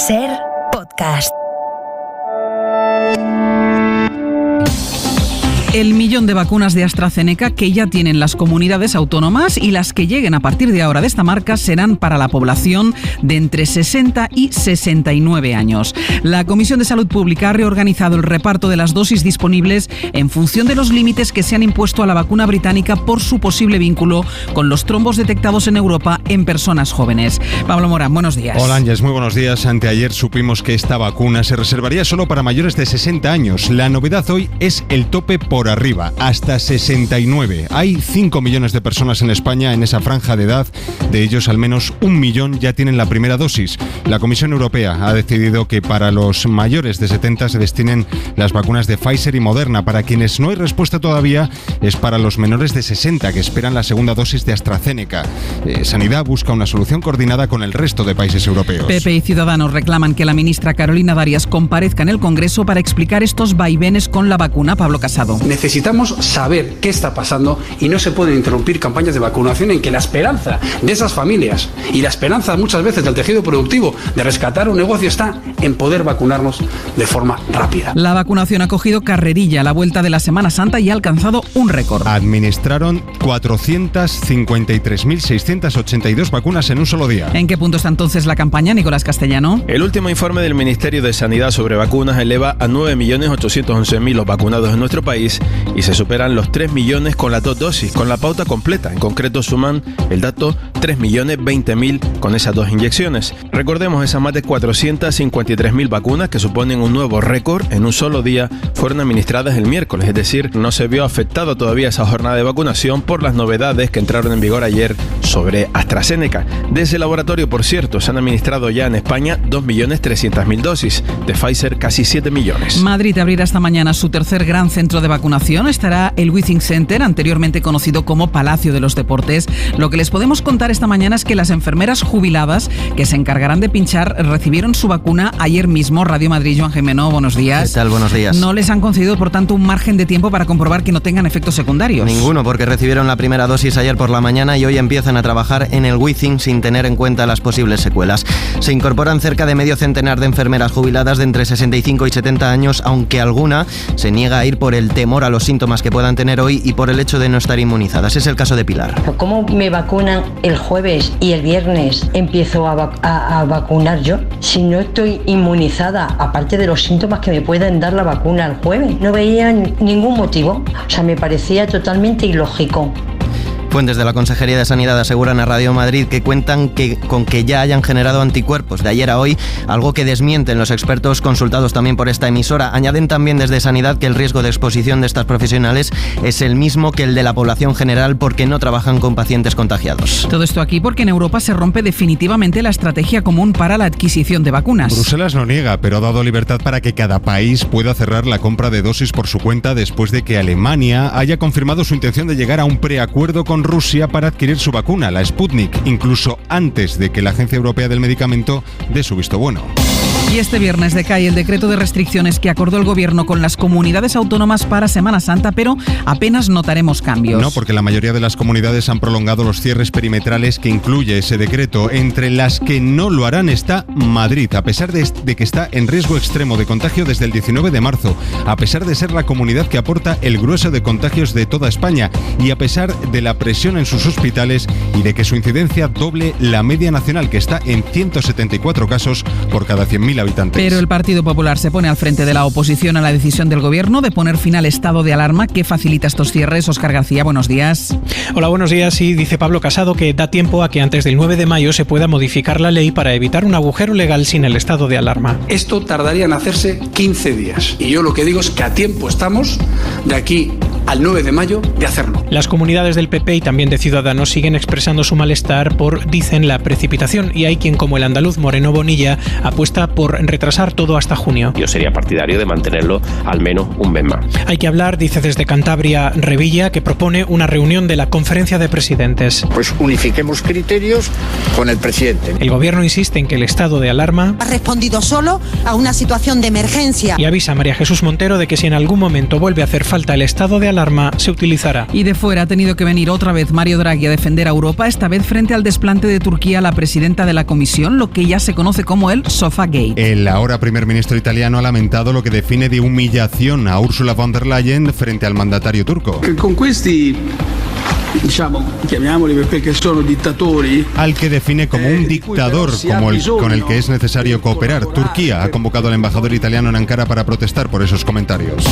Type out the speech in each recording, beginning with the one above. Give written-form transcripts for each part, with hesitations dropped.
SER Podcast. El 1.000.000 de vacunas de AstraZeneca que ya tienen las comunidades autónomas y las que lleguen a partir de ahora de esta marca serán para la población de entre 60 y 69 años. La Comisión de Salud Pública ha reorganizado el reparto de las dosis disponibles en función de los límites que se han impuesto a la vacuna británica por su posible vínculo con los trombos detectados en Europa en personas jóvenes. Pablo Morán, buenos días. Hola Ángeles, muy buenos días. Anteayer supimos que esta vacuna se reservaría solo para mayores de 60 años. La novedad hoy es el tope por arriba, hasta 69. Hay 5 millones de personas en España en esa franja de edad. De ellos, al menos 1 millón ya tienen la primera dosis. La Comisión Europea ha decidido que para los mayores de 70 se destinen las vacunas de Pfizer y Moderna. Para quienes no hay respuesta todavía, es para los menores de 60 que esperan la segunda dosis de AstraZeneca. Sanidad busca una solución coordinada con el resto de países europeos. PP y Ciudadanos reclaman que la ministra Carolina Darias comparezca en el Congreso para explicar estos vaivenes con la vacuna. Pablo Casado. Necesitamos saber qué está pasando y no se pueden interrumpir campañas de vacunación en que la esperanza de esas familias y la esperanza muchas veces del tejido productivo de rescatar un negocio está en poder vacunarnos de forma rápida. La vacunación ha cogido carrerilla a la vuelta de la Semana Santa y ha alcanzado un récord. Administraron 453.682 vacunas en un solo día. ¿En qué punto está entonces la campaña, Nicolás Castellano? El último informe del Ministerio de Sanidad sobre vacunas eleva a 9.811.000 los vacunados en nuestro país y se superan los 3 millones con las 2 dosis, con la pauta completa. En concreto suman el dato 3.020.000 con esas 2 inyecciones. Recordemos, esas más de 453.000 vacunas que suponen un nuevo récord en un solo día fueron administradas el miércoles, es decir, no se vio afectado todavía esa jornada de vacunación por las novedades que entraron en vigor ayer sobre AstraZeneca. De ese laboratorio, por cierto, se han administrado ya en España 2.300.000 dosis, de Pfizer casi 7 millones. Madrid abrirá esta mañana su tercer gran centro de vacunación. Estará el Withing Center, anteriormente conocido como Palacio de los Deportes. Lo que les podemos contar esta mañana es que las enfermeras jubiladas que se encargarán de pinchar recibieron su vacuna ayer mismo. Radio Madrid, Joan Jimeno, buenos días. ¿Qué tal? Buenos días. No les han concedido, por tanto, un margen de tiempo para comprobar que no tengan efectos secundarios. Ninguno, porque recibieron la primera dosis ayer por la mañana y hoy empiezan a trabajar en el Withing sin tener en cuenta las posibles secuelas. Se incorporan cerca de medio centenar de enfermeras jubiladas de entre 65 y 70 años, aunque alguna se niega a ir por el temor a los síntomas que puedan tener hoy y por el hecho de no estar inmunizadas. Es el caso de Pilar. ¿Cómo me vacunan el jueves y el viernes empiezo a vacunar yo? Si no estoy inmunizada, aparte de los síntomas que me pueden dar la vacuna el jueves. No veía ningún motivo. O sea, me parecía totalmente ilógico. Fuentes de la Consejería de Sanidad aseguran a Radio Madrid que cuentan con que ya hayan generado anticuerpos de ayer a hoy, algo que desmienten los expertos consultados también por esta emisora. Añaden también desde Sanidad que el riesgo de exposición de estas profesionales es el mismo que el de la población general porque no trabajan con pacientes contagiados. Todo esto aquí porque en Europa se rompe definitivamente la estrategia común para la adquisición de vacunas. Bruselas no niega, pero ha dado libertad para que cada país pueda cerrar la compra de dosis por su cuenta después de que Alemania haya confirmado su intención de llegar a un preacuerdo con Rusia para adquirir su vacuna, la Sputnik, incluso antes de que la Agencia Europea del Medicamento dé su visto bueno. Y este viernes decae el decreto de restricciones que acordó el Gobierno con las comunidades autónomas para Semana Santa, pero apenas notaremos cambios. No, porque la mayoría de las comunidades han prolongado los cierres perimetrales que incluye ese decreto. Entre las que no lo harán está Madrid, a pesar de que está en riesgo extremo de contagio desde el 19 de marzo, a pesar de ser la comunidad que aporta el grueso de contagios de toda España y a pesar de la presión en sus hospitales y de que su incidencia doble la media nacional, que está en 174 casos por cada 100.000 habitantes. Pero el Partido Popular se pone al frente de la oposición a la decisión del Gobierno de poner fin al estado de alarma que facilita estos cierres. Óscar García, buenos días. Hola, buenos días. Y dice Pablo Casado que da tiempo a que antes del 9 de mayo se pueda modificar la ley para evitar un agujero legal sin el estado de alarma. Esto tardaría en hacerse 15 días. Y yo lo que digo es que a tiempo estamos de aquí al 9 de mayo de hacerlo. Las comunidades del PP y también de Ciudadanos siguen expresando su malestar por, dicen, la precipitación. Y hay quien, como el andaluz Moreno Bonilla, apuesta por por retrasar todo hasta junio. Yo sería partidario de mantenerlo al menos un mes más. Hay que hablar, dice desde Cantabria Revilla, que propone una reunión de la Conferencia de Presidentes. Pues unifiquemos criterios con el presidente. El gobierno insiste en que el estado de alarma ha respondido solo a una situación de emergencia. Y avisa a María Jesús Montero de que si en algún momento vuelve a hacer falta el estado de alarma, se utilizará. Y de fuera ha tenido que venir otra vez Mario Draghi a defender a Europa, esta vez frente al desplante de Turquía, la presidenta de la Comisión, lo que ya se conoce como el Sofagate. El ahora primer ministro italiano ha lamentado lo que define de humillación a Ursula von der Leyen frente al mandatario turco. Con questi, chiamiamoli perché sono dittatori. Al que define como un dictador, con el que es necesario cooperar. Turquía ha convocado al embajador italiano en Ankara para protestar por esos comentarios.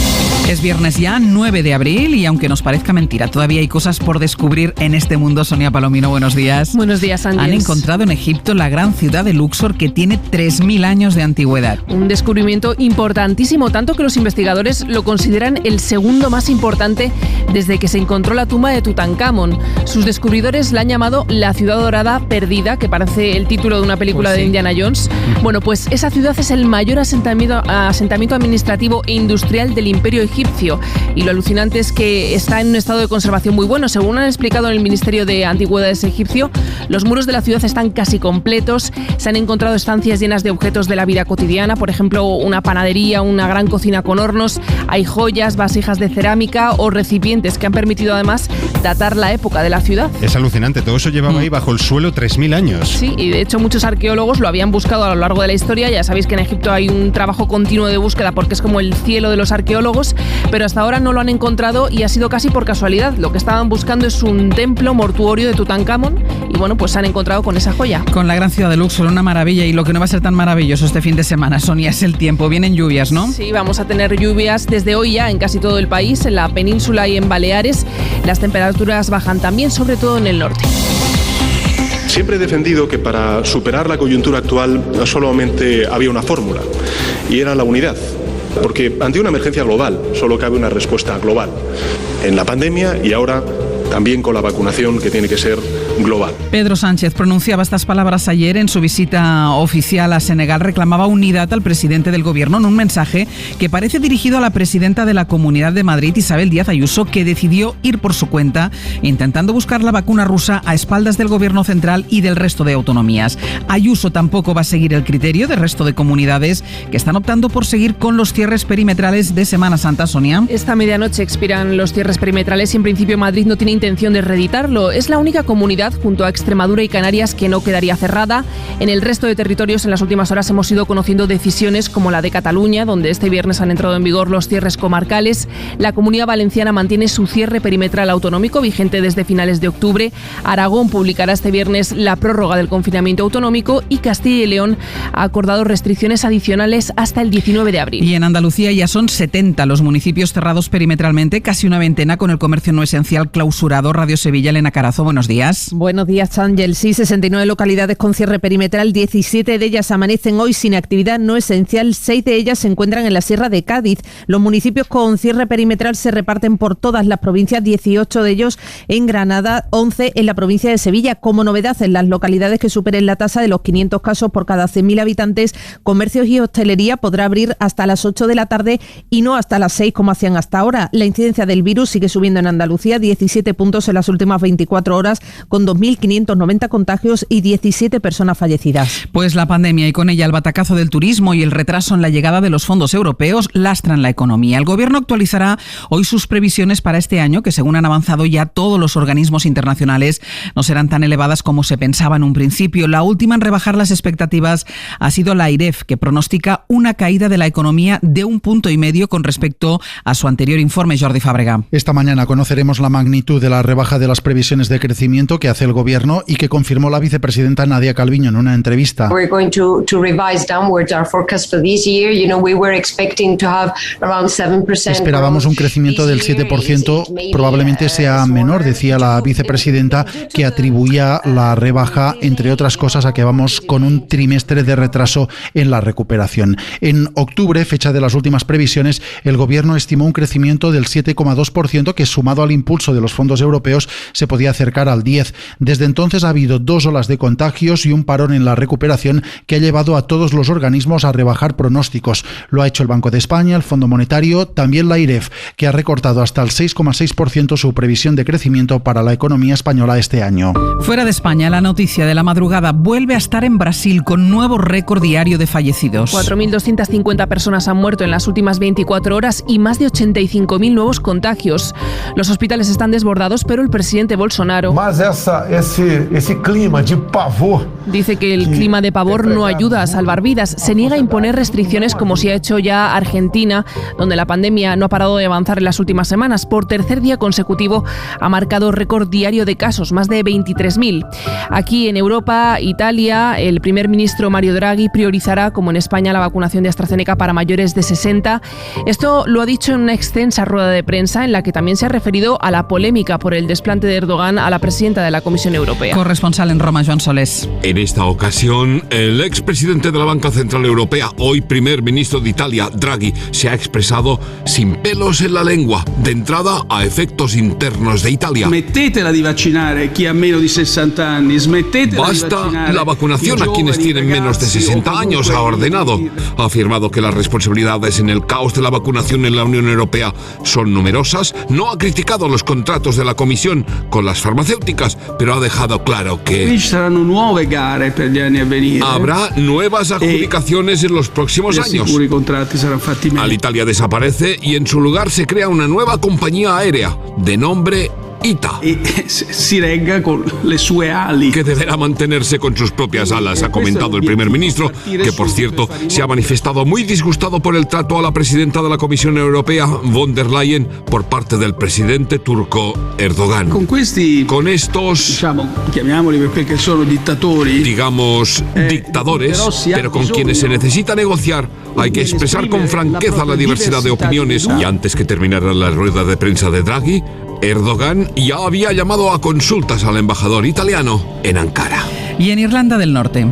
Es viernes ya, 9 de abril, y aunque nos parezca mentira, todavía hay cosas por descubrir en este mundo. Sonia Palomino, buenos días. Buenos días, Ángeles. Han encontrado en Egipto la gran ciudad de Luxor, que tiene 3.000 años de antigüedad. Un descubrimiento importantísimo, tanto que los investigadores lo consideran el segundo más importante desde que se encontró la tumba de Tutankamón. Sus descubridores la han llamado la ciudad dorada perdida, que parece el título de una película de Indiana Jones. Bueno, pues esa ciudad es el mayor asentamiento administrativo e industrial del Imperio egipcio, y lo alucinante es que está en un estado de conservación muy bueno. Según han explicado en el Ministerio de Antigüedades egipcio, los muros de la ciudad están casi completos, se han encontrado estancias llenas de objetos de la vida cotidiana, por ejemplo, una panadería, una gran cocina con hornos, hay joyas, vasijas de cerámica o recipientes que han permitido además datar la época de la ciudad. Es alucinante, todo eso llevaba ahí bajo el suelo 3.000 años. Sí, y de hecho muchos arqueólogos lo habían buscado a lo largo de la historia. Ya sabéis que en Egipto hay un trabajo continuo de búsqueda porque es como el cielo de los arqueólogos, pero hasta ahora no lo han encontrado y ha sido casi por casualidad. Lo que estaban buscando es un templo mortuorio de Tutankamón y bueno, pues se han encontrado con esa joya. Con la gran ciudad de Luxor, una maravilla, y lo que no va a ser tan maravilloso este fin de semana, Sonia, es el tiempo. Vienen lluvias, ¿no? Sí, vamos a tener lluvias desde hoy ya en casi todo el país, en la península y en Baleares. Las temperaturas bajan también, sobre todo en el norte. Siempre he defendido que para superar la coyuntura actual solamente había una fórmula, y era la unidad. Porque ante una emergencia global solo cabe una respuesta global. En la pandemia y ahora también con la vacunación, que tiene que ser global. Pedro Sánchez pronunciaba estas palabras ayer en su visita oficial a Senegal. Reclamaba unidad al presidente del gobierno en un mensaje que parece dirigido a la presidenta de la Comunidad de Madrid, Isabel Díaz Ayuso, que decidió ir por su cuenta intentando buscar la vacuna rusa a espaldas del gobierno central y del resto de autonomías. Ayuso tampoco va a seguir el criterio del resto de comunidades que están optando por seguir con los cierres perimetrales de Semana Santa, Sonia. Esta medianoche expiran los cierres perimetrales y en principio Madrid no tiene intención de reeditarlo. Es la única comunidad junto a Extremadura y Canarias que no quedaría cerrada. En el resto de territorios en las últimas horas hemos ido conociendo decisiones como la de Cataluña, donde este viernes han entrado en vigor los cierres comarcales. La Comunidad Valenciana mantiene su cierre perimetral autonómico vigente desde finales de octubre. Aragón publicará este viernes la prórroga del confinamiento autonómico y Castilla y León ha acordado restricciones adicionales hasta el 19 de abril. Y en Andalucía ya son 70 los municipios cerrados perimetralmente, casi una veintena con el comercio no esencial clausurado. Radio Sevilla, Elena Carazo, buenos días. Buenos días, Ángel. Sí, 69 localidades con cierre perimetral, 17 de ellas amanecen hoy sin actividad no esencial, 6 de ellas se encuentran en la Sierra de Cádiz. Los municipios con cierre perimetral se reparten por todas las provincias, 18 de ellos en Granada, 11 en la provincia de Sevilla. Como novedad, en las localidades que superen la tasa de los 500 casos por cada 100.000 habitantes, comercios y hostelería podrá abrir hasta las 8 de la tarde y no hasta las 6 como hacían hasta ahora. La incidencia del virus sigue subiendo en Andalucía, 17 puntos en las últimas 24 horas, con 2.590 contagios y 17 personas fallecidas. Pues la pandemia y con ella el batacazo del turismo y el retraso en la llegada de los fondos europeos lastran la economía. El gobierno actualizará hoy sus previsiones para este año, que según han avanzado ya todos los organismos internacionales, no serán tan elevadas como se pensaba en un principio. La última en rebajar las expectativas ha sido la AIREF, que pronostica una caída de la economía de 1,5 puntos con respecto a su anterior informe. Jordi Fábrega. Esta mañana conoceremos la magnitud de la rebaja de las previsiones de crecimiento que hace el gobierno y que confirmó la vicepresidenta Nadia Calviño en una entrevista. Esperábamos un crecimiento del 7%, probablemente sea menor, decía la vicepresidenta, que atribuía la rebaja, entre otras cosas, a que vamos con un trimestre de retraso en la recuperación. En octubre, fecha de las últimas previsiones, el gobierno estimó un crecimiento del 7,2%, que sumado al impulso de los fondos europeos se podía acercar al 10%. Desde entonces ha habido 2 olas de contagios y un parón en la recuperación que ha llevado a todos los organismos a rebajar pronósticos. Lo ha hecho el Banco de España, el Fondo Monetario, también la IREF, que ha recortado hasta el 6,6% su previsión de crecimiento para la economía española este año. Fuera de España, la noticia de la madrugada vuelve a estar en Brasil con nuevo récord diario de fallecidos. 4.250 personas han muerto en las últimas 24 horas y más de 85.000 nuevos contagios. Los hospitales están desbordados, pero el presidente Bolsonaro ese clima de pavor dice que el clima de pavor no ayuda a salvar vidas. Se niega a imponer restricciones como si ha hecho ya Argentina, donde la pandemia no ha parado de avanzar en las últimas semanas. Por tercer día consecutivo ha marcado récord diario de casos, más de 23.000. Aquí en Europa, Italia, el primer ministro Mario Draghi priorizará, como en España, la vacunación de AstraZeneca para mayores de 60. Esto lo ha dicho en una extensa rueda de prensa en la que también se ha referido a la polémica por el desplante de Erdogan a la presidenta de la Comisión Europea. Corresponsal en Roma, Joan Solés. En esta ocasión, el expresidente de la Banca Central Europea, hoy primer ministro de Italia, Draghi, se ha expresado sin pelos en la lengua, de entrada a efectos internos de Italia. Smettetela di vaccinare chi ha meno di 60 anni, smettetela di vaccinare. Basta la vacunación a quienes tienen menos de 60 años, ha ordenado. Ha afirmado que las responsabilidades en el caos de la vacunación en la Unión Europea son numerosas. No ha criticado los contratos de la Comisión con las farmacéuticas, pero ha dejado claro que habrá nuevas adjudicaciones en los próximos años. Alitalia desaparece y en su lugar se crea una nueva compañía aérea de nombre ITA, que deberá mantenerse con sus propias alas, ha comentado el primer ministro, que por cierto se ha manifestado muy disgustado por el trato a la presidenta de la Comisión Europea, von der Leyen, por parte del presidente turco Erdogan. Con estos, digamos, dictadores, pero con quienes se necesita negociar, hay que expresar con franqueza la diversidad de opiniones. Y antes que terminara la rueda de prensa de Draghi, Erdogan ya había llamado a consultas al embajador italiano en Ankara. Y en Irlanda del Norte.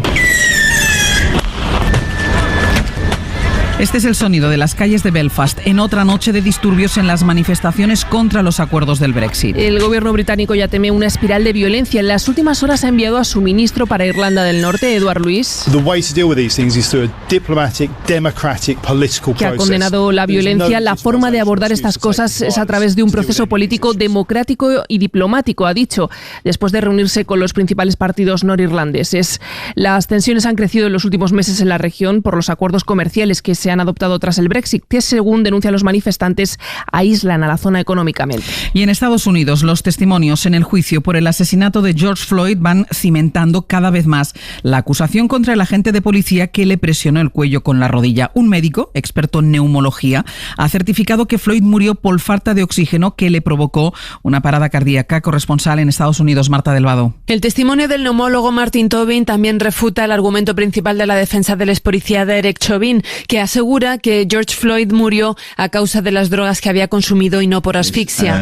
Este es el sonido de las calles de Belfast en otra noche de disturbios en las manifestaciones contra los acuerdos del Brexit. El gobierno británico ya teme una espiral de violencia. En las últimas horas ha enviado a su ministro para Irlanda del Norte, Edward Luis, que ha condenado la violencia. La forma de abordar estas cosas es a través de un proceso político democrático y diplomático, ha dicho, después de reunirse con los principales partidos norirlandeses. Las tensiones han crecido en los últimos meses en la región por los acuerdos comerciales que se han adoptado tras el Brexit, que según denuncian los manifestantes aíslan a la zona económicamente. Y en Estados Unidos, los testimonios en el juicio por el asesinato de George Floyd van cimentando cada vez más la acusación contra el agente de policía que le presionó el cuello con la rodilla. Un médico, experto en neumología, ha certificado que Floyd murió por falta de oxígeno que le provocó una parada cardíaca. Corresponsal en Estados Unidos, Marta del Vado. El testimonio del neumólogo Martin Tobin también refuta el argumento principal de la defensa del expolicía Derek Chauvin, que asegura que George Floyd murió a causa de las drogas que había consumido y no por asfixia.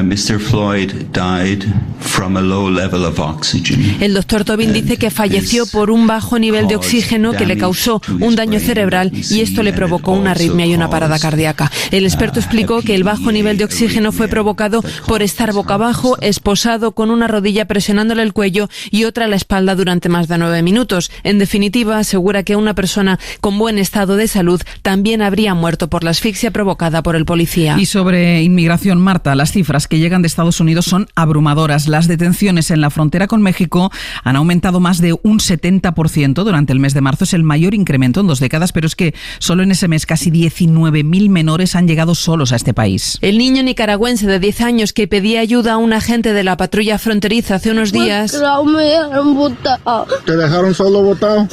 El doctor Tobin dice que falleció por un bajo nivel de oxígeno que le causó un daño cerebral y esto le provocó una arritmia y una parada cardíaca. El experto explicó que el bajo nivel de oxígeno fue provocado por estar boca abajo, esposado, con una rodilla presionándole el cuello y otra la espalda durante más de 9 minutos. En definitiva, asegura que una persona con buen estado de salud también habría muerto por la asfixia provocada por el policía. Y sobre inmigración, Marta, las cifras que llegan de Estados Unidos son abrumadoras. Las detenciones en la frontera con México han aumentado más de un 70% durante el mes de marzo. Es el mayor incremento en 2 décadas, pero es que solo en ese mes casi 19.000 menores han llegado solos a este país. El niño nicaragüense de 10 años que pedía ayuda a un agente de la patrulla fronteriza hace unos días. ¿Te dejaron solo botado?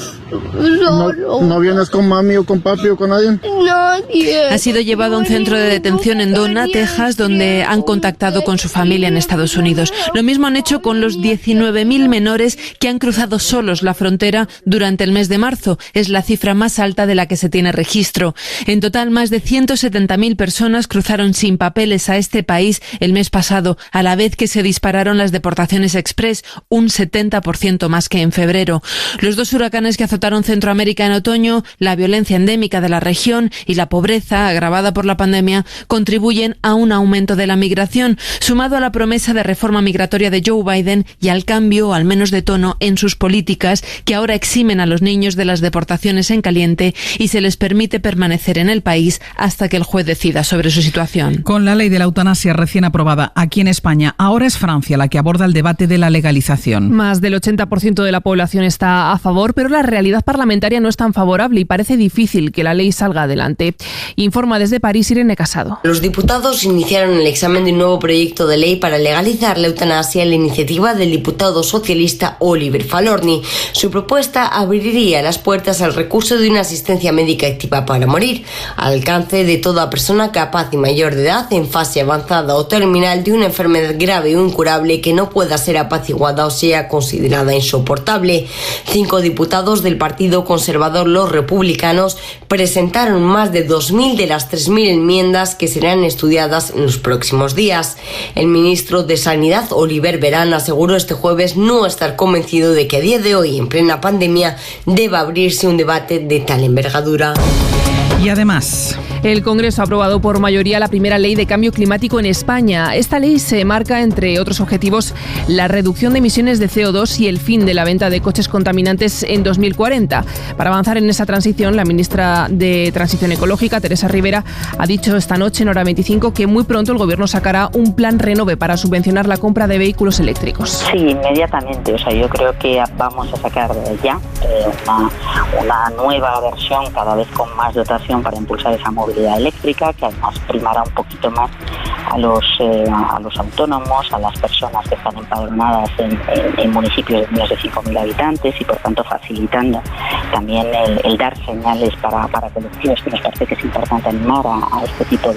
¿No vienes con mami o con papi o con nadie? Ha sido llevado a un centro de detención en Donna, Texas, donde han contactado con su familia en Estados Unidos. Lo mismo han hecho con los 19.000 menores que han cruzado solos la frontera durante el mes de marzo. Es la cifra más alta de la que se tiene registro. En total, más de 170.000 personas cruzaron sin papeles a este país el mes pasado, a la vez que se dispararon las deportaciones express, un 70% más que en febrero. Los 2 huracanes que azotaron Centroamérica en otoño, la violencia endémica de la región región y la pobreza, agravada por la pandemia, contribuyen a un aumento de la migración, sumado a la promesa de reforma migratoria de Joe Biden y al cambio, al menos de tono, en sus políticas, que ahora eximen a los niños de las deportaciones en caliente y se les permite permanecer en el país hasta que el juez decida sobre su situación. Con la ley de la eutanasia recién aprobada aquí en España, ahora es Francia la que aborda el debate de la legalización. Más del 80% de la población está a favor, pero la realidad parlamentaria no es tan favorable y parece difícil que la ley salga adelante. Informa desde París Irene Casado. Los diputados iniciaron el examen de un nuevo proyecto de ley para legalizar la eutanasia en la iniciativa del diputado socialista Oliver Falorni. Su propuesta abriría las puertas al recurso de una asistencia médica activa para morir, al alcance de toda persona capaz y mayor de edad en fase avanzada o terminal de una enfermedad grave o incurable que no pueda ser apaciguada o sea considerada insoportable. 5 diputados del Partido Conservador, los republicanos, presentaron más de 2.000 de las 3.000 enmiendas que serán estudiadas en los próximos días. El ministro de Sanidad, Oliver Véran, aseguró este jueves no estar convencido de que a día de hoy, en plena pandemia, deba abrirse un debate de tal envergadura. Y además, el Congreso ha aprobado por mayoría la primera ley de cambio climático en España. Esta ley se marca, entre otros objetivos, la reducción de emisiones de CO2 y el fin de la venta de coches contaminantes en 2040. Para avanzar en esa transición, la ministra de Transición Ecológica, Teresa Rivera, ha dicho esta noche en Hora 25 que muy pronto el Gobierno sacará un plan Renove para subvencionar la compra de vehículos eléctricos. Sí, inmediatamente. Yo creo que vamos a sacar ya una nueva versión, cada vez con más dotación para impulsar esa movilidad eléctrica, que además primará un poquito más a los autónomos, a las personas que están empadronadas en municipios de menos de 5.000 habitantes y por tanto facilitando también el dar señales para colectivos, que nos parece que es importante animar a este tipo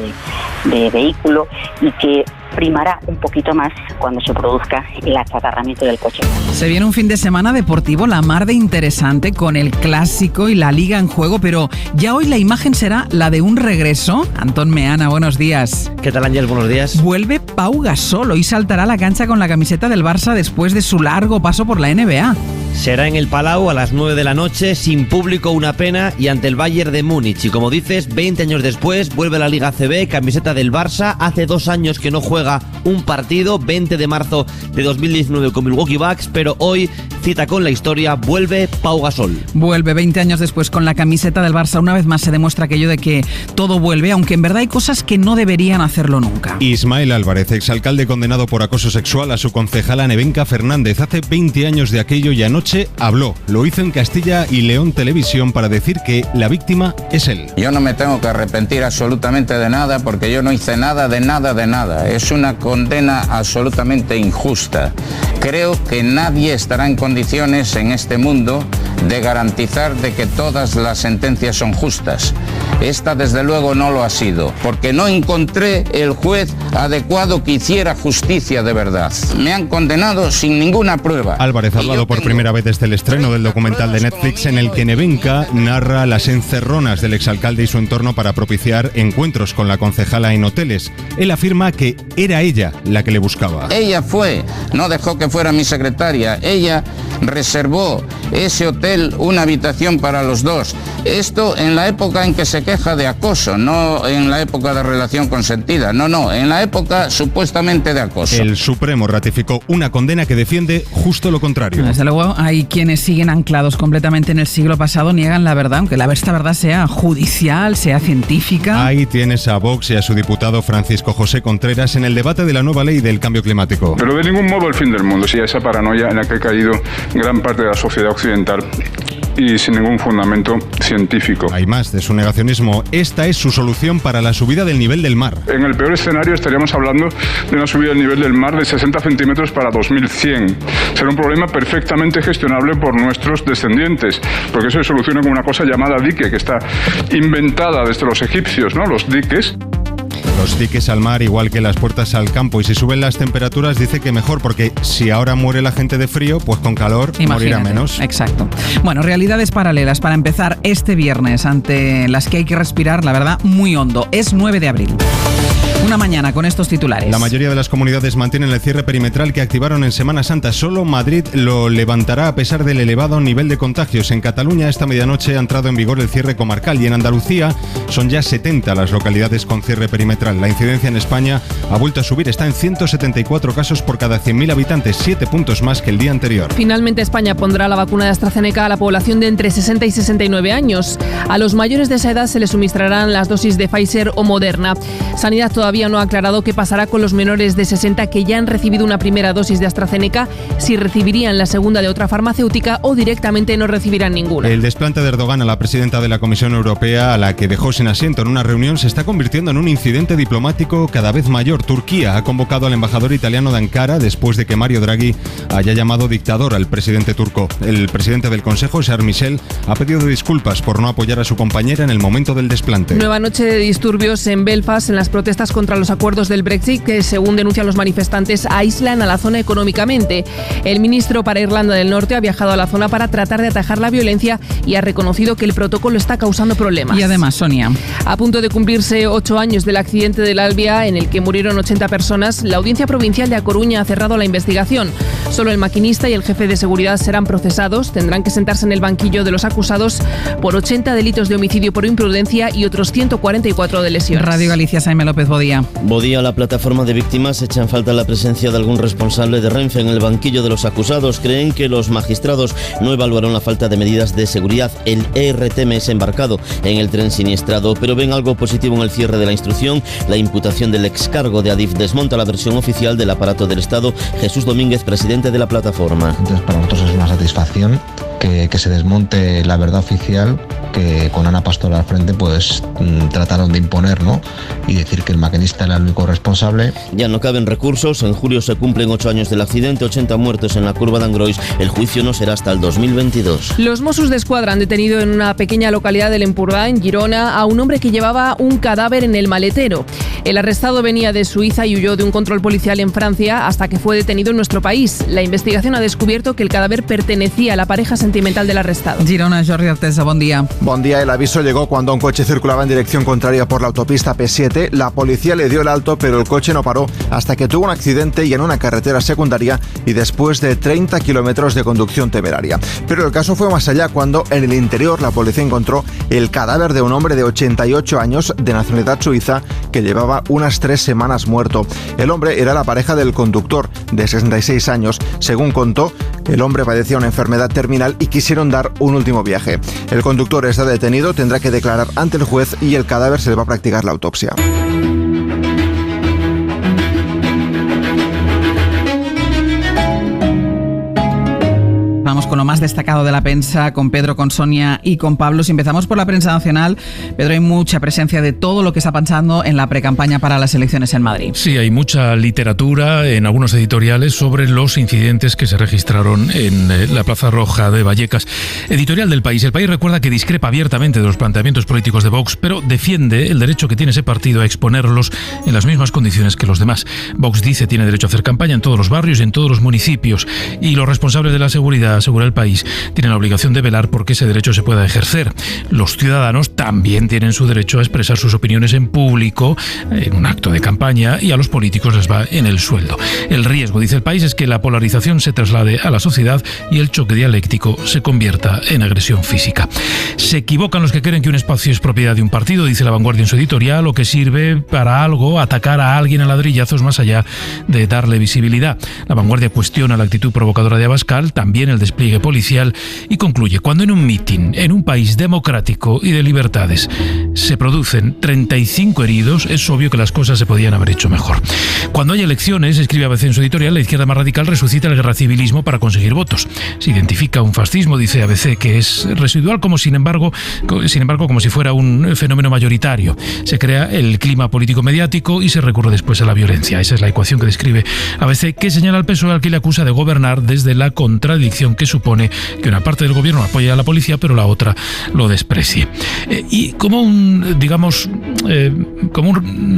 de vehículo, y que primará un poquito más cuando se produzca el achatarramiento del coche. Se viene un fin de semana deportivo la mar de interesante, con el Clásico y la Liga en juego, pero ya hoy la imagen será la de un regreso. Antón Meana, buenos días. ¿Qué tal, Ángel? Buenos días. Vuelve Pau Gasol, hoy saltará a la cancha con la camiseta del Barça después de su largo paso por la NBA. Será en el Palau a las 9 de la noche, sin público, una pena, y ante el Bayern de Múnich. Y como dices, 20 años después vuelve a la Liga CB, camiseta del Barça. Hace 2 años que no juega un partido, 20 de marzo de 2019 con Milwaukee Bucks, pero hoy cita con la historia, vuelve Pau Gasol. Vuelve 20 años después con la camiseta del Barça. Una vez más se demuestra aquello de que todo vuelve, aunque en verdad hay cosas que no deberían hacerlo nunca. Ismael Álvarez, exalcalde condenado por acoso sexual a su concejala Nevenka Fernández. Hace 20 años de aquello y anoche habló. Lo hizo en Castilla y León Televisión para decir que la víctima es él. Yo no me tengo que arrepentir absolutamente de nada, porque yo no hice nada de nada de nada. Es una condena absolutamente injusta. Creo que nadie estará en condiciones en este mundo de garantizar de que todas las sentencias son justas. Esta desde luego no lo ha sido, porque no encontré el juez adecuado que hiciera justicia de verdad. Me han condenado sin ninguna prueba. Álvarez ha hablado por primera vez desde el estreno del documental de Netflix en el que Nevenka narra las encerronas del exalcalde y su entorno para propiciar encuentros con la concejala en hoteles. Él afirma que era ella la que le buscaba. Ella fue, no dejó que fuera mi secretaria, ella reservó ese hotel, una habitación para los dos. Esto en la época en que se queja de acoso, no en la época de relación consentida, no, en la época supuestamente de acoso. El Supremo ratificó una condena que defiende justo lo contrario. Desde luego hay quienes siguen anclados completamente en el siglo pasado, niegan la verdad, aunque esta verdad sea judicial, sea científica. Ahí tienes a Vox y a su diputado Francisco José Contreras en el debate de la nueva ley del cambio climático. Pero de ningún modo el fin del mundo, si esa paranoia en la que ha caído gran parte de la sociedad occidental y sin ningún fundamento científico. Hay más de su negacionismo. Esta es su solución para la subida del nivel del mar. En el peor escenario estaríamos hablando de una subida del nivel del mar de 60 centímetros para 2100. Será un problema perfectamente gestionable por nuestros descendientes, porque eso se soluciona con una cosa llamada dique, que está inventada desde los egipcios, ¿no? Los diques. los tickets al mar igual que las puertas al campo. Y si suben las temperaturas, dice que mejor, porque si ahora muere la gente de frío, pues con calor morirá menos. Exacto. Bueno, realidades paralelas para empezar este viernes, ante las que hay que respirar, la verdad, muy hondo. Es 9 de abril. Una mañana con estos titulares. La mayoría de las comunidades mantienen el cierre perimetral que activaron en Semana Santa. Solo Madrid lo levantará a pesar del elevado nivel de contagios. En Cataluña esta medianoche ha entrado en vigor el cierre comarcal y en Andalucía son ya 70 las localidades con cierre perimetral. La incidencia en España ha vuelto a subir. Está en 174 casos por cada 100.000 habitantes, 7 puntos más que el día anterior. Finalmente España pondrá la vacuna de AstraZeneca a la población de entre 60 y 69 años. A los mayores de esa edad se les suministrarán las dosis de Pfizer o Moderna. Sanidad todavía no ha aclarado qué pasará con los menores de 60 que ya han recibido una primera dosis de AstraZeneca, si recibirían la segunda de otra farmacéutica o directamente no recibirán ninguna. El desplante de Erdogan a la presidenta de la Comisión Europea, a la que dejó sin asiento en una reunión, se está convirtiendo en un incidente diplomático cada vez mayor. Turquía ha convocado al embajador italiano de Ankara después de que Mario Draghi haya llamado dictador al presidente turco. El presidente del Consejo, Charles Michel, ha pedido disculpas por no apoyar a su compañera en el momento del desplante. Nueva noche de disturbios en Belfast en las protestas contra los acuerdos del Brexit que, según denuncian los manifestantes, aíslan a la zona económicamente. El ministro para Irlanda del Norte ha viajado a la zona para tratar de atajar la violencia y ha reconocido que el protocolo está causando problemas. Y además, Sonia, a punto de cumplirse 8 años del accidente del Albia en el que murieron 80 personas, la Audiencia Provincial de A Coruña ha cerrado la investigación. Solo el maquinista y el jefe de seguridad serán procesados. Tendrán que sentarse en el banquillo de los acusados por 80 delitos de homicidio por imprudencia y otros 144 de lesiones. Radio Galicia, Jaime López Bodía. Bodía, la plataforma de víctimas echa en falta la presencia de algún responsable de Renfe en el banquillo de los acusados. Creen que los magistrados no evaluaron la falta de medidas de seguridad. El ERTMS embarcado en el tren siniestrado, pero ven algo positivo en el cierre de la instrucción. La imputación del excargo de Adif desmonta la versión oficial del aparato del Estado. Jesús Domínguez, presidente de la plataforma. Entonces, para nosotros es una satisfacción que se desmonte la verdad oficial que con Ana Pastor al frente pues trataron de imponer, ¿no? Y decir que el maquinista era el único responsable. Ya no caben recursos. En julio se cumplen 8 años del accidente, 80 muertos en la curva de Angrois. El juicio no será hasta el 2022. Los Mossos d'Esquadra han detenido en una pequeña localidad del Empordà, en Girona, a un hombre que llevaba un cadáver en el maletero. El arrestado venía de Suiza y huyó de un control policial en Francia hasta que fue detenido en nuestro país. La investigación ha descubierto que el cadáver pertenecía a la pareja sentimental del arrestado. Girona, Jordi Artesa, buen día. Buen día. El aviso llegó cuando un coche circulaba en dirección contraria por la autopista P7. La policía le dio el alto, pero el coche no paró hasta que tuvo un accidente y en una carretera secundaria y después de 30 kilómetros de conducción temeraria. Pero el caso fue más allá cuando en el interior la policía encontró el cadáver de un hombre de 88 años de nacionalidad suiza que llevaba unas 3 semanas muerto. El hombre era la pareja del conductor de 66 años. Según contó, el hombre padecía una enfermedad terminal y quisieron dar un último viaje. El conductor está detenido, tendrá que declarar ante el juez y el cadáver se le va a practicar la autopsia. Vamos con lo más destacado de la prensa, con Pedro, con Sonia y con Pablo. Si empezamos por la prensa nacional, Pedro, hay mucha presencia de todo lo que está pasando en la precampaña para las elecciones en Madrid. Sí, hay mucha literatura en algunos editoriales sobre los incidentes que se registraron en la Plaza Roja de Vallecas. Editorial del País. El País recuerda que discrepa abiertamente de los planteamientos políticos de Vox, pero defiende el derecho que tiene ese partido a exponerlos en las mismas condiciones que los demás. Vox dice tiene derecho a hacer campaña en todos los barrios y en todos los municipios, y los responsables de la seguridad, asegura El País, tienen la obligación de velar porque ese derecho se pueda ejercer. Los ciudadanos también tienen su derecho a expresar sus opiniones en público, en un acto de campaña, y a los políticos les va en el sueldo. El riesgo, dice El País, es que la polarización se traslade a la sociedad y el choque dialéctico se convierta en agresión física. Se equivocan los que creen que un espacio es propiedad de un partido, dice La Vanguardia en su editorial, o que sirve para algo atacar a alguien a ladrillazos más allá de darle visibilidad. La Vanguardia cuestiona la actitud provocadora de Abascal, también el despliegue policial, y concluye: cuando en un mitin, en un país democrático y de libertades, se producen 35 heridos, es obvio que las cosas se podían haber hecho mejor. Cuando hay elecciones, escribe ABC en su editorial, la izquierda más radical resucita el guerracivilismo para conseguir votos. Se identifica un fascismo, dice ABC, que es residual, como sin embargo como si fuera un fenómeno mayoritario. Se crea el clima político mediático y se recurre después a la violencia. Esa es la ecuación que describe ABC, que señala al PSOE, al que le acusa de gobernar desde la contradicción que supone supone que una parte del gobierno apoya a la policía, pero la otra lo desprecie. Y como un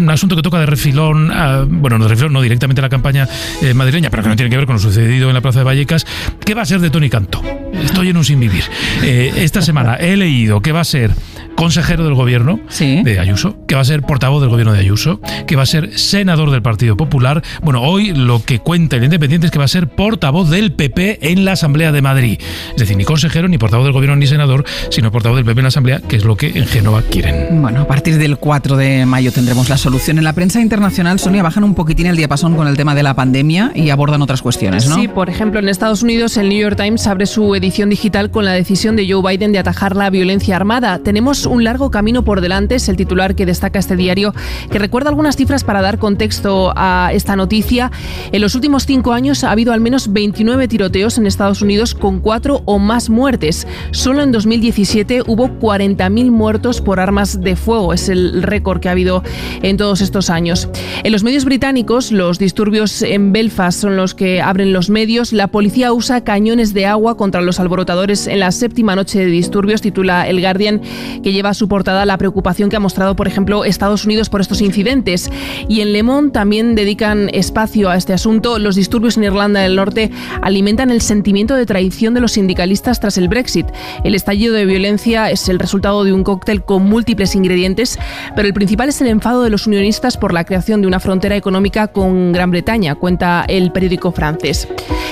asunto que toca de refilón, no directamente a la campaña madrileña, pero que no tiene que ver con lo sucedido en la Plaza de Vallecas, ¿qué va a ser de Toni Cantó? Estoy en un sinvivir. Esta semana he leído que va a ser consejero del gobierno de Ayuso, que va a ser portavoz del gobierno de Ayuso, que va a ser senador del Partido Popular. Bueno, hoy lo que cuenta el Independiente es que va a ser portavoz del PP en la Asamblea de Madrid. Es decir, ni consejero, ni portavoz del gobierno, ni senador, sino portavoz del PP en la Asamblea, que es lo que en Génova quieren. Bueno, a partir del 4 de mayo tendremos la solución. En la prensa internacional, Sonia, bajan un poquitín el diapasón con el tema de la pandemia y abordan otras cuestiones, ¿no? Sí, por ejemplo, en Estados Unidos el New York Times abre su edición digital con la decisión de Joe Biden de atajar la violencia armada. Tenemos un largo camino por delante, es el titular que destaca este diario, que recuerda algunas cifras para dar contexto a esta noticia. En los últimos 5 años ha habido al menos 29 tiroteos en Estados Unidos con 4 o más muertes. Solo en 2017 hubo 40.000 muertos por armas de fuego. Es el récord que ha habido en todos estos años. En los medios británicos, los disturbios en Belfast son los que abren los medios. La policía usa cañones de agua contra los alborotadores en la 7ª noche de disturbios, titula El Guardian, que lleva a su portada la preocupación que ha mostrado, por ejemplo, Estados Unidos por estos incidentes. Y en Le Monde también dedican espacio a este asunto. Los disturbios en Irlanda del Norte alimentan el sentimiento de traición de los sindicalistas tras el Brexit. El estallido de violencia es el resultado de un cóctel con múltiples ingredientes, pero el principal es el enfado de los unionistas por la creación de una frontera económica con Gran Bretaña, cuenta el periódico francés.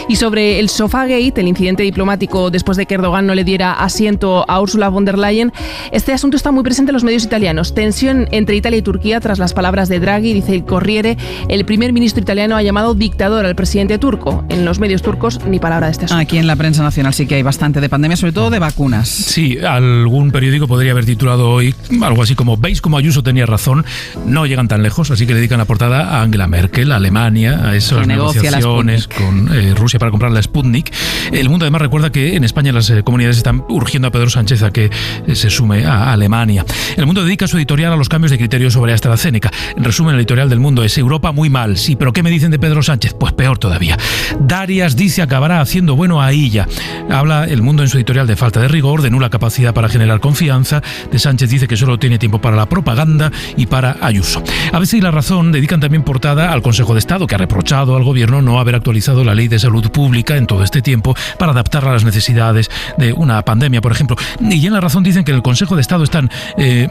Y sobre el Sofagate, el incidente diplomático después de que Erdogan no le diera asiento a Ursula von der Leyen, este asunto está muy presente en los medios italianos. Tensión entre Italia y Turquía tras las palabras de Draghi, dice el Corriere. El primer ministro italiano ha llamado dictador al presidente turco. En los medios turcos ni palabra de este asunto. Aquí en la prensa nacional sí que hay bastante de pandemia, sobre todo de vacunas. Sí, algún periódico podría haber titulado hoy algo así como: ¿veis cómo Ayuso tenía razón? No llegan tan lejos, así que le dedican la portada a Angela Merkel, a Alemania, a esas negociaciones con Rusia para comprar la Sputnik. El Mundo además recuerda que en España las comunidades están urgiendo a Pedro Sánchez a que se sume a Alemania. El Mundo dedica su editorial a los cambios de criterio sobre AstraZeneca. En resumen, el editorial del Mundo es: Europa muy mal. Sí, pero ¿qué me dicen de Pedro Sánchez? Pues peor todavía. Darias dice acabará haciendo bueno a Illa. Habla el Mundo en su editorial de falta de rigor, de nula capacidad para generar confianza. De Sánchez dice que solo tiene tiempo para la propaganda y para Ayuso. ABC y La Razón dedican también portada al Consejo de Estado, que ha reprochado al gobierno no haber actualizado la Ley de Salud Pública en todo este tiempo para adaptarla a las necesidades de una pandemia, por ejemplo. Y en La Razón dicen que en el Consejo de Estado están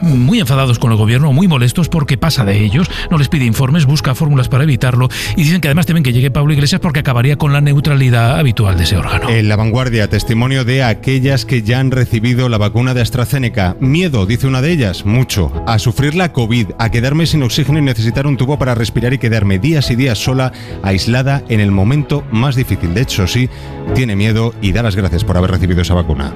muy enfadados con el gobierno, muy molestos porque pasa de ellos, no les pide informes, busca fórmulas para evitarlo, y dicen que además temen que llegue Pablo Iglesias porque acabaría con la neutralidad habitual de ese órgano. En La Vanguardia, testimonio de aquellas que ya han recibido la vacuna de AstraZeneca. Miedo, dice una de ellas, mucho, a sufrir la COVID, a quedarme sin oxígeno y necesitar un tubo para respirar y quedarme días y días sola, aislada en el momento más difícil. De hecho, sí, tiene miedo y da las gracias por haber recibido esa vacuna.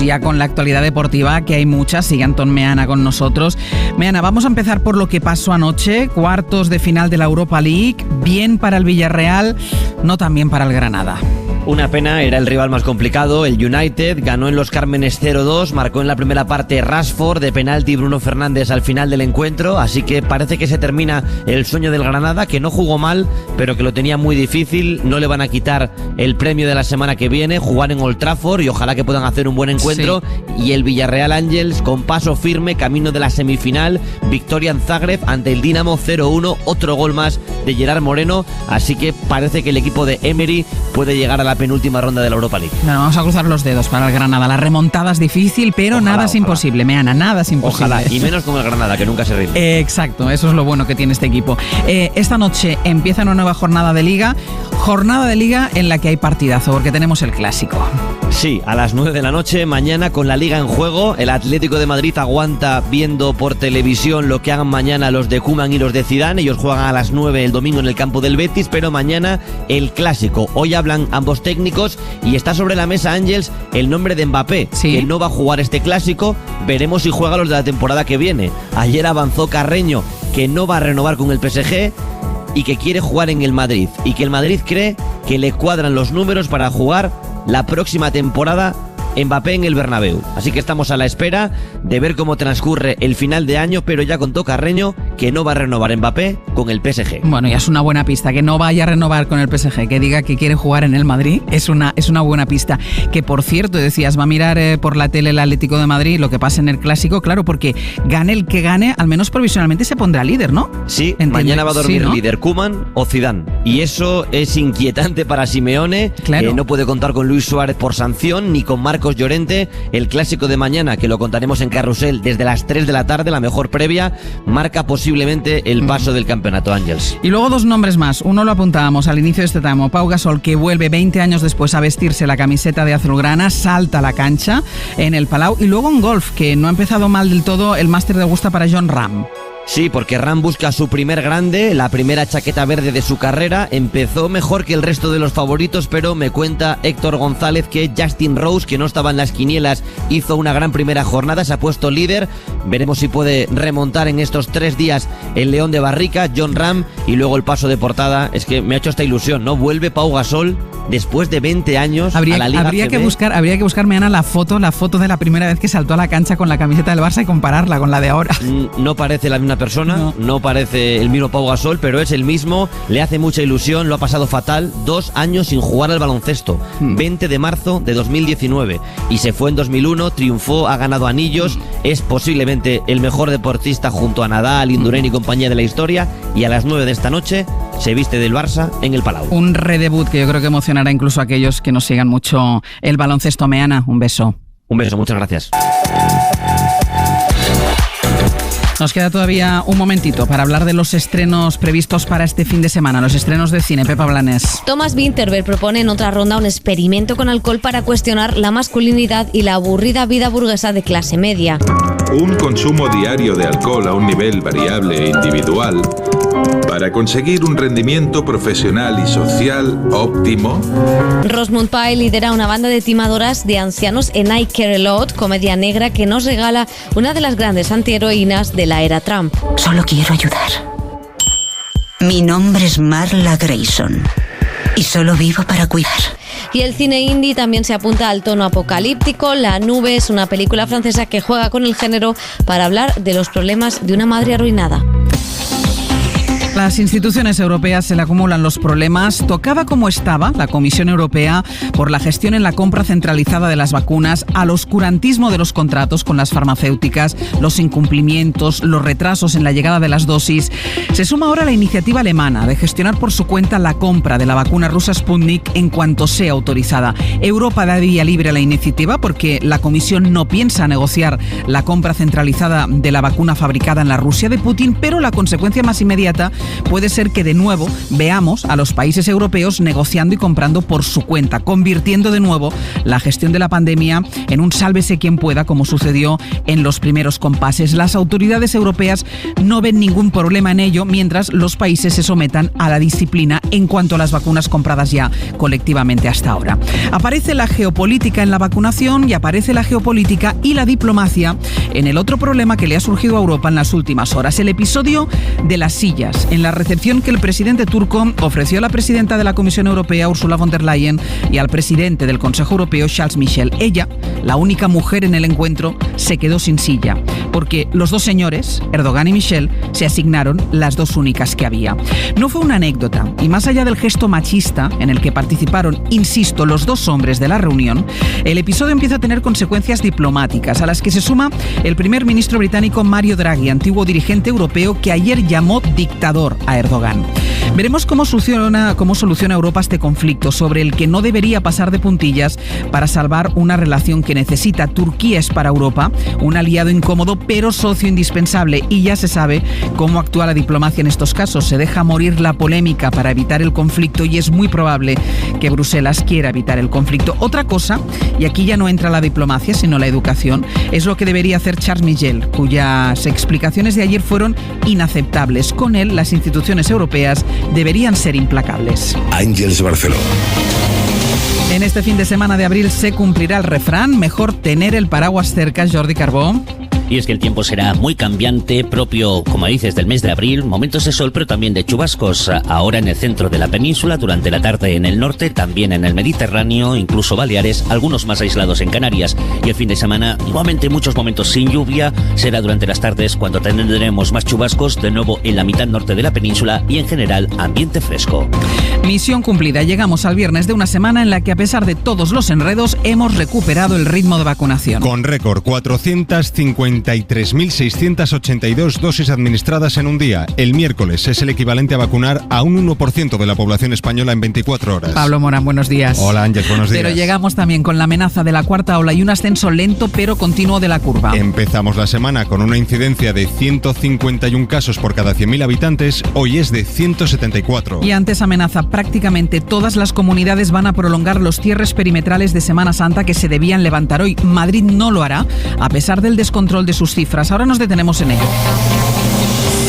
Ya con la actualidad deportiva, que hay muchas. Sigue Antón Meana con nosotros. Meana, vamos a empezar por lo que pasó anoche. Cuartos de final de la Europa League. Bien para el Villarreal, no tan bien para el Granada. Una pena, era el rival más complicado. El United ganó en Los Cármenes 0-2, marcó en la primera parte Rashford, de penalti Bruno Fernández al final del encuentro, así que parece que se termina el sueño del Granada, que no jugó mal, pero que lo tenía muy difícil. No le van a quitar el premio de la semana que viene, jugar en Old Trafford, y ojalá que puedan hacer un buen encuentro. Sí. Y el Villarreal Ángels con paso firme, camino de la semifinal, victoria en Zagreb ante el Dinamo 0-1, otro gol más de Gerard Moreno, así que parece que el equipo de Emery puede llegar a la penúltima ronda de la Europa League. Bueno, vamos a cruzar los dedos para el Granada. La remontada es difícil, pero nada es imposible, Meana, nada es imposible. Ojalá, y menos con el Granada, que nunca se rinde. Exacto, eso es lo bueno que tiene este equipo. Esta noche empieza una nueva jornada de Liga en la que hay partidazo, porque tenemos el Clásico. Sí, a las 9 de la noche, mañana con la Liga en juego. El Atlético de Madrid aguanta viendo por televisión lo que hagan mañana los de Koeman y los de Zidane. Ellos juegan a las 9 el domingo en el campo del Betis, pero mañana el Clásico. Hoy hablan ambos técnicos y está sobre la mesa, Ángels, el nombre de Mbappé, que no va a jugar este Clásico. Veremos si juega los de la temporada que viene. Ayer avanzó Carreño que no va a renovar con el PSG y que quiere jugar en el Madrid, y que el Madrid cree que le cuadran los números para jugar la próxima temporada Mbappé en el Bernabéu. Así que estamos a la espera de ver cómo transcurre el final de año, pero ya contó Carreño que no va a renovar Mbappé con el PSG. Bueno, ya es una buena pista, que no vaya a renovar con el PSG, que diga que quiere jugar en el Madrid, es una buena pista. Que por cierto, decías, va a mirar por la tele el Atlético de Madrid lo que pasa en el Clásico, claro, porque gane el que gane, al menos provisionalmente se pondrá líder, ¿no? Sí, ¿entiendes? Mañana va a dormir Sí, ¿no? líder Koeman o Zidane. Y eso es inquietante para Simeone, Claro. no puede contar con Luis Suárez por sanción, ni con Marcos Llorente. El Clásico de mañana, que lo contaremos en Carrusel desde las 3 de la tarde, la mejor previa, marca posiblemente el paso del campeonato, Ángels. Y luego dos nombres más. Uno lo apuntábamos al inicio de este tramo. Pau Gasol, que vuelve 20 años después a vestirse la camiseta de azulgrana, salta a la cancha en el Palau. Y luego en golf, que no ha empezado mal del todo el Máster de Augusta para Jon Rahm. Sí, porque Rahm busca su primer grande, la primera chaqueta verde de su carrera. Empezó mejor que el resto de los favoritos, pero me cuenta Héctor González que Justin Rose, que no estaba en las quinielas, hizo una gran primera jornada, se ha puesto líder. Veremos si puede remontar en estos 3 días el León de Barrica, Jon Rahm, y luego el paso de portada. Es que me ha hecho esta ilusión, ¿no? Vuelve Pau Gasol después de 20 años a la Liga habría ACB. que buscarme, Ana, la foto de la primera vez que saltó a la cancha con la camiseta del Barça y compararla con la de ahora. No parece la misma persona, no parece el mismo Pau Gasol, pero es el mismo, le hace mucha ilusión, lo ha pasado fatal, 2 años sin jugar al baloncesto, 20 de marzo de 2019, y se fue en 2001, triunfó, ha ganado anillos, es posiblemente el mejor deportista junto a Nadal, Indurain y compañía de la historia, y a las 9 de esta noche se viste del Barça en el Palau. Un redebut que yo creo que emocionará incluso a aquellos que nos sigan mucho el baloncesto. Meana, un beso. Un beso, muchas gracias. Nos queda todavía un momentito para hablar de los estrenos previstos para este fin de semana, los estrenos de cine. Pepa Blanes. Thomas Vinterberg propone en otra ronda un experimento con alcohol para cuestionar la masculinidad y la aburrida vida burguesa de clase media. Un consumo diario de alcohol a un nivel variable e individual para conseguir un rendimiento profesional y social óptimo. Rosamund Pike lidera una banda de timadoras de ancianos en I Care a Lot, comedia negra que nos regala una de las grandes antiheroínas de la era Trump. Solo quiero ayudar. Mi nombre es Marla Grayson y solo vivo para cuidar. Y el cine indie también se apunta al tono apocalíptico. La Nube es una película francesa que juega con el género para hablar de los problemas de una madre arruinada. Las instituciones europeas se le acumulan los problemas. Tocaba como estaba la Comisión Europea por la gestión en la compra centralizada de las vacunas, al oscurantismo de los contratos con las farmacéuticas, los incumplimientos, los retrasos en la llegada de las dosis. Se suma ahora la iniciativa alemana de gestionar por su cuenta la compra de la vacuna rusa Sputnik en cuanto sea autorizada. Europa da vía libre a la iniciativa porque la Comisión no piensa negociar la compra centralizada de la vacuna fabricada en la Rusia de Putin, pero la consecuencia más inmediata puede ser que de nuevo veamos a los países europeos negociando y comprando por su cuenta, convirtiendo de nuevo la gestión de la pandemia en un sálvese quien pueda, como sucedió en los primeros compases. Las autoridades europeas no ven ningún problema en ello, mientras los países se sometan a la disciplina en cuanto a las vacunas compradas ya colectivamente hasta ahora. Aparece la geopolítica en la vacunación y aparece la geopolítica y la diplomacia en el otro problema que le ha surgido a Europa en las últimas horas, el episodio de las sillas. En la recepción que el presidente turco ofreció a la presidenta de la Comisión Europea, Ursula von der Leyen, y al presidente del Consejo Europeo, Charles Michel. Ella, la única mujer en el encuentro, se quedó sin silla, porque los dos señores, Erdogan y Michel, se asignaron las dos únicas que había. No fue una anécdota, y más allá del gesto machista en el que participaron, insisto, los dos hombres de la reunión, el episodio empieza a tener consecuencias diplomáticas, a las que se suma el primer ministro británico Mario Draghi, antiguo dirigente europeo, que ayer llamó dictador a Erdogan. Veremos cómo soluciona Europa este conflicto, sobre el que no debería pasar de puntillas para salvar una relación que necesita. Turquía es para Europa un aliado incómodo, pero socio indispensable, y ya se sabe cómo actúa la diplomacia en estos casos. Se deja morir la polémica para evitar el conflicto, y es muy probable que Bruselas quiera evitar el conflicto. Otra cosa, y aquí ya no entra la diplomacia, sino la educación, es lo que debería hacer Charles Michel, cuyas explicaciones de ayer fueron inaceptables. Con él, las instituciones europeas deberían ser implacables. Ángels Barceló. En este fin de semana de abril se cumplirá el refrán: mejor tener el paraguas cerca. Jordi Carbó. Y es que el tiempo será muy cambiante, propio, como dices, del mes de abril, momentos de sol pero también de chubascos. Ahora en el centro de la península, durante la tarde en el norte, también en el Mediterráneo, incluso Baleares, algunos más aislados en Canarias. Y el fin de semana, igualmente muchos momentos sin lluvia, será durante las tardes cuando tendremos más chubascos, de nuevo en la mitad norte de la península y en general ambiente fresco. Misión cumplida. Llegamos al viernes de una semana en la que, a pesar de todos los enredos, hemos recuperado el ritmo de vacunación. Con récord, 453.682 dosis administradas en un día. El miércoles es el equivalente a vacunar a un 1% de la población española en 24 horas. Pablo Morán, buenos días. Hola Ángel, buenos días. Pero llegamos también con la amenaza de la cuarta ola y un ascenso lento pero continuo de la curva. Empezamos la semana con una incidencia de 151 casos por cada 100.000 habitantes, hoy es de 174. Y ante esa amenaza, prácticamente todas las comunidades van a prolongar los cierres perimetrales de Semana Santa que se debían levantar hoy. Madrid no lo hará, a pesar del descontrol de sus cifras. Ahora nos detenemos en ello.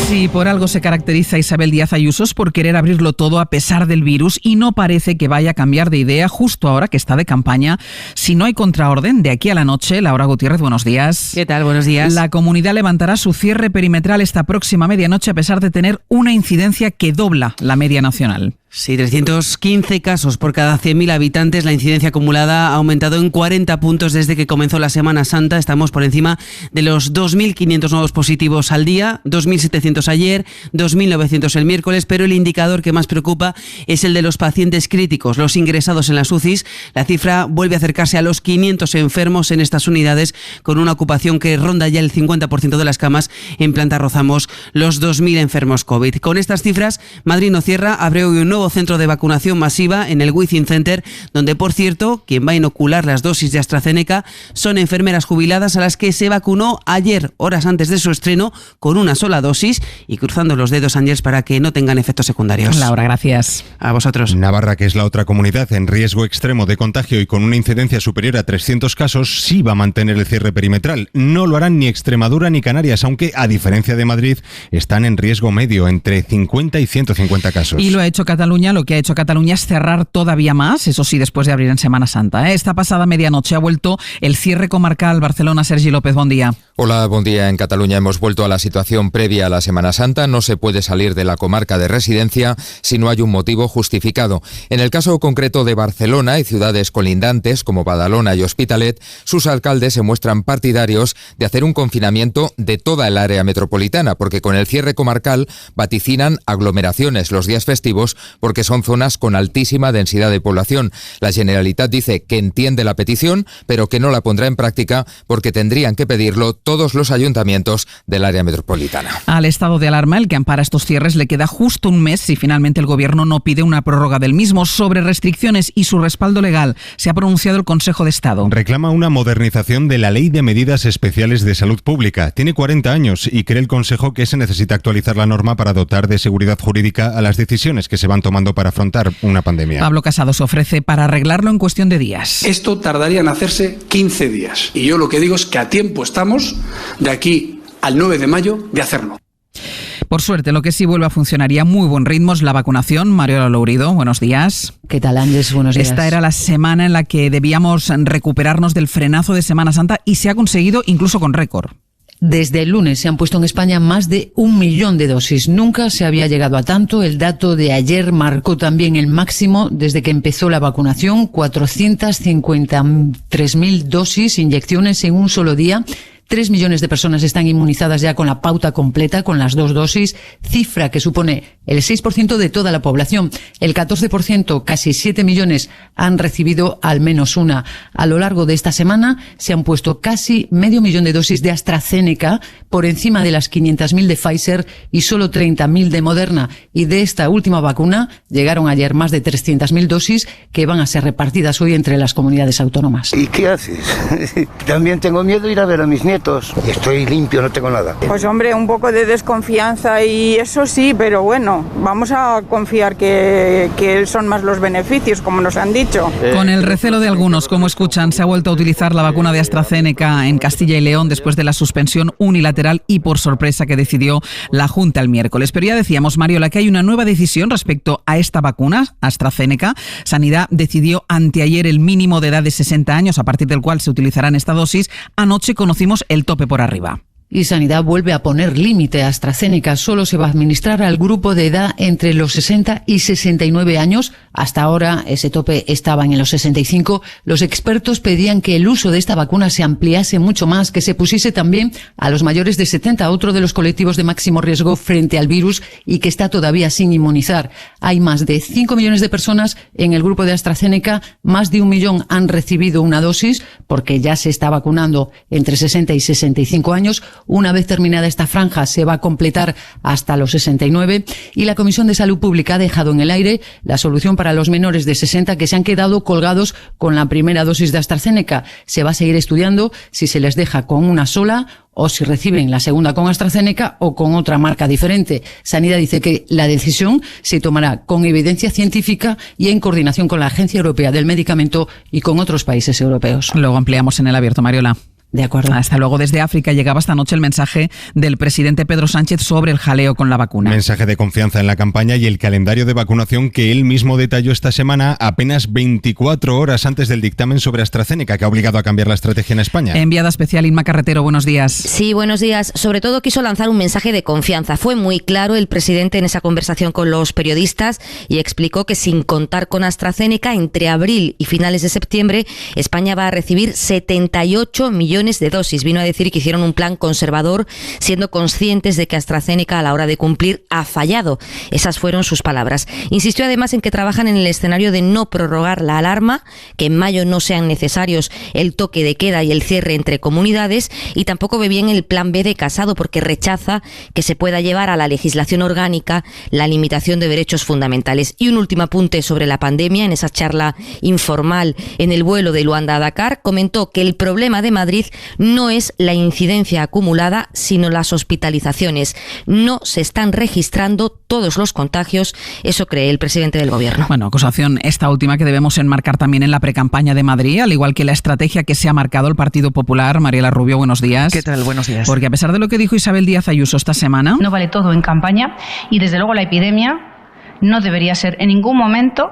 Si por algo se caracteriza Isabel Díaz Ayuso es por querer abrirlo todo a pesar del virus, y no parece que vaya a cambiar de idea justo ahora que está de campaña. Si no hay contraorden, de aquí a la noche, Laura Gutiérrez, buenos días. ¿Qué tal? Buenos días. La comunidad levantará su cierre perimetral esta próxima medianoche a pesar de tener una incidencia que dobla la media nacional. Sí, 315 casos por cada 100.000 habitantes. La incidencia acumulada ha aumentado en 40 puntos desde que comenzó la Semana Santa. Estamos por encima de los 2.500 nuevos positivos al día, 2.700 ayer, 2.900 el miércoles, pero el indicador que más preocupa es el de los pacientes críticos, los ingresados en las UCIs. La cifra vuelve a acercarse a los 500 enfermos en estas unidades, con una ocupación que ronda ya el 50% de las camas. En planta rozamos los 2.000 enfermos COVID. Con estas cifras, Madrid no cierra, abre hoy un nuevo centro de vacunación masiva en el Within Center, donde, por cierto, quien va a inocular las dosis de AstraZeneca son enfermeras jubiladas a las que se vacunó ayer, horas antes de su estreno, con una sola dosis, y cruzando los dedos, Ángeles, para que no tengan efectos secundarios. Laura, gracias. A vosotros. Navarra, que es la otra comunidad en riesgo extremo de contagio y con una incidencia superior a 300 casos, sí va a mantener el cierre perimetral. No lo harán ni Extremadura ni Canarias, aunque, a diferencia de Madrid, están en riesgo medio, entre 50 y 150 casos. Y lo ha hecho Cataluña. Lo que ha hecho Cataluña es cerrar todavía más, eso sí, después de abrir en Semana Santa. Esta pasada medianoche ha vuelto el cierre comarcal. Barcelona, Sergi López, buen día. Hola, buen día. En Cataluña hemos vuelto a la situación previa a la Semana Santa. No se puede salir de la comarca de residencia si no hay un motivo justificado. En el caso concreto de Barcelona y ciudades colindantes como Badalona y Hospitalet, sus alcaldes se muestran partidarios de hacer un confinamiento de toda el área metropolitana, porque con el cierre comarcal vaticinan aglomeraciones los días festivos, porque son zonas con altísima densidad de población. La Generalitat dice que entiende la petición, pero que no la pondrá en práctica porque tendrían que pedirlo todos los ayuntamientos del área metropolitana. Al estado de alarma, el que ampara estos cierres, le queda justo un mes si finalmente el Gobierno no pide una prórroga del mismo. Sobre restricciones y su respaldo legal se ha pronunciado el Consejo de Estado. Reclama una modernización de la Ley de Medidas Especiales de Salud Pública. Tiene 40 años y cree el Consejo que se necesita actualizar la norma para dotar de seguridad jurídica a las decisiones que se van tomando para afrontar una pandemia. Pablo Casado se ofrece para arreglarlo en cuestión de días. Esto tardaría en hacerse 15 días. Y yo lo que digo es que a tiempo estamos, de aquí al 9 de mayo, de hacerlo. Por suerte, lo que sí vuelve a funcionar y a muy buen ritmo es la vacunación. Mariola Lourido, buenos días. ¿Qué tal, Ángeles? Buenos días. Esta era la semana en la que debíamos recuperarnos del frenazo de Semana Santa y se ha conseguido incluso con récord. Desde el lunes se han puesto en España más de 1 millón de dosis. Nunca se había llegado a tanto. El dato de ayer marcó también el máximo desde que empezó la vacunación. 453.000 dosis, inyecciones en un solo día. 3 millones de personas están inmunizadas ya con la pauta completa, con las 2 dosis, cifra que supone el 6% de toda la población. El 14%, casi 7 millones, han recibido al menos una. A lo largo de esta semana se han puesto casi 500.000 de dosis de AstraZeneca, por encima de las 500.000 de Pfizer y solo 30.000 de Moderna. Y de esta última vacuna llegaron ayer más de 300.000 dosis que van a ser repartidas hoy entre las comunidades autónomas. ¿Y qué haces? También tengo miedo de ir a ver a mis nietos. Estoy limpio, no tengo nada. Pues hombre, un poco de desconfianza y eso sí, pero bueno, vamos a confiar que son más los beneficios, como nos han dicho. Con el recelo de algunos, como escuchan, se ha vuelto a utilizar la vacuna de AstraZeneca en Castilla y León después de la suspensión unilateral y por sorpresa que decidió la Junta el miércoles. Pero ya decíamos, Mariola, que hay una nueva decisión respecto a esta vacuna, AstraZeneca. Sanidad decidió anteayer el mínimo de edad de 60 años, a partir del cual se utilizarán esta dosis. Anoche conocimos el tope por arriba. Y Sanidad vuelve a poner límite a AstraZeneca. Solo se va a administrar al grupo de edad entre los 60 y 69 años. Hasta ahora ese tope estaba en los 65. Los expertos pedían que el uso de esta vacuna se ampliase mucho más, que se pusiese también a los mayores de 70, otro de los colectivos de máximo riesgo frente al virus y que está todavía sin inmunizar. Hay más de 5 millones de personas en el grupo de AstraZeneca. Más de 1 millón han recibido una dosis porque ya se está vacunando entre 60 y 65 años. Una vez terminada esta franja se va a completar hasta los 69 y la Comisión de Salud Pública ha dejado en el aire la solución para los menores de 60 que se han quedado colgados con la primera dosis de AstraZeneca. Se va a seguir estudiando si se les deja con una sola o si reciben la segunda con AstraZeneca o con otra marca diferente. Sanidad dice que la decisión se tomará con evidencia científica y en coordinación con la Agencia Europea del Medicamento y con otros países europeos. Luego ampliamos en el abierto, Mariola. De acuerdo. Hasta luego. Desde África llegaba esta noche el mensaje del presidente Pedro Sánchez sobre el jaleo con la vacuna. Mensaje de confianza en la campaña y el calendario de vacunación que él mismo detalló esta semana apenas 24 horas antes del dictamen sobre AstraZeneca, que ha obligado a cambiar la estrategia en España. Enviada especial Inma Carretero, buenos días. Sí, buenos días. Sobre todo quiso lanzar un mensaje de confianza. Fue muy claro el presidente en esa conversación con los periodistas y explicó que sin contar con AstraZeneca, entre abril y finales de septiembre, España va a recibir 78 millones de dosis. Vino a decir que hicieron un plan conservador, siendo conscientes de que AstraZeneca a la hora de cumplir ha fallado. Esas fueron sus palabras. Insistió además en que trabajan en el escenario de no prorrogar la alarma, que en mayo no sean necesarios el toque de queda y el cierre entre comunidades, y tampoco ve bien el plan B de Casado porque rechaza que se pueda llevar a la legislación orgánica la limitación de derechos fundamentales. Y un último apunte sobre la pandemia. En esa charla informal en el vuelo de Luanda a Dakar, comentó que el problema de Madrid no es la incidencia acumulada, sino las hospitalizaciones. No se están registrando todos los contagios, eso cree el presidente del Gobierno. Bueno, acusación esta última que debemos enmarcar también en la precampaña de Madrid, al igual que la estrategia que se ha marcado el Partido Popular. Mariela Rubio, buenos días. ¿Qué tal? Buenos días. Porque a pesar de lo que dijo Isabel Díaz Ayuso esta semana... No vale todo en campaña y desde luego la epidemia no debería ser en ningún momento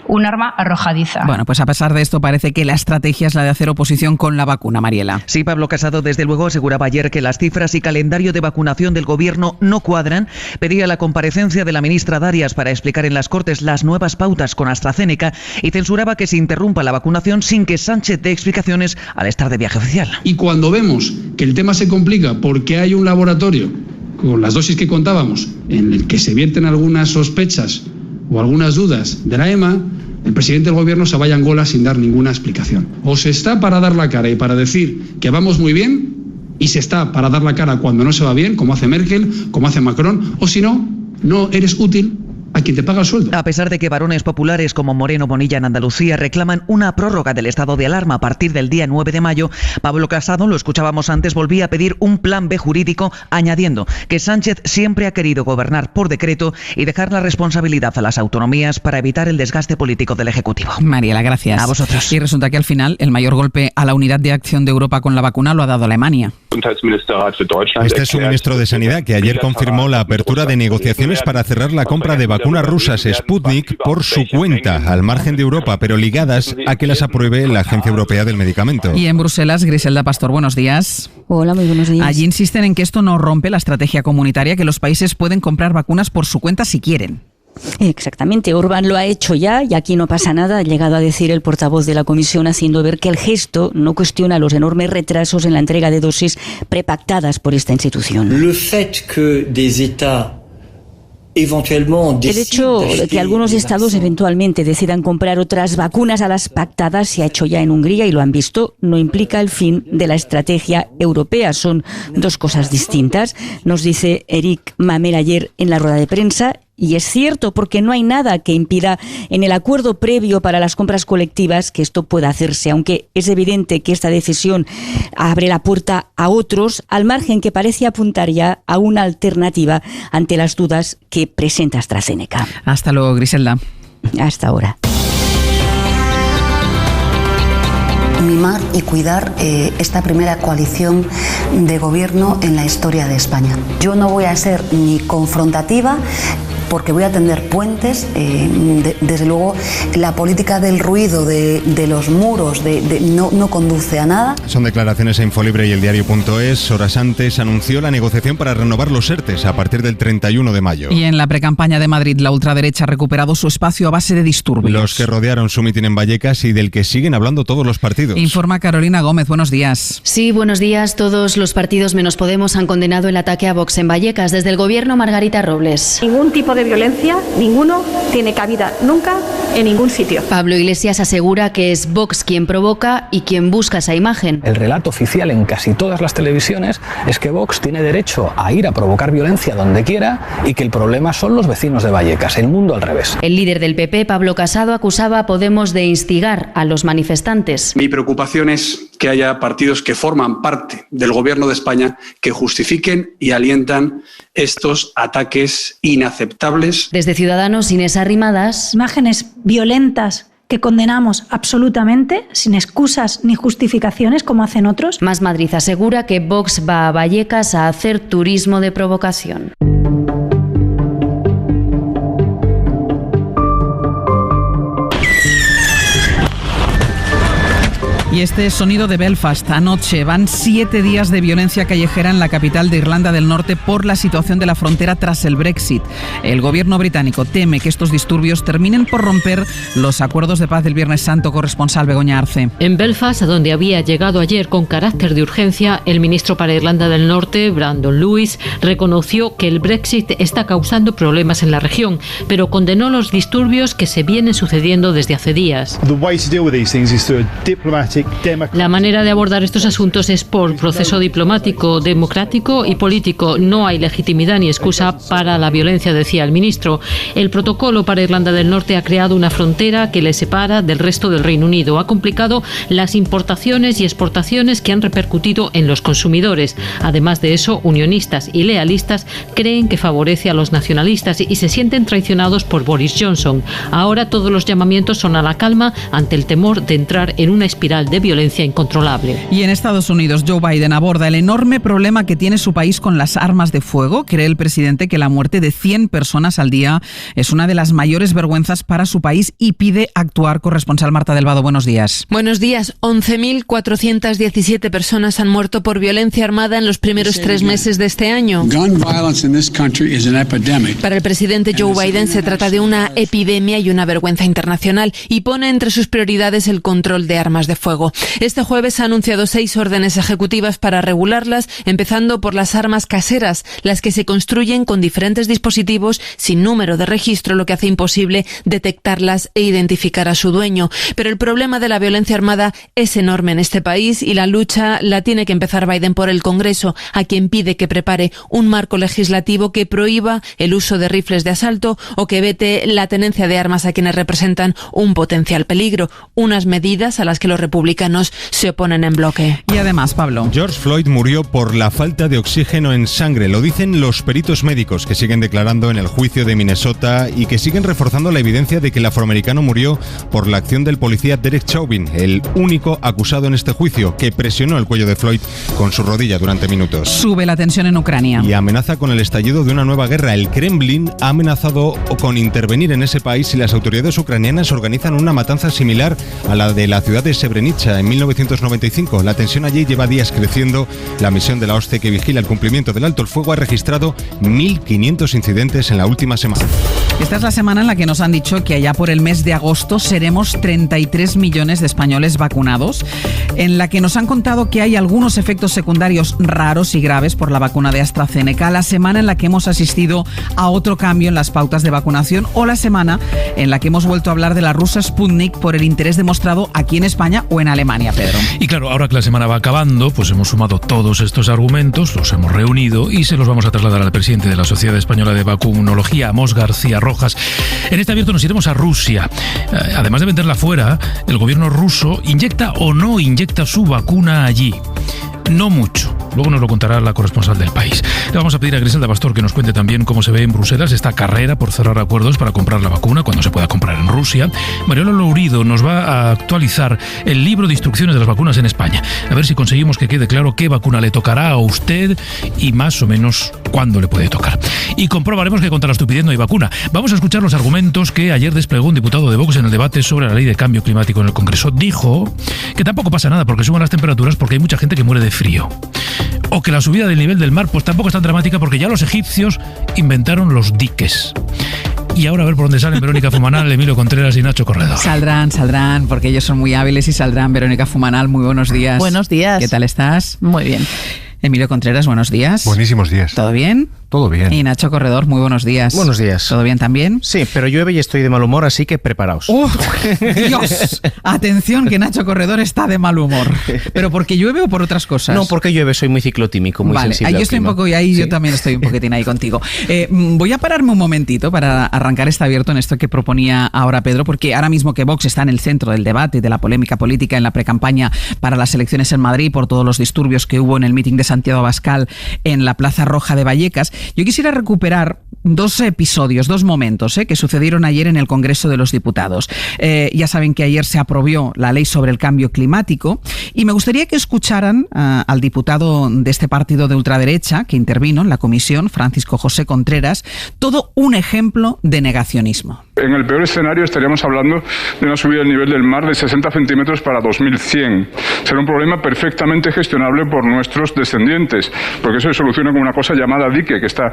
un arma arrojadiza. Bueno, pues a pesar de esto parece que la estrategia es la de hacer oposición con la vacuna, Mariela. Sí, Pablo Casado desde luego aseguraba ayer que las cifras y calendario de vacunación del Gobierno no cuadran. Pedía la comparecencia de la ministra Darias para explicar en las Cortes las nuevas pautas con AstraZeneca y censuraba que se interrumpa la vacunación sin que Sánchez dé explicaciones al estar de viaje oficial. Y cuando vemos que el tema se complica porque hay un laboratorio con las dosis que contábamos en el que se vierten algunas sospechas o algunas dudas de la EMA, el presidente del Gobierno se vaya a Angola sin dar ninguna explicación. O se está para dar la cara y para decir que vamos muy bien, y se está para dar la cara cuando no se va bien, como hace Merkel, como hace Macron, o si no, no eres útil a quien te paga el sueldo. A pesar de que varones populares como Moreno Bonilla en Andalucía reclaman una prórroga del estado de alarma a partir del día 9 de mayo, Pablo Casado, lo escuchábamos antes, volvía a pedir un plan B jurídico, añadiendo que Sánchez siempre ha querido gobernar por decreto y dejar la responsabilidad a las autonomías para evitar el desgaste político del Ejecutivo. Mariela, gracias. A vosotros. Y resulta que al final el mayor golpe a la unidad de acción de Europa con la vacuna lo ha dado Alemania. Este es su ministro de Sanidad, que ayer confirmó la apertura de negociaciones para cerrar la compra de vacunas rusas Sputnik por su cuenta, al margen de Europa, pero ligadas a que las apruebe la Agencia Europea del Medicamento. Y en Bruselas, Griselda Pastor, buenos días. Hola, muy buenos días. Allí insisten en que esto no rompe la estrategia comunitaria, que los países pueden comprar vacunas por su cuenta si quieren. Exactamente, Orbán lo ha hecho ya y aquí no pasa nada, ha llegado a decir el portavoz de la Comisión, haciendo ver que el gesto no cuestiona los enormes retrasos en la entrega de dosis prepactadas por esta institución. El hecho de que algunos estados eventualmente decidan comprar otras vacunas a las pactadas, se ha hecho ya en Hungría y lo han visto, no implica el fin de la estrategia europea. Son dos cosas distintas, nos dice Eric Mamel ayer en la rueda de prensa. Y es cierto, porque no hay nada que impida en el acuerdo previo para las compras colectivas que esto pueda hacerse, aunque es evidente que esta decisión abre la puerta a otros, al margen que parece apuntar ya a una alternativa ante las dudas que presenta AstraZeneca. Hasta luego, Griselda. Hasta ahora. Mimar y cuidar esta primera coalición de gobierno en la historia de España. Yo no voy a ser ni confrontativa porque voy a tender puentes. Desde luego, la política del ruido, de los muros, no conduce a nada. Son declaraciones a Infolibre y eldiario.es. Horas antes anunció la negociación para renovar los ERTEs a partir del 31 de mayo. Y en la precampaña de Madrid, la ultraderecha ha recuperado su espacio a base de disturbios. Los que rodearon su mitin en Vallecas y del que siguen hablando todos los partidos. Informa Carolina Gómez, buenos días. Sí, buenos días. Todos los partidos menos Podemos han condenado el ataque a Vox en Vallecas. Desde el Gobierno, Margarita Robles. Ningún tipo de violencia, ninguno, tiene cabida nunca en ningún sitio. Pablo Iglesias asegura que es Vox quien provoca y quien busca esa imagen. El relato oficial en casi todas las televisiones es que Vox tiene derecho a ir a provocar violencia donde quiera y que el problema son los vecinos de Vallecas, el mundo al revés. El líder del PP, Pablo Casado, acusaba a Podemos de instigar a los manifestantes. Mi preocupación es que haya partidos que forman parte del Gobierno de España que justifiquen y alientan estos ataques inaceptables. Desde Ciudadanos, Inés Arrimadas. Imágenes violentas que condenamos absolutamente, sin excusas ni justificaciones como hacen otros. Más Madrid asegura que Vox va a Vallecas a hacer turismo de provocación. Y este es sonido de Belfast. Anoche van 7 días de violencia callejera en la capital de Irlanda del Norte por la situación de la frontera tras el Brexit. El gobierno británico teme que estos disturbios terminen por romper los acuerdos de paz del Viernes Santo. Corresponsal Begoña Arce. En Belfast, a donde había llegado ayer con carácter de urgencia, el ministro para Irlanda del Norte, Brandon Lewis, reconoció que el Brexit está causando problemas en la región, pero condenó los disturbios que se vienen sucediendo desde hace días. La manera de abordar estos asuntos es por proceso diplomático, democrático y político. No hay legitimidad ni excusa para la violencia, decía el ministro. El protocolo para Irlanda del Norte ha creado una frontera que le separa del resto del Reino Unido. Ha complicado las importaciones y exportaciones que han repercutido en los consumidores. Además de eso, unionistas y lealistas creen que favorece a los nacionalistas y se sienten traicionados por Boris Johnson. Ahora todos los llamamientos son a la calma ante el temor de entrar en una espiral de violencia incontrolable. Y en Estados Unidos, Joe Biden aborda el enorme problema que tiene su país con las armas de fuego. Cree el presidente que la muerte de 100 personas al día es una de las mayores vergüenzas para su país y pide actuar. Corresponsal Marta del Vado, buenos días. Buenos días. 11.417 personas han muerto por violencia armada en los primeros 3 meses de este año. Para el presidente Joe Biden se trata de una epidemia y una vergüenza internacional y pone entre sus prioridades el control de armas de fuego. Este jueves ha anunciado 6 órdenes ejecutivas para regularlas, empezando por las armas caseras, las que se construyen con diferentes dispositivos sin número de registro, lo que hace imposible detectarlas e identificar a su dueño. Pero el problema de la violencia armada es enorme en este país y la lucha la tiene que empezar Biden por el Congreso, a quien pide que prepare un marco legislativo que prohíba el uso de rifles de asalto o que vete la tenencia de armas a quienes representan un potencial peligro, unas medidas a las que los republicanos se oponen en bloque. Y además, Pablo, George Floyd murió por la falta de oxígeno en sangre. Lo dicen los peritos médicos que siguen declarando en el juicio de Minnesota y que siguen reforzando la evidencia de que el afroamericano murió por la acción del policía Derek Chauvin, el único acusado en este juicio, que presionó el cuello de Floyd con su rodilla durante minutos. Sube la tensión en Ucrania. Y amenaza con el estallido de una nueva guerra. El Kremlin ha amenazado con intervenir en ese país si las autoridades ucranianas organizan una matanza similar a la de la ciudad de Srebrenica en 1995. La tensión allí lleva días creciendo. La misión de la OSCE que vigila el cumplimiento del alto el fuego ha registrado 1.500 incidentes en la última semana. Esta es la semana en la que nos han dicho que allá por el mes de agosto seremos 33 millones de españoles vacunados, en la que nos han contado que hay algunos efectos secundarios raros y graves por la vacuna de AstraZeneca, la semana en la que hemos asistido a otro cambio en las pautas de vacunación o la semana en la que hemos vuelto a hablar de la rusa Sputnik por el interés demostrado aquí en España o en Alemania, Pedro. Y claro, ahora que la semana va acabando, pues hemos sumado todos estos argumentos, los hemos reunido y se los vamos a trasladar al presidente de la Sociedad Española de Vacunología, Amos García Rojas. En este abierto nos iremos a Rusia. Además de venderla fuera, el gobierno ruso inyecta o no inyecta su vacuna allí. No mucho. Luego nos lo contará la corresponsal del País. Le vamos a pedir a Griselda Pastor que nos cuente también cómo se ve en Bruselas esta carrera por cerrar acuerdos para comprar la vacuna cuando se pueda comprar en Rusia. Mariola Lourido nos va a actualizar el libro de instrucciones de las vacunas en España. A ver si conseguimos que quede claro qué vacuna le tocará a usted y más o menos cuándo le puede tocar. Y comprobaremos que contra la estupidez no hay vacuna. Vamos a escuchar los argumentos que ayer desplegó un diputado de Vox en el debate sobre la ley de cambio climático en el Congreso. Dijo que tampoco pasa nada porque suban las temperaturas porque hay mucha gente que muere de frío. O que la subida del nivel del mar pues tampoco es tan dramática porque ya los egipcios inventaron los diques. Y ahora a ver por dónde salen Verónica Fumanal, Emilio Contreras y Nacho Corredor. Saldrán, porque ellos son muy hábiles y saldrán. Verónica Fumanal, muy buenos días. Buenos días. ¿Qué tal estás? Muy bien. Emilio Contreras, buenos días. Buenísimos días. ¿Todo bien? Todo bien. Y Nacho Corredor, muy buenos días. Buenos días. ¿Todo bien también? Sí, pero llueve y estoy de mal humor, así que preparaos. ¡Dios! Atención, que Nacho Corredor está de mal humor. ¿Pero porque llueve o por otras cosas? No, porque llueve, soy muy ciclotímico, muy sensible yo al estoy clima. un poco ahí, ¿sí? Yo también estoy un poquitín ahí contigo. Voy a pararme un momentito para arrancar este abierto en esto que proponía ahora Pedro, porque ahora mismo que Vox está en el centro del debate y de la polémica política en la precampaña para las elecciones en Madrid por todos los disturbios que hubo en el míting de Santiago Abascal en la Plaza Roja de Vallecas, yo quisiera recuperar dos episodios, dos momentos que sucedieron ayer en el Congreso de los Diputados. Ya saben que ayer se aprobó la ley sobre el cambio climático y me gustaría que escucharan al diputado de este partido de ultraderecha que intervino en la comisión, Francisco José Contreras, todo un ejemplo de negacionismo. En el peor escenario estaríamos hablando de una subida del nivel del mar de 60 centímetros para 2100. Será un problema perfectamente gestionable por nuestros descendientes, porque eso se soluciona con una cosa llamada dique, que está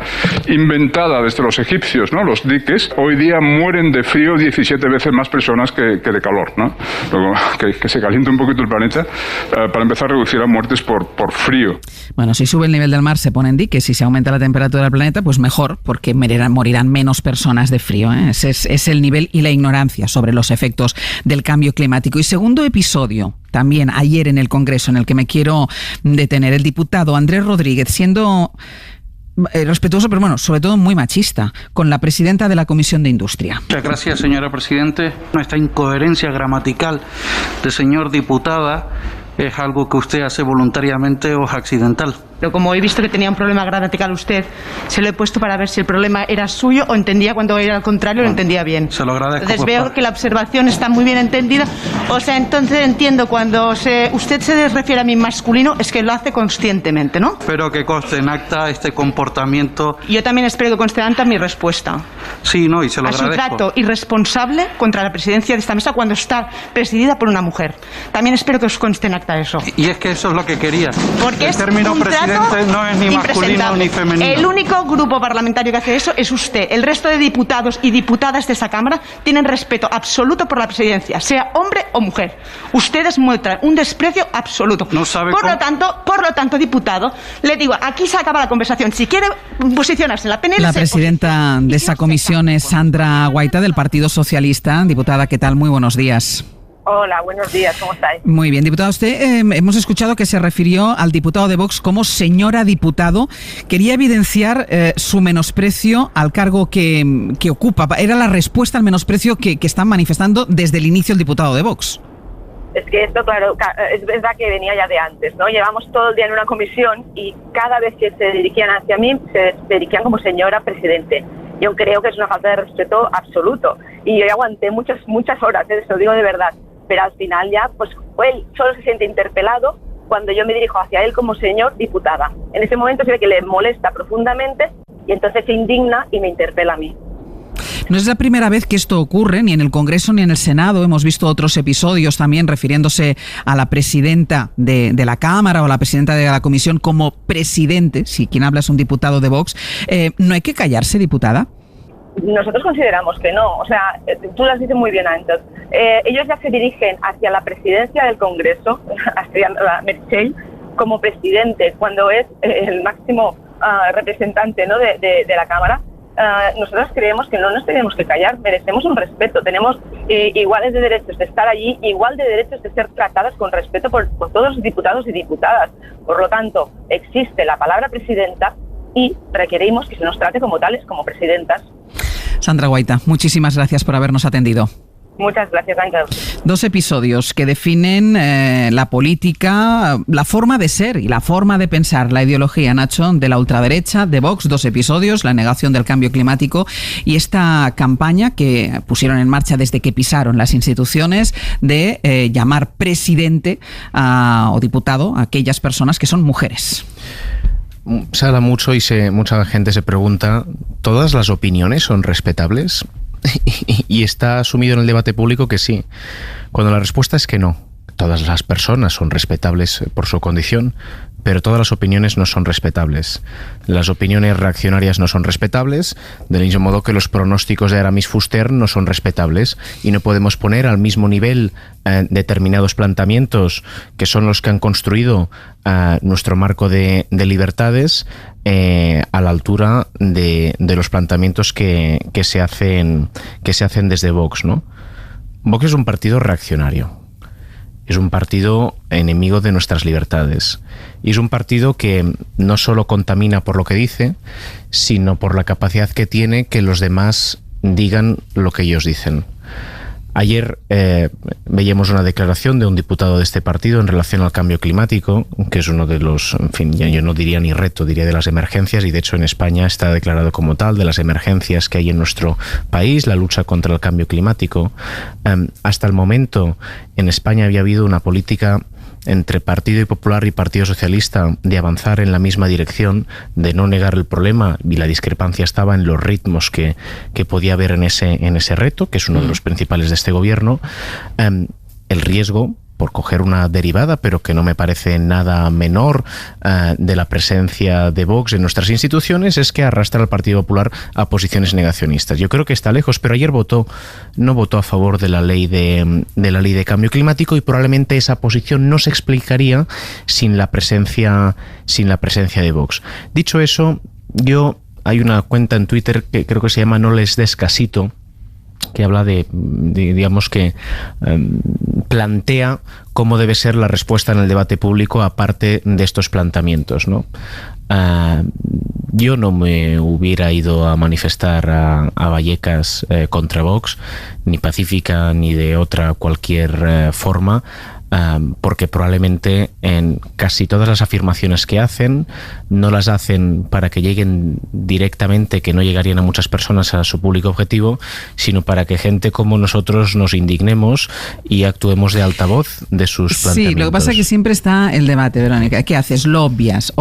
inventada desde los egipcios, ¿no? Los diques. Hoy día mueren de frío 17 veces más personas que de calor, ¿no? Luego, que se caliente un poquito el planeta para empezar a reducir las muertes por frío. Bueno, si sube el nivel del mar se ponen diques, si se aumenta la temperatura del planeta, pues mejor, porque morirán menos personas de frío, ¿eh? Ese es el nivel y la ignorancia sobre los efectos del cambio climático. Y segundo episodio, también ayer en el Congreso, en el que me quiero detener, el diputado Andrés Rodríguez, siendo respetuoso, pero bueno, sobre todo muy machista, con la presidenta de la Comisión de Industria. Muchas gracias, señora Presidente. Esta incoherencia gramatical de señor diputada es algo que usted hace voluntariamente o es accidental. Pero como he visto que tenía un problema gramatical usted, se lo he puesto para ver si el problema era suyo o entendía cuando era al contrario, lo entendía bien. Se lo agradezco. Entonces veo que la observación está muy bien entendida. O sea, entonces entiendo cuando usted se refiere a mi masculino es que lo hace conscientemente, ¿no? Espero que conste en acta este comportamiento. Yo también espero que conste en acta mi respuesta. Sí, no, y se lo agradezco. A su trato irresponsable contra la presidencia de esta mesa cuando está presidida por una mujer. También espero que os conste en acta eso. Y es que eso es lo que quería. Porque el término presidente no es ni masculino ni femenino. El único grupo parlamentario que hace eso es usted. El resto de diputados y diputadas de esta Cámara tienen respeto absoluto por la presidencia, sea hombre o mujer. Ustedes muestran un desprecio absoluto. No sabe por lo tanto, diputado, le digo, aquí se acaba la conversación. Si quiere posicionarse en la PNL... La presidenta de esa comisión es Sandra Guaita, del Partido Socialista. Diputada, ¿qué tal? Muy buenos días. Hola, buenos días, ¿cómo estáis? Muy bien, diputado, usted hemos escuchado que se refirió al diputado de Vox como señora diputado. Quería evidenciar su menosprecio al cargo que ocupa. Era la respuesta al menosprecio que están manifestando desde el inicio el diputado de Vox. Es que esto, claro, es verdad que venía ya de antes, ¿no? Llevamos todo el día en una comisión y cada vez que se dirigían hacia mí, se dirigían como señora presidente. Yo creo que es una falta de respeto absoluto. Y yo aguanté muchas horas, se lo digo de verdad. Pero al final ya, pues él solo se siente interpelado cuando yo me dirijo hacia él como señor diputada. En ese momento se ve que le molesta profundamente y entonces se indigna y me interpela a mí. No es la primera vez que esto ocurre, ni en el Congreso ni en el Senado. Hemos visto otros episodios también refiriéndose a la presidenta de la Cámara o a la presidenta de la Comisión como presidente, si quien habla es un diputado de Vox. ¿No hay que callarse, diputada? Nosotros consideramos que no, o sea, tú lo has dicho muy bien antes. Ellos ya se dirigen hacia la presidencia del Congreso, hacia la Merchel, como presidente, cuando es el máximo representante, ¿no?, de la Cámara. Nosotros creemos que no nos tenemos que callar, merecemos un respeto, tenemos iguales de derechos de estar allí, igual de derechos de ser tratadas con respeto por todos los diputados y diputadas. Por lo tanto, existe la palabra presidenta y requerimos que se nos trate como tales, como presidentas. Sandra Guaita, muchísimas gracias por habernos atendido. Muchas gracias, Ángel. 2 episodios que definen la política, la forma de ser y la forma de pensar, la ideología, Nacho, de la ultraderecha, de Vox. 2 episodios, la negación del cambio climático y esta campaña que pusieron en marcha desde que pisaron las instituciones de llamar presidente o diputado a aquellas personas que son mujeres. Se habla mucho y mucha gente se pregunta, ¿todas las opiniones son respetables? Y está asumido en el debate público que sí, cuando la respuesta es que no. Todas las personas son respetables por su condición, pero todas las opiniones no son respetables. Las opiniones reaccionarias no son respetables, del mismo modo que los pronósticos de Aramis Fuster no son respetables, y no podemos poner al mismo nivel determinados planteamientos que son los que han construido nuestro marco de libertades a la altura de los planteamientos que se hacen desde Vox, ¿no? Vox es un partido reaccionario. Es un partido enemigo de nuestras libertades. Y es un partido que no solo contamina por lo que dice, sino por la capacidad que tiene que los demás digan lo que ellos dicen. Ayer veíamos una declaración de un diputado de este partido en relación al cambio climático, que es uno de los, en fin, yo no diría ni reto, diría de las emergencias, y de hecho en España está declarado como tal, de las emergencias que hay en nuestro país, la lucha contra el cambio climático. Hasta el momento en España había habido una política entre Partido Popular y Partido Socialista de avanzar en la misma dirección, de no negar el problema, y la discrepancia estaba en los ritmos que podía haber en ese reto, que es uno de los principales de este gobierno. El riesgo, por coger una derivada, pero que no me parece nada menor, de la presencia de Vox en nuestras instituciones, es que arrastra al Partido Popular a posiciones negacionistas. Yo creo que está lejos, pero ayer no votó a favor de la ley de cambio climático, y probablemente esa posición no se explicaría sin la presencia de Vox. Dicho eso, hay una cuenta en Twitter que creo que se llama No les des casito, que habla digamos que plantea cómo debe ser la respuesta en el debate público aparte de estos planteamientos, ¿no? Yo no me hubiera ido a manifestar a Vallecas contra Vox, ni pacífica ni de otra cualquier forma, porque probablemente en casi todas las afirmaciones que hacen no las hacen para que lleguen directamente, que no llegarían a muchas personas a su público objetivo, sino para que gente como nosotros nos indignemos y actuemos de altavoz de sus planteamientos. Sí, lo que pasa es que siempre está el debate, Verónica. ¿Qué haces? Lo obvias.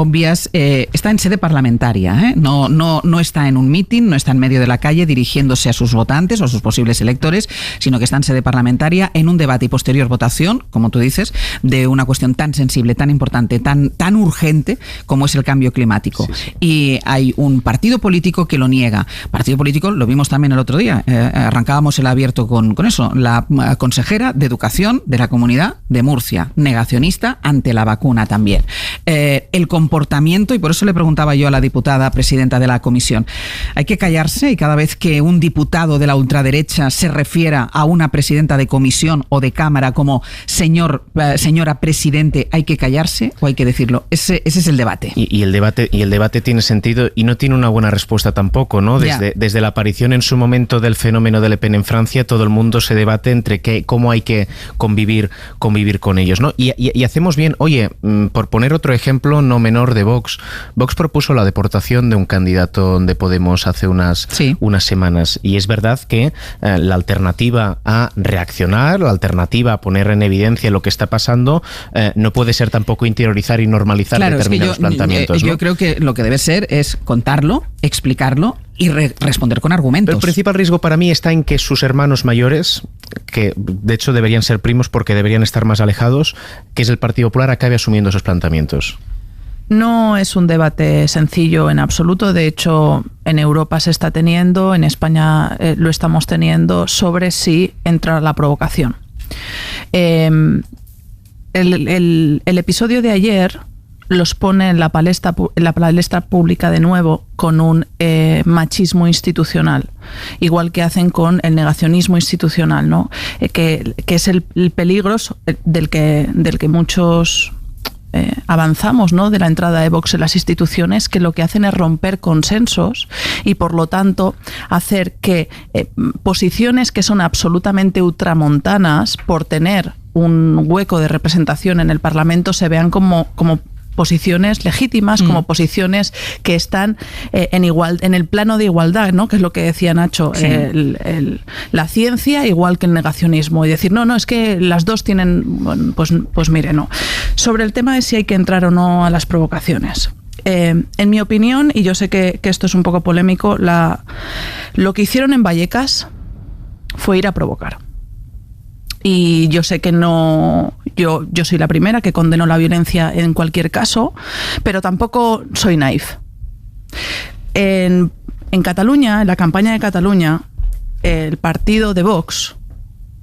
Está en sede parlamentaria, no está en un mitin, no está en medio de la calle dirigiéndose a sus votantes o a sus posibles electores, sino que está en sede parlamentaria en un debate y posterior votación, como tú dices, de una cuestión tan sensible, tan importante, tan urgente como es el cambio climático. Sí. Y hay un partido político que lo niega. Partido político, lo vimos también el otro día, arrancábamos el abierto con eso, la consejera de Educación de la Comunidad de Murcia, negacionista ante la vacuna también. El comportamiento, y por eso le preguntaba yo a la diputada presidenta de la comisión, hay que callarse, y cada vez que un diputado de la ultraderecha se refiera a una presidenta de comisión o de cámara como señora presidente, ¿hay que callarse o hay que decirlo? Ese es el debate. Y el debate tiene sentido y no tiene una buena respuesta tampoco, ¿no? Desde la aparición en su momento del fenómeno de Le Pen en Francia, todo el mundo se debate entre cómo hay que convivir con ellos, ¿no? Y hacemos bien. Oye, por poner otro ejemplo no menor de Vox propuso la deportación de un candidato de Podemos hace unas semanas, y es verdad que la alternativa a reaccionar, la alternativa a poner en evidencia lo que está pasando, no puede ser tampoco interiorizar y normalizar determinados planteamientos, ¿no? Yo creo que lo que debe ser es contarlo, explicarlo y responder con argumentos. Pero el principal riesgo para mí está en que sus hermanos mayores, que de hecho deberían ser primos porque deberían estar más alejados, que es el Partido Popular, acabe asumiendo esos planteamientos. No es un debate sencillo en absoluto. De hecho, en Europa se está teniendo, en España lo estamos teniendo, sobre si entra la provocación. El episodio de ayer los pone en la palestra pública de nuevo con un machismo institucional, igual que hacen con el negacionismo institucional, ¿no? Que es el peligro del que muchos avanzamos, ¿no?, de la entrada de Vox en las instituciones, que lo que hacen es romper consensos y, por lo tanto, hacer que posiciones que son absolutamente ultramontanas por tener un hueco de representación en el Parlamento se vean como posiciones legítimas, como posiciones que están en el plano de igualdad, ¿no?, que es lo que decía Nacho, sí. La ciencia igual que el negacionismo, y decir, no, es que las dos tienen, bueno, pues mire, no. Sobre el tema de si hay que entrar o no a las provocaciones. En mi opinión, y yo sé que esto es un poco polémico, lo que hicieron en Vallecas fue ir a provocar. Y yo sé que no, yo soy la primera que condeno la violencia en cualquier caso, pero tampoco soy naif. En Cataluña, en la campaña de Cataluña, el partido de Vox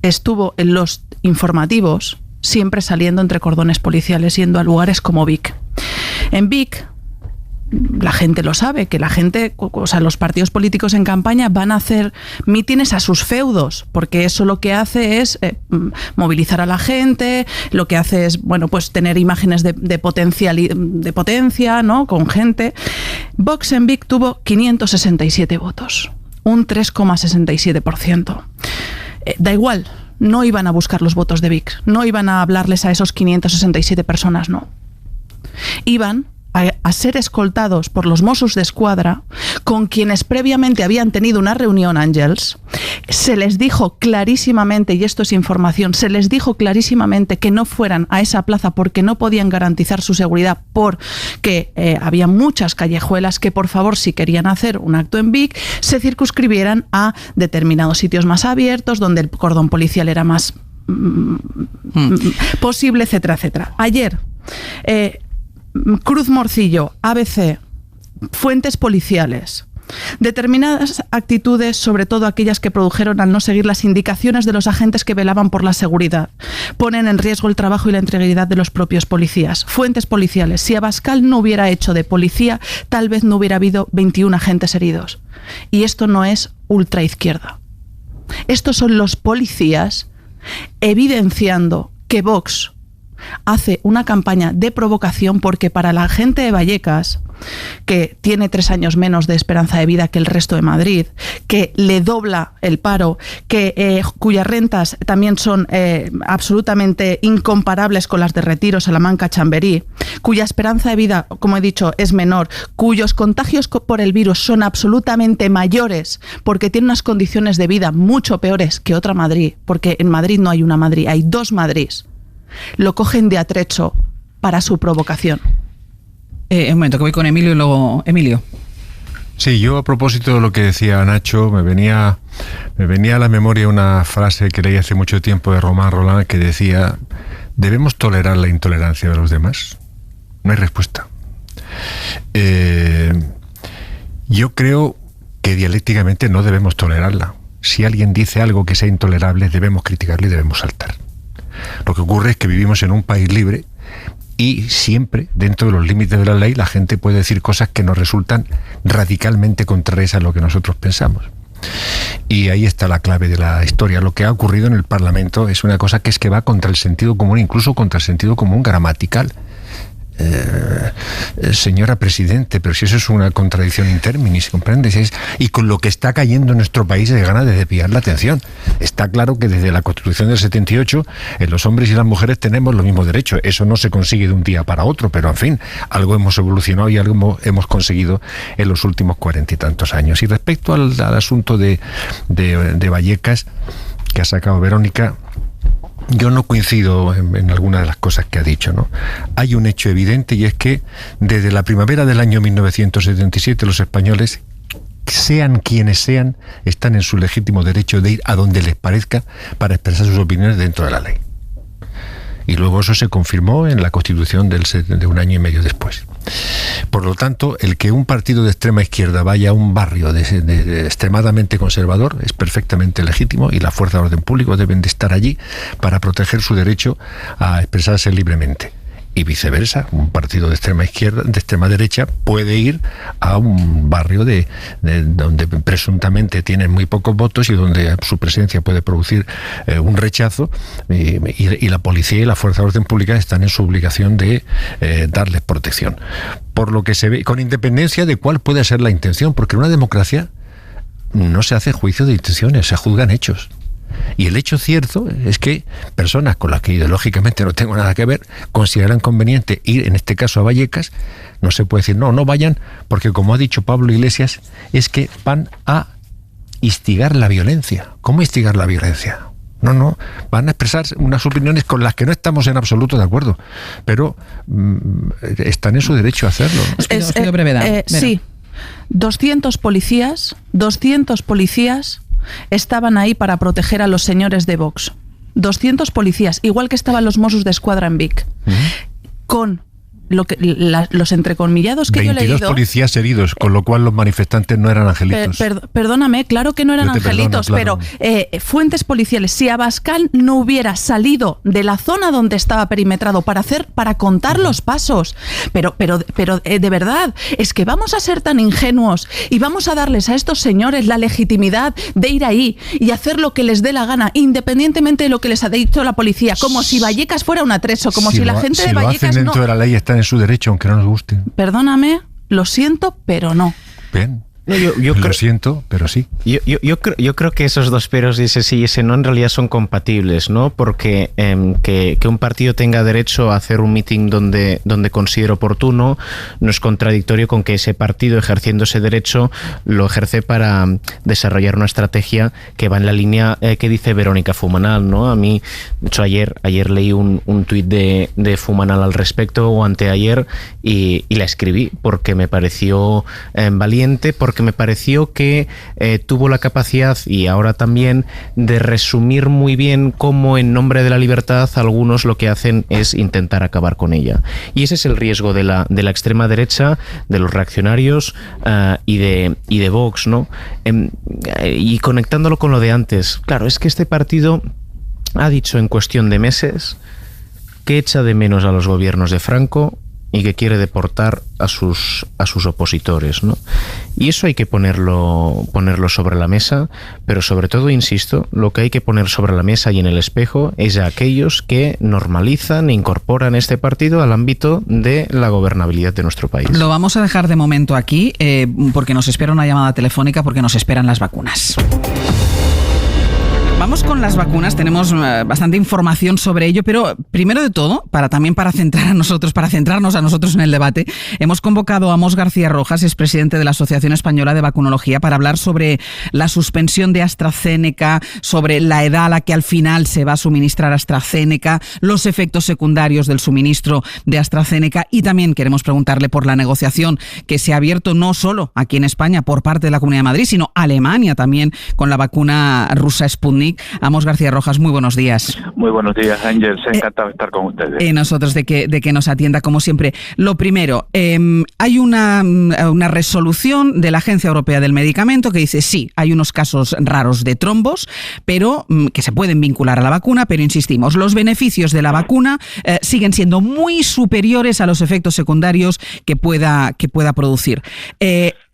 estuvo en los informativos siempre saliendo entre cordones policiales, yendo a lugares como Vic. En Vic, la gente lo sabe, que la gente, o sea, los partidos políticos en campaña van a hacer mítines a sus feudos, porque eso lo que hace es movilizar a la gente, lo que hace es, bueno, pues tener imágenes de potencia, ¿no?, con gente. Vox en Vic tuvo 567 votos, un 3,67%. Da igual, no iban a buscar los votos de Vic, no iban a hablarles a esos 567 personas, no. Iban a ser escoltados por los Mossos d'Esquadra, con quienes previamente habían tenido una reunión, Àngels. Se les dijo clarísimamente, y esto es información, se les dijo clarísimamente que no fueran a esa plaza porque no podían garantizar su seguridad, porque había muchas callejuelas, que por favor, si querían hacer un acto en Vic, se circunscribieran a determinados sitios más abiertos, donde el cordón policial era más posible, etcétera, etcétera. Ayer, Cruz Morcillo, ABC, fuentes policiales, determinadas actitudes, sobre todo aquellas que produjeron al no seguir las indicaciones de los agentes que velaban por la seguridad, ponen en riesgo el trabajo y la integridad de los propios policías. Fuentes policiales. Si Abascal no hubiera hecho de policía, tal vez no hubiera habido 21 agentes heridos. Y esto no es ultraizquierda. Estos son los policías evidenciando que Vox hace una campaña de provocación, porque para la gente de Vallecas, que tiene 3 años menos de esperanza de vida que el resto de Madrid, que le dobla el paro, cuyas rentas también son absolutamente incomparables con las de Retiro, Salamanca, Chamberí, cuya esperanza de vida, como he dicho, es menor, cuyos contagios por el virus son absolutamente mayores, porque tiene unas condiciones de vida mucho peores que otra Madrid, porque en Madrid no hay una Madrid, hay 2 Madrids. Lo cogen de atrecho para su provocación. Un momento, que voy con Emilio y luego Emilio. Sí, yo a propósito de lo que decía Nacho, me venía a la memoria una frase que leí hace mucho tiempo de Román Roland, que decía: ¿debemos tolerar la intolerancia de los demás? No hay respuesta. Yo creo que dialécticamente no debemos tolerarla. Si alguien dice algo que sea intolerable, debemos criticarle y debemos saltar. Lo que ocurre es que vivimos en un país libre y siempre, dentro de los límites de la ley, la gente puede decir cosas que nos resultan radicalmente contrarias a lo que nosotros pensamos. Y ahí está la clave de la historia. Lo que ha ocurrido en el Parlamento es una cosa que va contra el sentido común, incluso contra el sentido común gramatical. Señora Presidente, pero si eso es una contradicción in terminis, ¿comprendes? Y con lo que está cayendo en nuestro país es ganas de desviar la atención. Está claro que desde la Constitución del 78 los hombres y las mujeres tenemos los mismos derechos. Eso no se consigue de un día para otro, pero en fin, algo hemos evolucionado y algo hemos conseguido en los últimos 40 y tantos años. Y respecto al asunto de Vallecas, que ha sacado Verónica, yo no coincido en alguna de las cosas que ha dicho, ¿no? Hay un hecho evidente, y es que desde la primavera del año 1977 los españoles, sean quienes sean, están en su legítimo derecho de ir a donde les parezca para expresar sus opiniones dentro de la ley. Y luego eso se confirmó en la Constitución de 1 año y medio después. Por lo tanto, el que un partido de extrema izquierda vaya a un barrio de extremadamente conservador es perfectamente legítimo, y las fuerzas de orden público deben de estar allí para proteger su derecho a expresarse libremente. y viceversa. Un partido de extrema izquierda, de extrema derecha, puede ir a un barrio de donde presuntamente tienen muy pocos votos y donde su presencia puede producir un rechazo, y la policía y las fuerzas de orden pública están en su obligación de darles protección. Por lo que se ve, con independencia de cuál puede ser la intención, porque en una democracia no se hace juicio de intenciones, se juzgan hechos. Y el hecho cierto es que personas con las que ideológicamente no tengo nada que ver consideran conveniente ir, en este caso, a Vallecas. No se puede decir, no vayan, porque como ha dicho Pablo Iglesias, es que van a instigar la violencia. ¿Cómo instigar la violencia? No, van a expresar unas opiniones con las que no estamos en absoluto de acuerdo, pero están en su derecho a hacerlo. Os pido brevedad. Sí, 200 policías estaban ahí para proteger a los señores de Vox. 200 policías, igual que estaban los Mossos de Escuadra en Vic. Con los entrecomillados que yo he leído... 22 policías heridos, con lo cual los manifestantes no eran angelitos. Perdóname, claro que no eran angelitos, perdono, claro. Pero fuentes policiales, si Abascal no hubiera salido de la zona donde estaba perimetrado para contar los pasos, pero de verdad, es que vamos a ser tan ingenuos y vamos a darles a estos señores la legitimidad de ir ahí y hacer lo que les dé la gana, independientemente de lo que les ha dicho la policía, como si Vallecas fuera un atreso, como si la gente de Vallecas lo hacen dentro de la ley, están en su derecho, aunque no nos guste. Perdóname, lo siento, pero no. Bien. Yo lo siento, pero sí. Yo creo que esos dos peros y ese sí y ese no en realidad son compatibles, ¿no? Porque que un partido tenga derecho a hacer un meeting donde considere oportuno no es contradictorio con que ese partido, ejerciendo ese derecho, lo ejerce para desarrollar una estrategia que va en la línea que dice Verónica Fumanal, ¿no? A mí, de hecho, ayer leí un tuit de Fumanal al respecto, o anteayer, y la escribí porque me pareció valiente, porque me pareció que tuvo la capacidad, y ahora también, de resumir muy bien cómo, en nombre de la libertad, algunos lo que hacen es intentar acabar con ella. Y ese es el riesgo de la extrema derecha, de los reaccionarios y de Vox, ¿no? Y conectándolo con lo de antes, claro, es que este partido ha dicho en cuestión de meses que echa de menos a los gobiernos de Franco y que quiere deportar a sus opositores, ¿no? Y eso hay que ponerlo sobre la mesa, pero sobre todo, insisto, lo que hay que poner sobre la mesa y en el espejo es a aquellos que normalizan e incorporan este partido al ámbito de la gobernabilidad de nuestro país. Lo vamos a dejar de momento aquí, porque nos espera una llamada telefónica, porque nos esperan las vacunas. Vamos con las vacunas, tenemos bastante información sobre ello, pero primero de todo, para centrarnos a nosotros en el debate, hemos convocado a Amos García Rojas, expresidente de la Asociación Española de Vacunología, para hablar sobre la suspensión de AstraZeneca, sobre la edad a la que al final se va a suministrar AstraZeneca, los efectos secundarios del suministro de AstraZeneca, y también queremos preguntarle por la negociación que se ha abierto no solo aquí en España por parte de la Comunidad de Madrid, sino Alemania también con la vacuna rusa Sputnik. Amos García Rojas, muy buenos días. Muy buenos días, Ángel. Encantado de estar con ustedes. Nosotros de que nos atienda, como siempre. Lo primero, hay una resolución de la Agencia Europea del Medicamento que dice, sí, hay unos casos raros de trombos, pero que se pueden vincular a la vacuna, pero insistimos, los beneficios de la vacuna siguen siendo muy superiores a los efectos secundarios que pueda producir.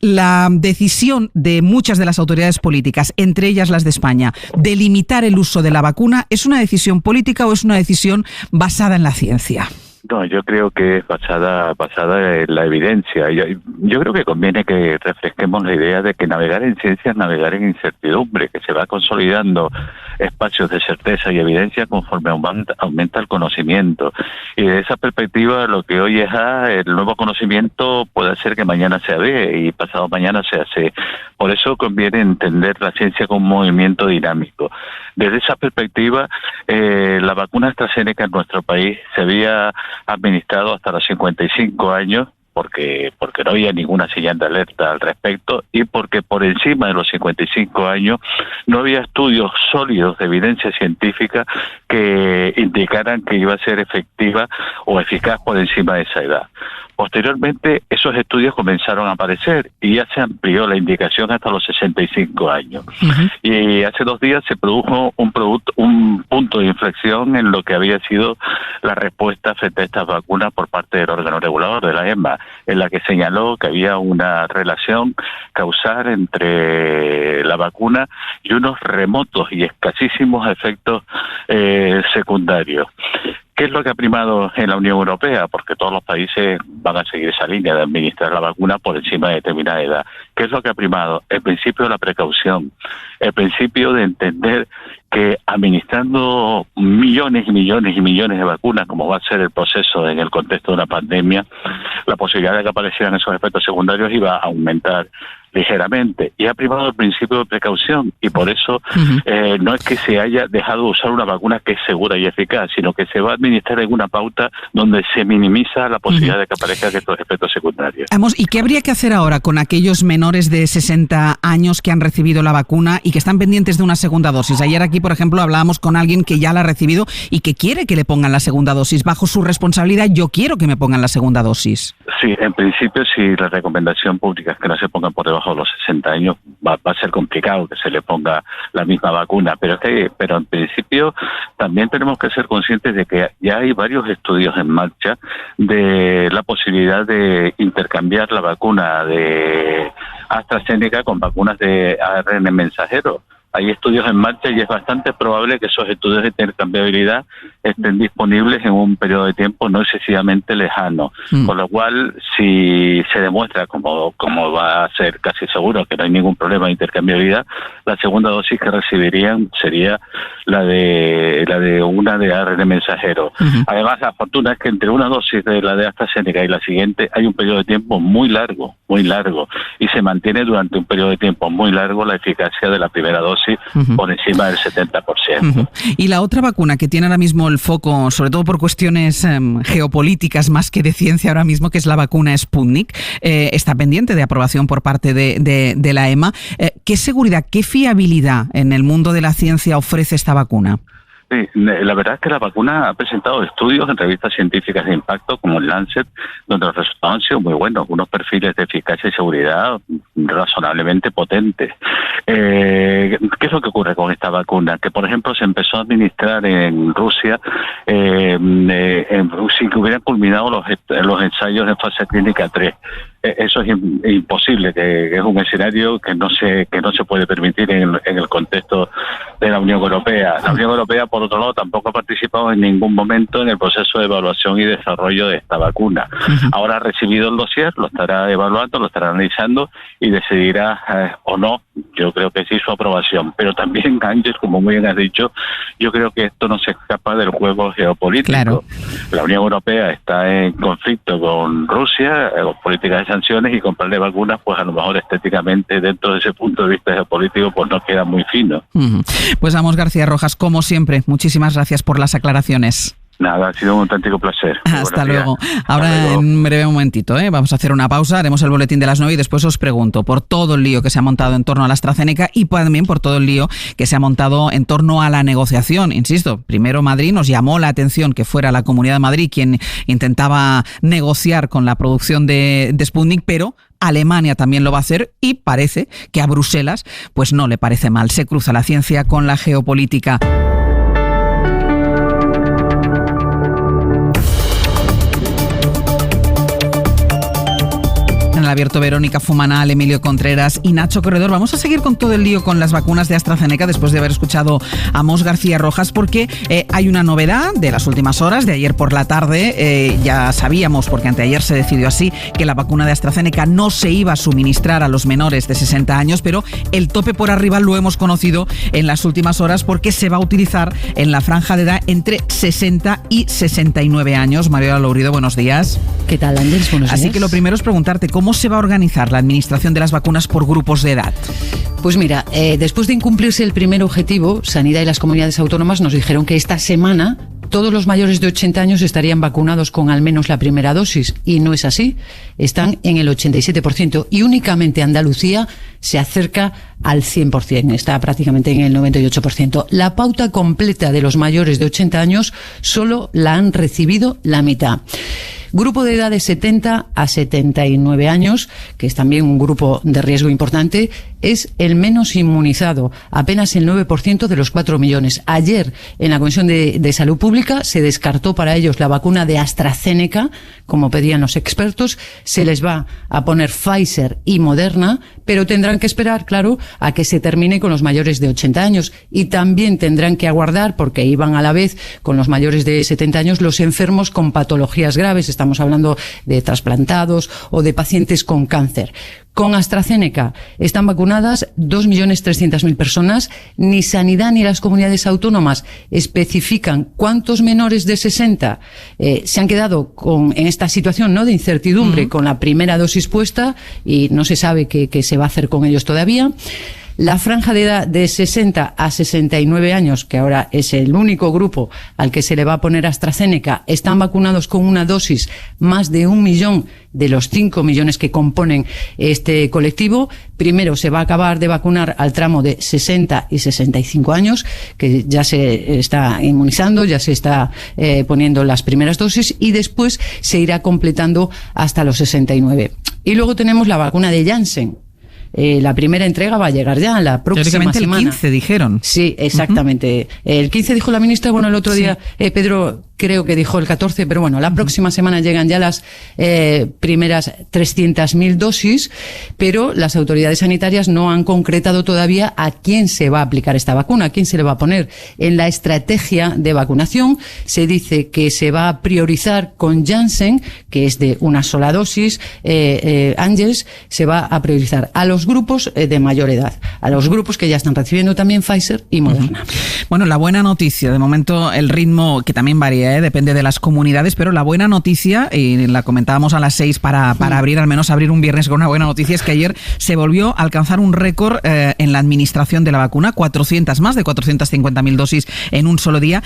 La decisión de muchas de las autoridades políticas, entre ellas las de España, de limitar el uso de la vacuna, ¿es una decisión política o es una decisión basada en la ciencia? No, yo creo que es basada en la evidencia. Yo creo que conviene que refresquemos la idea de que navegar en ciencia es navegar en incertidumbre, que se va consolidando espacios de certeza y evidencia conforme aumenta el conocimiento. Y de esa perspectiva, lo que hoy es A, el nuevo conocimiento puede ser que mañana sea B y pasado mañana sea C. Por eso conviene entender la ciencia como un movimiento dinámico. Desde esa perspectiva, la vacuna AstraZeneca en nuestro país se había administrado hasta los 55 años, porque no había ninguna señal de alerta al respecto y porque por encima de los 55 años no había estudios sólidos de evidencia científica que indicaran que iba a ser efectiva o eficaz por encima de esa edad. Posteriormente, esos estudios comenzaron a aparecer y ya se amplió la indicación hasta los 65 años. Y hace 2 días se produjo un punto de inflexión en lo que había sido la respuesta frente a estas vacunas por parte del órgano regulador de la EMA, en la que señaló que había una relación causal entre la vacuna y unos remotos y escasísimos efectos secundarios. ¿Qué es lo que ha primado en la Unión Europea? Porque todos los países van a seguir esa línea de administrar la vacuna por encima de determinada edad. ¿Qué es lo que ha primado? El principio de la precaución, el principio de entender que administrando millones y millones y millones de vacunas, como va a ser el proceso en el contexto de una pandemia, la posibilidad de que aparecieran esos efectos secundarios iba a aumentar ligeramente, y ha primado el principio de precaución, y por eso no es que se haya dejado de usar una vacuna que es segura y eficaz, sino que se va a administrar en una pauta donde se minimiza la posibilidad de que aparezcan estos efectos secundarios. ¿Y qué habría que hacer ahora con aquellos menores de 60 años que han recibido la vacuna y que están pendientes de una segunda dosis? Ayer aquí, por ejemplo, hablábamos con alguien que ya la ha recibido y que quiere que le pongan la segunda dosis. Bajo su responsabilidad, yo quiero que me pongan la segunda dosis. Sí, en principio, si la recomendación pública es que no se pongan por debajo de los 60 años, va a ser complicado que se le ponga la misma vacuna, pero en principio también tenemos que ser conscientes de que ya hay varios estudios en marcha de la posibilidad de intercambiar la vacuna de AstraZeneca con vacunas de ARN mensajero. Hay estudios en marcha y es bastante probable que esos estudios de intercambiabilidad estén disponibles en un periodo de tiempo no excesivamente lejano. Con lo cual, si se demuestra, como va a ser casi seguro, que no hay ningún problema de intercambiabilidad, la segunda dosis que recibirían sería la de una de ARN mensajero. Además, la fortuna es que entre una dosis de la de AstraZeneca y la siguiente hay un periodo de tiempo muy largo, y se mantiene durante un periodo de tiempo muy largo la eficacia de la primera dosis por encima del 70%. Y la otra vacuna que tiene ahora mismo el foco, sobre todo por cuestiones geopolíticas más que de ciencia ahora mismo, que es la vacuna Sputnik, está pendiente de aprobación por parte de la EMA. ¿Qué seguridad, qué fiabilidad en el mundo de la ciencia ofrece esta vacuna? Sí, la verdad es que la vacuna ha presentado estudios en revistas científicas de impacto como el Lancet, donde los resultados han sido muy buenos, unos perfiles de eficacia y seguridad razonablemente potentes. ¿Qué es lo que ocurre con esta vacuna? Que, por ejemplo, se empezó a administrar en Rusia sin que hubieran culminado los ensayos en fase clínica 3. Eso es imposible, que es un escenario que no se puede permitir en el contexto de la Unión Europea. La Unión Europea, por otro lado, tampoco ha participado en ningún momento en el proceso de evaluación y desarrollo de esta vacuna. Ahora ha recibido el dossier, lo estará evaluando, lo estará analizando y decidirá o no, yo creo que sí, su aprobación. Pero también, Ángel, como muy bien has dicho, yo creo que esto no se escapa del juego geopolítico. Claro. La Unión Europea está en conflicto con Rusia, con políticas de sanciones, y comprarle vacunas, pues a lo mejor estéticamente, dentro de ese punto de vista geopolítico, pues no queda muy fino. Pues Amos García Rojas, como siempre, muchísimas gracias por las aclaraciones. Nada, ha sido un auténtico placer. Hasta luego. Ahora, en un breve momentito, vamos a hacer una pausa, haremos el boletín de las 9 y después os pregunto por todo el lío que se ha montado en torno a la AstraZeneca y también por todo el lío que se ha montado en torno a la negociación. Insisto, primero Madrid nos llamó la atención que fuera la Comunidad de Madrid quien intentaba negociar con la producción de Sputnik, pero Alemania también lo va a hacer y parece que a Bruselas pues no le parece mal. Se cruza la ciencia con la geopolítica. Abierto Verónica Fumanal, Emilio Contreras y Nacho Corredor. Vamos a seguir con todo el lío con las vacunas de AstraZeneca después de haber escuchado a Amos García Rojas, porque hay una novedad de las últimas horas, de ayer por la tarde. Ya sabíamos, porque anteayer se decidió así, que la vacuna de AstraZeneca no se iba a suministrar a los menores de 60 años, pero el tope por arriba lo hemos conocido en las últimas horas porque se va a utilizar en la franja de edad entre 60 y 69 años. Mariola Lourido, buenos días. ¿Qué tal, Andrés? Buenos días. Así que lo primero es preguntarte, ¿cómo se va a organizar la administración de las vacunas por grupos de edad? Pues mira, después de incumplirse el primer objetivo, Sanidad y las comunidades autónomas nos dijeron que esta semana todos los mayores de 80 años estarían vacunados con al menos la primera dosis, y no es así. Están en el 87% y únicamente Andalucía se acerca al 100%, está prácticamente en el 98%. La pauta completa de los mayores de 80 años solo la han recibido la mitad. Grupo de edad de 70 a 79 años, que es también un grupo de riesgo importante, es el menos inmunizado, apenas el 9% de los 4 millones. Ayer, en la Comisión de Salud Pública, se descartó para ellos la vacuna de AstraZeneca, como pedían los expertos. Se les va a poner Pfizer y Moderna, pero tendrán que esperar, claro, a que se termine con los mayores de 80 años. Y también tendrán que aguardar, porque iban a la vez con los mayores de 70 años, los enfermos con patologías graves. Estamos hablando de trasplantados o de pacientes con cáncer. Con AstraZeneca están vacunadas 2.300.000 personas. Ni Sanidad ni las comunidades autónomas especifican cuántos menores de 60 se han quedado en esta situación, ¿no?, de incertidumbre con la primera dosis puesta, y no se sabe qué se va a hacer con ellos todavía. La franja de edad de 60 a 69 años, que ahora es el único grupo al que se le va a poner AstraZeneca, están vacunados con una dosis más de 1 millón de los 5 millones que componen este colectivo. Primero se va a acabar de vacunar al tramo de 60 y 65 años, que ya se está inmunizando, ya se está poniendo las primeras dosis, y después se irá completando hasta los 69. Y luego tenemos la vacuna de Janssen. La primera entrega va a llegar ya la próxima semana. El 15 dijeron. Sí, exactamente. El 15 dijo la ministra, bueno, el otro día Pedro creo que dijo el 14, pero bueno, la próxima semana llegan ya las primeras 300.000 dosis, pero las autoridades sanitarias no han concretado todavía a quién se va a aplicar esta vacuna, a quién se le va a poner. En la estrategia de vacunación se dice que se va a priorizar con Janssen, que es de una sola dosis, Ángels, se va a priorizar a los grupos de mayor edad, a los grupos que ya están recibiendo también Pfizer y Moderna. Bueno, la buena noticia, de momento el ritmo, que también varía, depende de las comunidades, pero la buena noticia, y la comentábamos a las 6 para abrir, al menos abrir un viernes con una buena noticia, es que ayer se volvió a alcanzar un récord en la administración de la vacuna, más de 450.000 dosis en un solo día.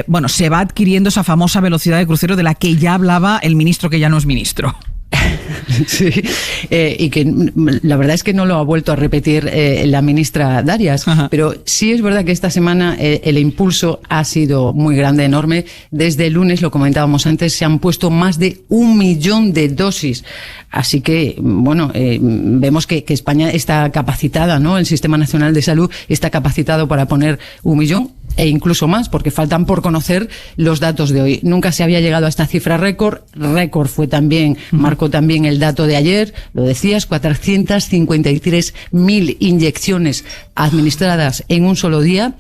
Bueno, se va adquiriendo esa famosa velocidad de crucero de la que ya hablaba el ministro, que ya no es ministro. Sí, y que la verdad es que no lo ha vuelto a repetir la ministra Darias. Ajá. Pero sí es verdad que esta semana el impulso ha sido muy grande, enorme. Desde el lunes, lo comentábamos antes, se han puesto más de 1 millón de dosis. Así que, bueno, vemos que España está capacitada, ¿no? El Sistema Nacional de Salud está capacitado para poner 1 millón. E incluso más, porque faltan por conocer los datos de hoy. Nunca se había llegado a esta cifra récord. Récord fue también, marcó también el dato de ayer, lo decías, 453.000 inyecciones administradas en un solo día.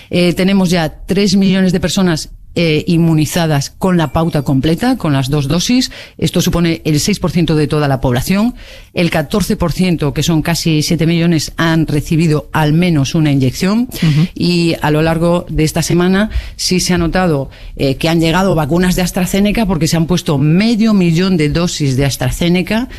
Tenemos ya 3 millones de personas inmunizadas con la pauta completa, con las 2 dosis. Esto supone el 6% de toda la población. El 14%, que son casi 7 millones, han recibido al menos una inyección. Y a lo largo de esta semana sí se ha notado que han llegado vacunas de AstraZeneca, porque se han puesto 500.000 de dosis de AstraZeneca,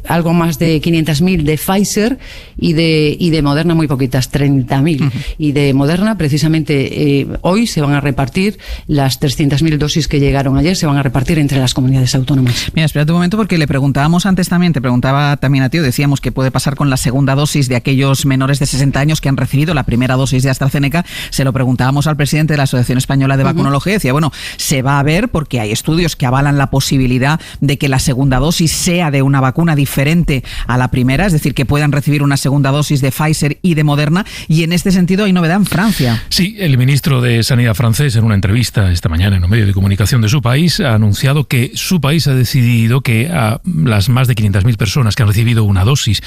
algo más de 500.000 de Pfizer, y de Moderna muy poquitas, 30.000. Y de Moderna, precisamente hoy se van a repartir las 300.000 dosis que llegaron ayer, se van a repartir entre las comunidades autónomas. Mira, espérate un momento, porque le preguntábamos antes también, te preguntaba también a ti, decíamos que puede pasar con la segunda dosis de aquellos menores de 60 años que han recibido la primera dosis de AstraZeneca. Se lo preguntábamos al presidente de la Asociación Española de Vacunología, decía, bueno, se va a ver, porque hay estudios que avalan la posibilidad de que la segunda dosis sea de una vacuna diferente a la primera, es decir, que puedan recibir una segunda dosis de Pfizer y de Moderna, y en este sentido hay novedad en Francia. Sí, el ministro de Sanidad francés, en una entrevista esta mañana en un medio de comunicación de su país, ha anunciado que su país ha decidido que a las más de 500.000 personas que han recibido una dosis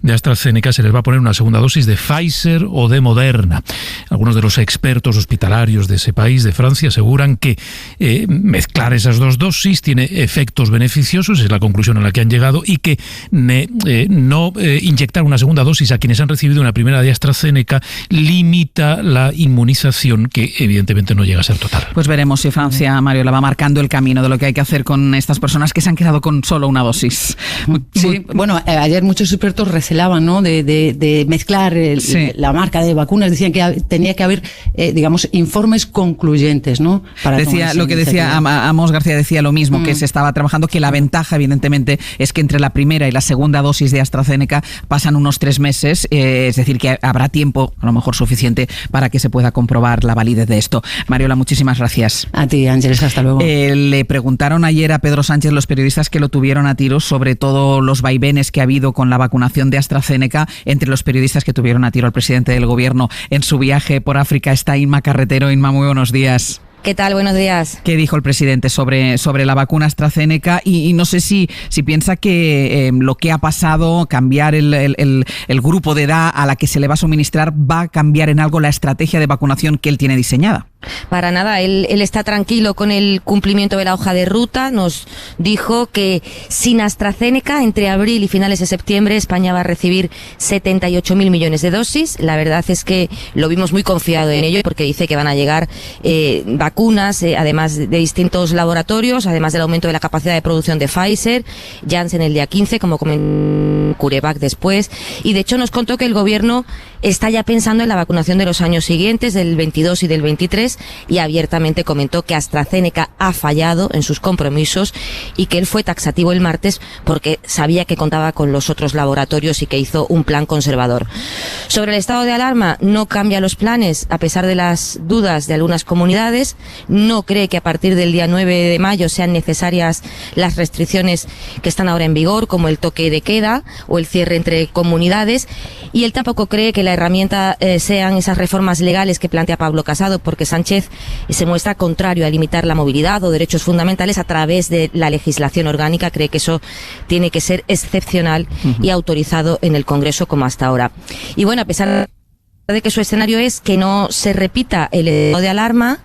de AstraZeneca se les va a poner una segunda dosis de Pfizer o de Moderna. Algunos de los expertos hospitalarios de ese país, de Francia, aseguran que mezclar esas 2 dosis tiene efectos beneficiosos, es la conclusión a la que han llegado, y que no inyectar una segunda dosis a quienes han recibido una primera de AstraZeneca limita la inmunización, que evidentemente no llega a ser total. Pues veremos si Francia, Mario, la va marcando el camino de lo que hay que hacer con estas personas que se han quedado con solo una dosis. Sí, bueno, ayer muchos expertos recelaban, ¿no?, de mezclar la marca de vacunas. Decían que tenía que haber, digamos, informes concluyentes, ¿no? Para decía lo que decía Amos García, decía lo mismo, que se estaba trabajando, que la ventaja, evidentemente, es es que entre la primera y la segunda dosis de AstraZeneca pasan unos 3 meses, es decir, que habrá tiempo, a lo mejor suficiente, para que se pueda comprobar la validez de esto. Mariola, muchísimas gracias. A ti, Ángeles, hasta luego. Le preguntaron ayer a Pedro Sánchez los periodistas que lo tuvieron a tiro sobre todo los vaivenes que ha habido con la vacunación de AstraZeneca. Entre los periodistas que tuvieron a tiro al presidente del gobierno en su viaje por África está Inma Carretero. Inma, muy buenos días. ¿Qué tal? Buenos días. ¿Qué dijo el presidente sobre la vacuna AstraZeneca? Y no sé si piensa que lo que ha pasado, cambiar el grupo de edad a la que se le va a suministrar, va a cambiar en algo la estrategia de vacunación que él tiene diseñada. Para nada, él está tranquilo con el cumplimiento de la hoja de ruta. Nos dijo que sin AstraZeneca, entre abril y finales de septiembre, España va a recibir 78.000 millones de dosis. La verdad es que lo vimos muy confiado en ello, porque dice que van a llegar vacunas, además de distintos laboratorios, además del aumento de la capacidad de producción de Pfizer, Janssen el día 15, como comentó CureVac después. Y de hecho nos contó que el gobierno está ya pensando en la vacunación de los años siguientes, del 22 y del 23, y abiertamente comentó que AstraZeneca ha fallado en sus compromisos y que él fue taxativo el martes porque sabía que contaba con los otros laboratorios y que hizo un plan conservador. Sobre el estado de alarma, no cambia los planes a pesar de las dudas de algunas comunidades. No cree que a partir del día 9 de mayo sean necesarias las restricciones que están ahora en vigor, como el toque de queda o el cierre entre comunidades, y él tampoco cree que la herramienta sean esas reformas legales que plantea Pablo Casado, porque Sánchez se muestra contrario a limitar la movilidad o derechos fundamentales a través de la legislación orgánica. Cree que eso tiene que ser excepcional y autorizado en el Congreso como hasta ahora. Y bueno, a pesar de que su escenario es que no se repita el estado de alarma,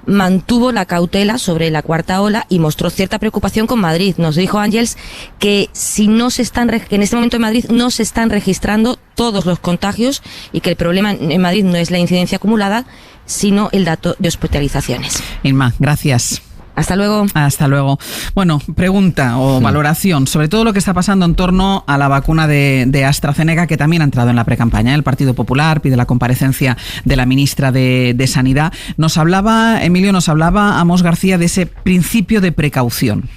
mantuvo la cautela sobre la cuarta ola y mostró cierta preocupación con Madrid. Nos dijo Ángels que que en este momento en Madrid no se están registrando todos los contagios y que el problema en Madrid no es la incidencia acumulada, sino el dato de hospitalizaciones. Inma, gracias. Hasta luego. Hasta luego. Bueno, pregunta o valoración sobre todo lo que está pasando en torno a la vacuna de AstraZeneca, que también ha entrado en la precampaña. El Partido Popular pide la comparecencia de la ministra de Sanidad. Emilio, nos hablaba Amos García de ese principio de precaución.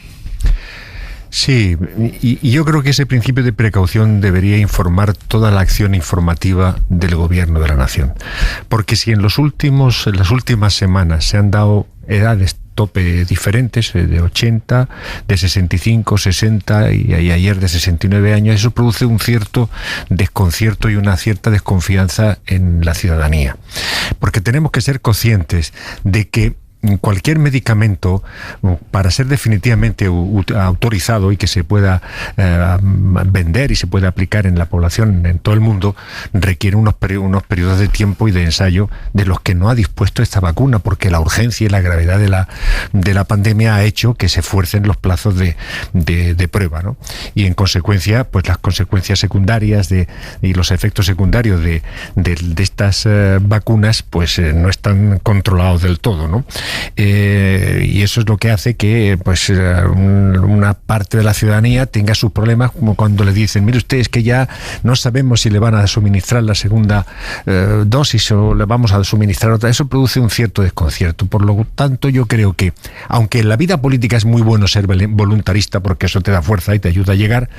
Sí, y yo creo que ese principio de precaución debería informar toda la acción informativa del Gobierno de la Nación. Porque si en las últimas semanas se han dado edades tope diferentes, de 80, de 65, 60 y ayer de 69 años, eso produce un cierto desconcierto y una cierta desconfianza en la ciudadanía. Porque tenemos que ser conscientes de que cualquier medicamento, para ser definitivamente autorizado y que se pueda vender y se pueda aplicar en la población en todo el mundo, requiere unos periodos de tiempo y de ensayo de los que no ha dispuesto esta vacuna, porque la urgencia y la gravedad de la pandemia ha hecho que se fuercen los plazos de prueba, ¿no? Y en consecuencia, pues las consecuencias secundarias y los efectos secundarios de estas vacunas pues no están controlados del todo, ¿no? Y eso es lo que hace que pues una parte de la ciudadanía tenga sus problemas, como cuando le dicen, mire usted, es que ya no sabemos si le van a suministrar la segunda dosis o le vamos a suministrar otra. Eso produce un cierto desconcierto. Por lo tanto, yo creo que, aunque en la vida política es muy bueno ser voluntarista porque eso te da fuerza y te ayuda a llegar,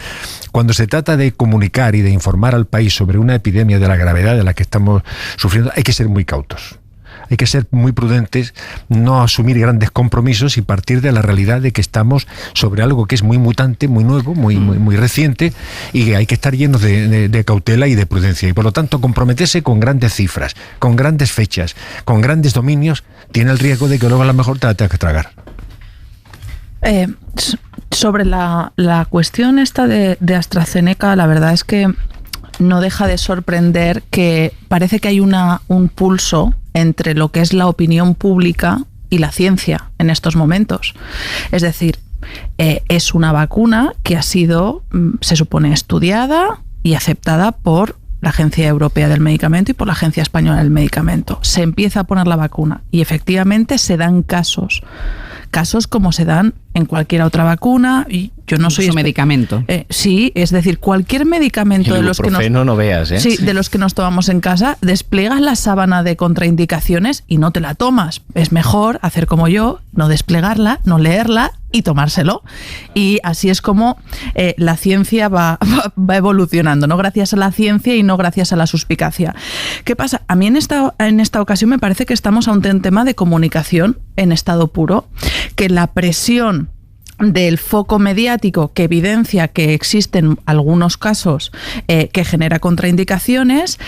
cuando se trata de comunicar y de informar al país sobre una epidemia de la gravedad de la que estamos sufriendo, hay que ser muy cautos. Hay que ser muy prudentes, no asumir grandes compromisos y partir de la realidad de que estamos sobre algo que es muy mutante, muy nuevo, muy reciente, y que hay que estar llenos de cautela y de prudencia. Y por lo tanto, comprometerse con grandes cifras, con grandes fechas, con grandes dominios, tiene el riesgo de que luego a lo mejor te la tengas que tragar. Sobre la cuestión esta de AstraZeneca, la verdad es que no deja de sorprender que parece que hay un pulso entre lo que es la opinión pública y la ciencia en estos momentos. Es decir, es una vacuna que ha sido, se supone, estudiada y aceptada por la Agencia Europea del Medicamento y por la Agencia Española del Medicamento. Se empieza a poner la vacuna y efectivamente se dan casos como se dan en cualquier otra vacuna. Y yo no soy medicamento. Sí, es decir, cualquier medicamento de los que no veas, ¿eh? Sí, de los que nos tomamos en casa, desplegas la sábana de contraindicaciones y no te la tomas. Es mejor hacer como yo, no desplegarla, no leerla, y tomárselo. Y así es como la ciencia va evolucionando, no gracias a la ciencia y no gracias a la suspicacia. ¿Qué pasa? A mí en esta ocasión me parece que estamos ante un tema de comunicación en estado puro, que la presión del foco mediático que evidencia que existen algunos casos que genera contraindicaciones,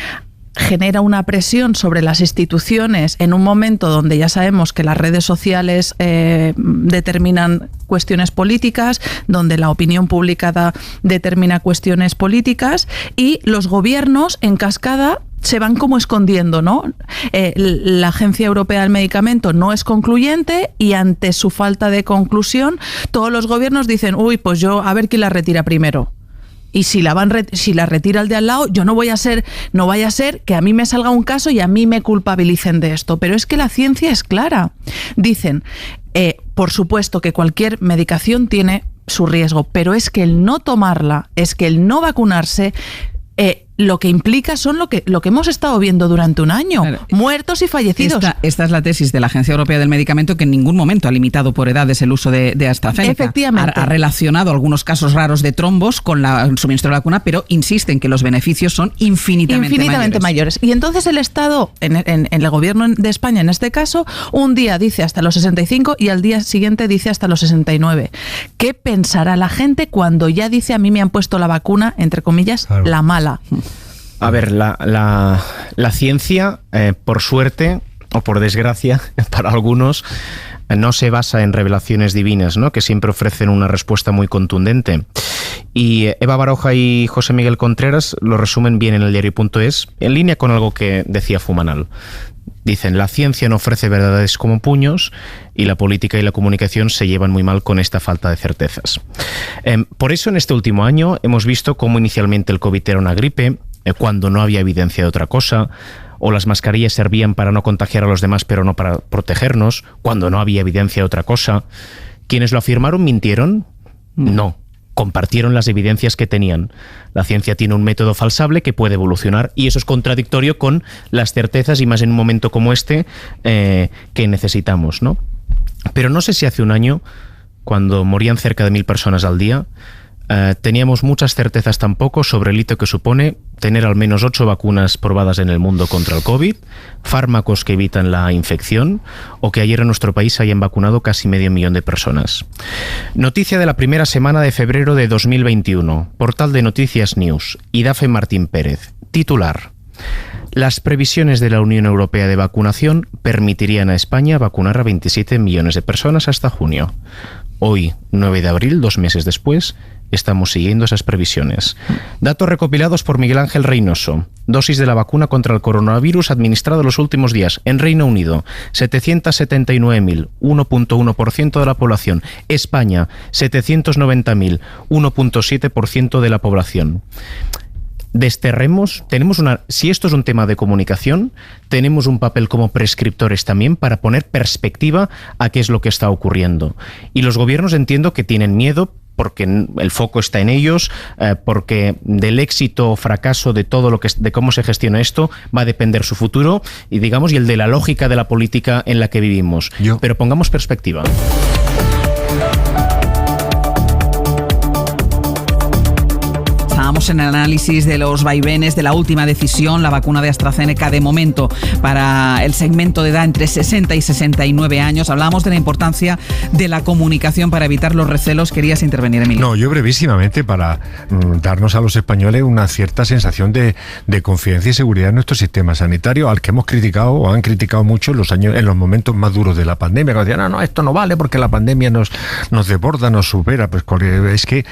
genera una presión sobre las instituciones en un momento donde ya sabemos que las redes sociales determinan cuestiones políticas, donde la opinión pública determina cuestiones políticas, y los gobiernos en cascada se van como escondiendo, ¿no? La Agencia Europea del Medicamento no es concluyente y ante su falta de conclusión todos los gobiernos dicen, uy, pues yo a ver quién la retira primero. Y si la retira el de al lado, no vaya a ser que a mí me salga un caso y a mí me culpabilicen de esto. Pero es que la ciencia es clara. Dicen, por supuesto que cualquier medicación tiene su riesgo, pero es que el no tomarla, es que el no vacunarse, lo que implica son lo que hemos estado viendo durante un año, claro, muertos y fallecidos. Esta es la tesis de la Agencia Europea del Medicamento, que en ningún momento ha limitado por edades el uso de AstraZeneca. Efectivamente. Ha relacionado algunos casos raros de trombos con el suministro de la vacuna, pero insiste en que los beneficios son infinitamente mayores. Y entonces el Estado, en el gobierno de España en este caso, un día dice hasta los 65 y al día siguiente dice hasta los 69. ¿Qué pensará la gente cuando ya dice a mí me han puesto la vacuna, entre comillas, claro, la mala? A ver, la ciencia, por suerte o por desgracia para algunos, no se basa en revelaciones divinas, ¿no?, que siempre ofrecen una respuesta muy contundente. Y Eva Baroja y José Miguel Contreras lo resumen bien en el diario.es, en línea con algo que decía Fumanal. Dicen, la ciencia no ofrece verdades como puños y la política y la comunicación se llevan muy mal con esta falta de certezas. Por eso en este último año hemos visto cómo inicialmente el COVID era una gripe, cuando no había evidencia de otra cosa, o las mascarillas servían para no contagiar a los demás pero no para protegernos, cuando no había evidencia de otra cosa. ¿Quienes lo afirmaron mintieron? No. Compartieron las evidencias que tenían. La ciencia tiene un método falsable que puede evolucionar y eso es contradictorio con las certezas y más en un momento como este que necesitamos, ¿no? Pero no sé si hace un año, cuando morían cerca de 1.000 personas al día, teníamos muchas certezas tampoco sobre el hito que supone tener al menos 8 vacunas probadas en el mundo contra el COVID, fármacos que evitan la infección o que ayer en nuestro país hayan vacunado casi 500.000 de personas. Noticia de la primera semana de febrero de 2021, portal de Noticias News, Idafe Martín Pérez, titular: las previsiones de la Unión Europea de vacunación permitirían a España vacunar a 27 millones de personas hasta junio. Hoy, 9 de abril, 2 meses después, estamos siguiendo esas previsiones. Datos recopilados por Miguel Ángel Reynoso. Dosis de la vacuna contra el coronavirus administrada los últimos días. En Reino Unido, 779.000, 1.1% de la población. España, 790.000, 1.7% de la población. Desterremos, si esto es un tema de comunicación, tenemos un papel como prescriptores también para poner perspectiva a qué es lo que está ocurriendo. Y los gobiernos entiendo que tienen miedo porque el foco está en ellos, porque del éxito o fracaso de de cómo se gestiona esto va a depender su futuro y el de la lógica de la política en la que vivimos. Pero pongamos perspectiva. Estábamos en el análisis de los vaivenes de la última decisión, la vacuna de AstraZeneca de momento para el segmento de edad entre 60 y 69 años. Hablábamos de la importancia de la comunicación para evitar los recelos. ¿Querías intervenir, Emilio? No, yo brevísimamente para darnos a los españoles una cierta sensación de confianza y seguridad en nuestro sistema sanitario, al que hemos criticado o han criticado mucho en los momentos más duros de la pandemia, cuando decían, no, esto no vale porque la pandemia nos desborda, nos supera. Pues es que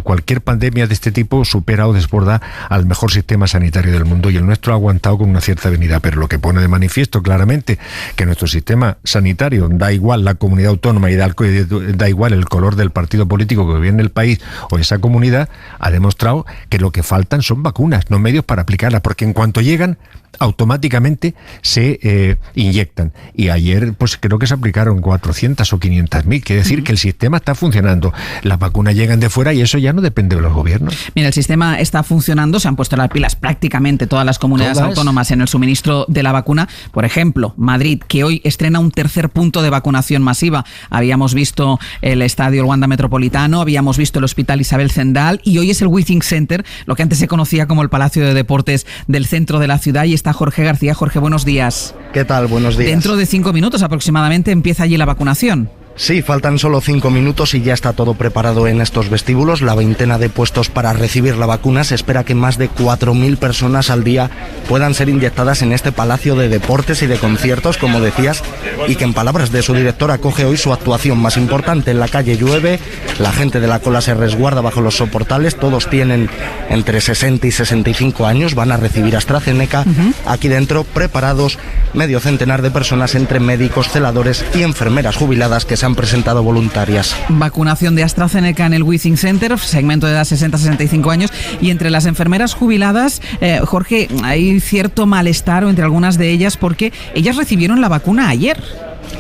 cualquier pandemia de este tipo supera o desborda al mejor sistema sanitario del mundo y el nuestro ha aguantado con una cierta venida, pero lo que pone de manifiesto claramente que nuestro sistema sanitario, da igual la comunidad autónoma y da igual el color del partido político que gobierne el país o esa comunidad, ha demostrado que lo que faltan son vacunas, no medios para aplicarlas, porque en cuanto llegan automáticamente se inyectan. Y ayer pues creo que se aplicaron 400 o 500.000, quiere decir que el sistema está funcionando. Las vacunas llegan de fuera y eso ya no depende de los gobiernos. Mira, el sistema sistema está funcionando, se han puesto las pilas prácticamente todas las comunidades autónomas en el suministro de la vacuna. Por ejemplo, Madrid, que hoy estrena un tercer punto de vacunación masiva. Habíamos visto el estadio El Wanda Metropolitano, habíamos visto el Hospital Isabel Zendal y hoy es el Withing Center, lo que antes se conocía como el Palacio de Deportes del centro de la ciudad. Y está Jorge García. Jorge, buenos días. ¿Qué tal? Buenos días. Dentro de 5 minutos aproximadamente empieza allí la vacunación. Sí, faltan solo 5 minutos y ya está todo preparado en estos vestíbulos. La veintena de puestos para recibir la vacuna. Se espera que más de 4.000 personas al día puedan ser inyectadas en este palacio de deportes y de conciertos, como decías, y que en palabras de su director acoge hoy su actuación más importante. En la calle llueve, la gente de la cola se resguarda bajo los soportales, todos tienen entre 60 y 65 años, van a recibir AstraZeneca. Aquí dentro, preparados, medio centenar de personas entre médicos, celadores y enfermeras jubiladas que se han presentado voluntarias. Vacunación de AstraZeneca en el Withing Center, segmento de edad 60-65 años, y entre las enfermeras jubiladas, Jorge, hay cierto malestar entre algunas de ellas porque ellas recibieron la vacuna ayer.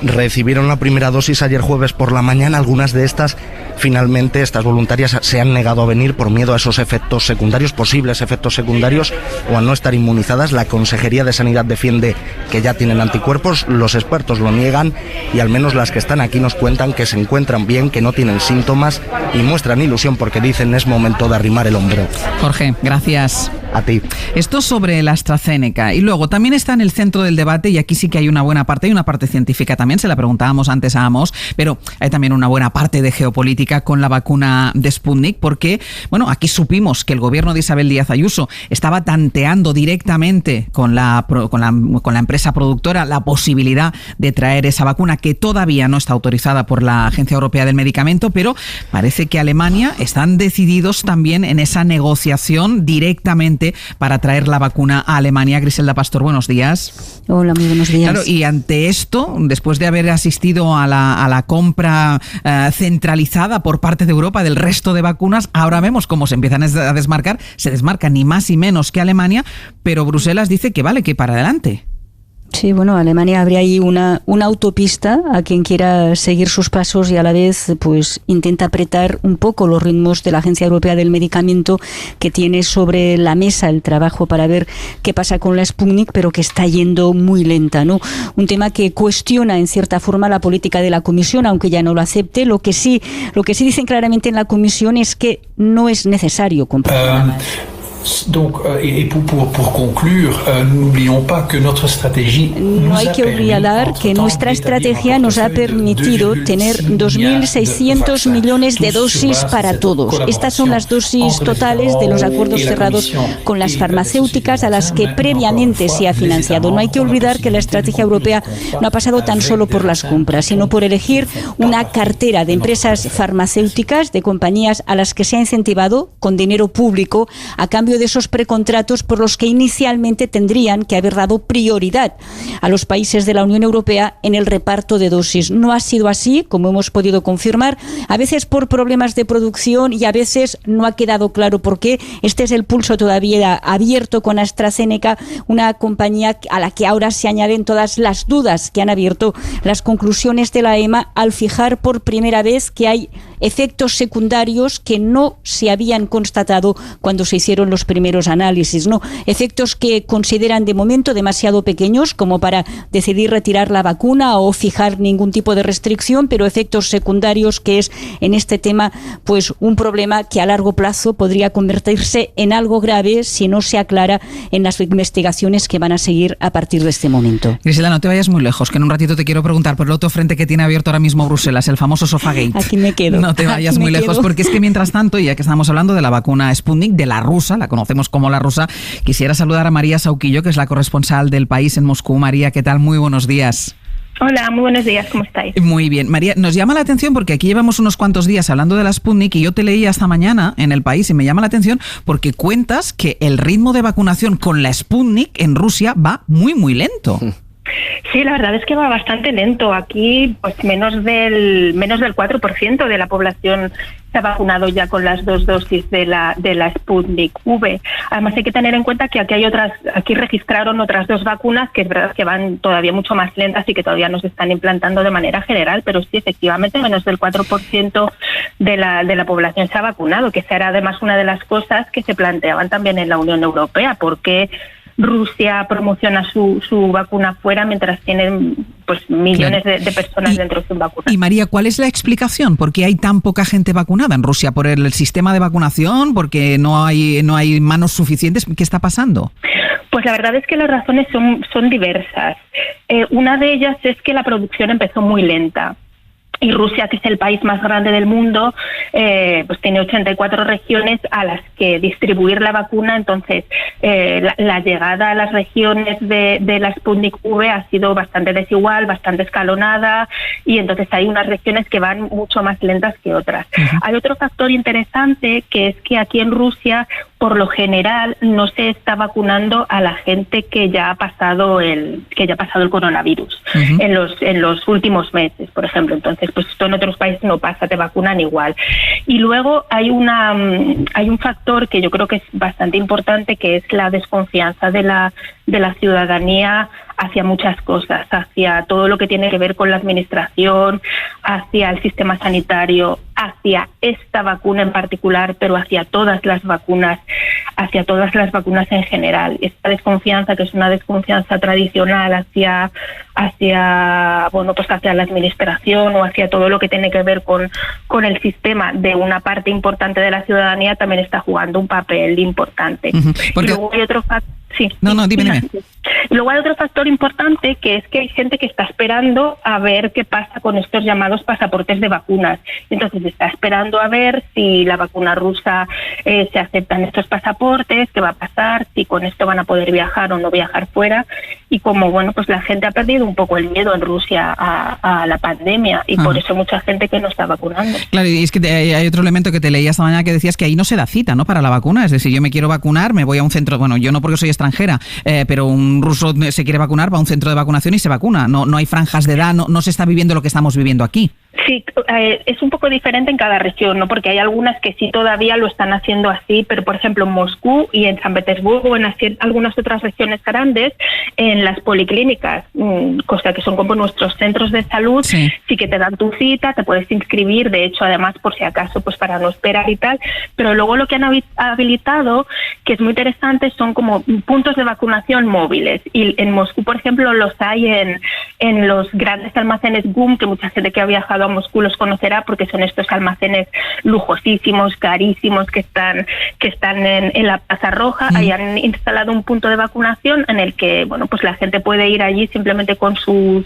Recibieron la primera dosis ayer jueves por la mañana. Algunas de estas, finalmente, estas voluntarias se han negado a venir por miedo a esos efectos secundarios, posibles efectos secundarios, o a no estar inmunizadas. La Consejería de Sanidad defiende que ya tienen anticuerpos, los expertos lo niegan y al menos las que están aquí nos cuentan que se encuentran bien, que no tienen síntomas y muestran ilusión porque dicen es momento de arrimar el hombro. Jorge, gracias. A ti. Esto sobre la AstraZeneca. Y luego también está en el centro del debate, y aquí sí que hay una buena parte, hay una parte científica también, se la preguntábamos antes a Amos, pero hay también una buena parte de geopolítica con la vacuna de Sputnik, porque, bueno, aquí supimos que el gobierno de Isabel Díaz Ayuso estaba tanteando directamente con la empresa productora la posibilidad de traer esa vacuna, que todavía no está autorizada por la Agencia Europea del Medicamento, pero parece que Alemania están decididos también en esa negociación directamente para traer la vacuna a Alemania. Griselda Pastor, buenos días. Hola, muy buenos días. Claro, y ante esto, después de haber asistido a la compra centralizada por parte de Europa del resto de vacunas, ahora vemos cómo se empiezan a desmarcar. Se desmarca ni más ni menos que Alemania, pero Bruselas dice que vale, que para adelante. Sí, bueno, Alemania abre ahí una autopista a quien quiera seguir sus pasos y a la vez pues intenta apretar un poco los ritmos de la Agencia Europea del Medicamento, que tiene sobre la mesa el trabajo para ver qué pasa con la Sputnik, pero que está yendo muy lenta, ¿no? Un tema que cuestiona en cierta forma la política de la Comisión, aunque ya no lo acepte. Lo que sí dicen claramente en la Comisión es que no es necesario comprar nada. Donc, et pour conclure, n'oublions pas que notre stratégie. No hay que olvidar que nuestra estrategia nos ha permitido tener 2.600 millones de dosis para todos. Estas son las dosis totales de los acuerdos cerrados con las farmacéuticas a las que previamente se ha financiado. No hay que olvidar que la estrategia europea no ha pasado tan solo por las compras, sino por elegir una cartera de empresas farmacéuticas, de compañías a las que se ha incentivado con dinero público a cambio de esos precontratos por los que inicialmente tendrían que haber dado prioridad a los países de la Unión Europea en el reparto de dosis. No ha sido así, como hemos podido confirmar, a veces por problemas de producción y a veces no ha quedado claro por qué. Este es el pulso todavía abierto con AstraZeneca, una compañía a la que ahora se añaden todas las dudas que han abierto las conclusiones de la EMA al fijar por primera vez que hay efectos secundarios que no se habían constatado cuando se hicieron los primeros análisis, ¿no? Efectos que consideran de momento demasiado pequeños como para decidir retirar la vacuna o fijar ningún tipo de restricción, pero efectos secundarios que es en este tema pues un problema que a largo plazo podría convertirse en algo grave si no se aclara en las investigaciones que van a seguir a partir de este momento. Griselda, no te vayas muy lejos, que en un ratito te quiero preguntar por el otro frente que tiene abierto ahora mismo Bruselas, el famoso Sofagate. Aquí me quedo. No te vayas muy lejos, porque es que mientras tanto, ya que estamos hablando de la vacuna Sputnik, de la rusa, la conocemos como la rusa, quisiera saludar a María Sauquillo, que es la corresponsal del País en Moscú. María, ¿qué tal? Muy buenos días. Hola, muy buenos días, ¿cómo estáis? Muy bien. María, nos llama la atención porque aquí llevamos unos cuantos días hablando de la Sputnik y yo te leí esta mañana en El País y me llama la atención porque cuentas que el ritmo de vacunación con la Sputnik en Rusia va muy, muy lento. Sí, la verdad es que va bastante lento. Aquí, pues menos del 4% de la población se ha vacunado ya con las 2 dosis de la Sputnik V. Además, hay que tener en cuenta que aquí registraron otras 2 vacunas que es verdad que van todavía mucho más lentas y que todavía no se están implantando de manera general, pero sí, efectivamente, menos del 4% de la población se ha vacunado, que esa era además una de las cosas que se planteaban también en la Unión Europea, porque Rusia promociona su vacuna fuera mientras tienen pues millones de personas dentro de su vacuna. Y María, ¿cuál es la explicación? ¿Por qué hay tan poca gente vacunada en Rusia? ¿Por el sistema de vacunación? ¿Porque no hay manos suficientes? ¿Qué está pasando? Pues la verdad es que las razones son diversas. Una de ellas es que la producción empezó muy lenta. Y Rusia, que es el país más grande del mundo, pues tiene 84 regiones a las que distribuir la vacuna. Entonces, la llegada a las regiones de la Sputnik V ha sido bastante desigual, bastante escalonada, y entonces hay unas regiones que van mucho más lentas que otras. Uh-huh. Hay otro factor interesante, que es que aquí en Rusia, por lo general, no se está vacunando a la gente que ya ha pasado el coronavirus. Uh-huh. en los últimos meses, por ejemplo. Entonces, pues esto en otros países no pasa, te vacunan igual. Y luego hay un factor que yo creo que es bastante importante, que es la desconfianza de la ciudadanía hacia muchas cosas, hacia todo lo que tiene que ver con la administración, hacia el sistema sanitario, hacia esta vacuna en particular, pero hacia todas las vacunas en general. Esta desconfianza, que es una desconfianza tradicional hacia la administración o hacia todo lo que tiene que ver con el sistema de una parte importante de la ciudadanía, también está jugando un papel importante. Uh-huh. Porque... Y luego hay otro factor. Sí. No, dime. Luego hay otro factor importante, que es que hay gente que está esperando a ver qué pasa con estos llamados pasaportes de vacunas. Entonces está esperando a ver si la vacuna rusa se aceptan estos pasaportes, qué va a pasar, si con esto van a poder viajar o no viajar fuera. Y como, pues la gente ha perdido un poco el miedo en Rusia a la pandemia, y por eso mucha gente que no está vacunando. Claro, y es que hay otro elemento que te leía esta mañana que decías que ahí no se da cita, ¿no?, para la vacuna. Es decir, yo me quiero vacunar, me voy a un centro, yo no porque soy extranjera, pero un ruso se quiere vacunar, va a un centro de vacunación y se vacuna. No hay franjas de edad, no se está viviendo lo que estamos viviendo aquí. Sí, es un poco diferente en cada región, ¿no? Porque hay algunas que sí todavía lo están haciendo así, pero por ejemplo en Moscú y en San Petersburgo, en algunas otras regiones grandes, en las policlínicas, cosa que son como nuestros centros de salud, sí que te dan tu cita, te puedes inscribir, de hecho, además, por si acaso, pues para no esperar y tal, pero luego lo que han habilitado, que es muy interesante, son como puntos de vacunación móviles, y en Moscú, por ejemplo, los hay en los grandes almacenes GUM, que mucha gente que ha viajado a Moscú los conocerá, porque son estos almacenes lujosísimos, carísimos, que están en la Plaza Roja. Ahí han instalado un punto de vacunación en el que, pues la gente puede ir allí simplemente con sus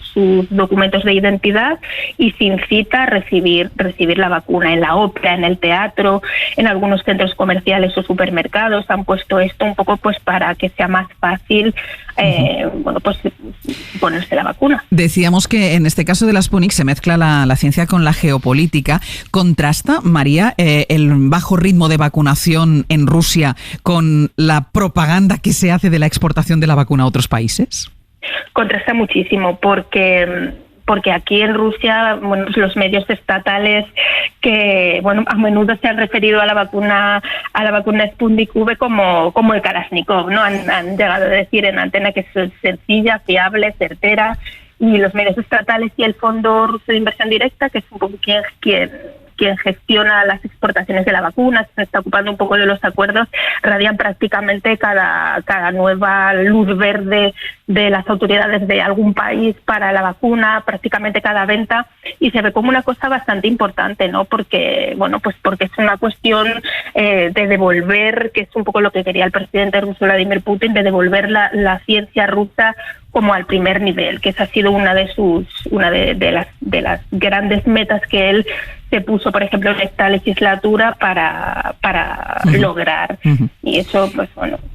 documentos de identidad y sin cita recibir la vacuna. En la ópera, en el teatro, en algunos centros comerciales o supermercados han puesto esto un poco pues para que sea más fácil ponerse la vacuna. Decíamos que en este caso de la Sputnik se mezcla la ciencia con la geopolítica. ¿Contrasta, María, el bajo ritmo de vacunación en Rusia con la propaganda que se hace de la exportación de la vacuna a otros países? Contrasta muchísimo, porque aquí en Rusia, los medios estatales que, a menudo se han referido a la vacuna Sputnik V como el Kalashnikov, ¿no? Han llegado a decir en antena que es sencilla, fiable, certera, y los medios estatales y el Fondo Ruso de Inversión Directa, que es un poco quien gestiona las exportaciones de la vacuna, se está ocupando un poco de los acuerdos, radian prácticamente cada nueva luz verde de las autoridades de algún país para la vacuna, prácticamente cada venta, y se ve como una cosa bastante importante, ¿no? Porque es una cuestión de devolver, que es un poco lo que quería el presidente ruso Vladimir Putin, de devolver la ciencia rusa como al primer nivel, que esa ha sido una de las grandes metas que él se puso, por ejemplo, en esta legislatura para lograr. Y eso,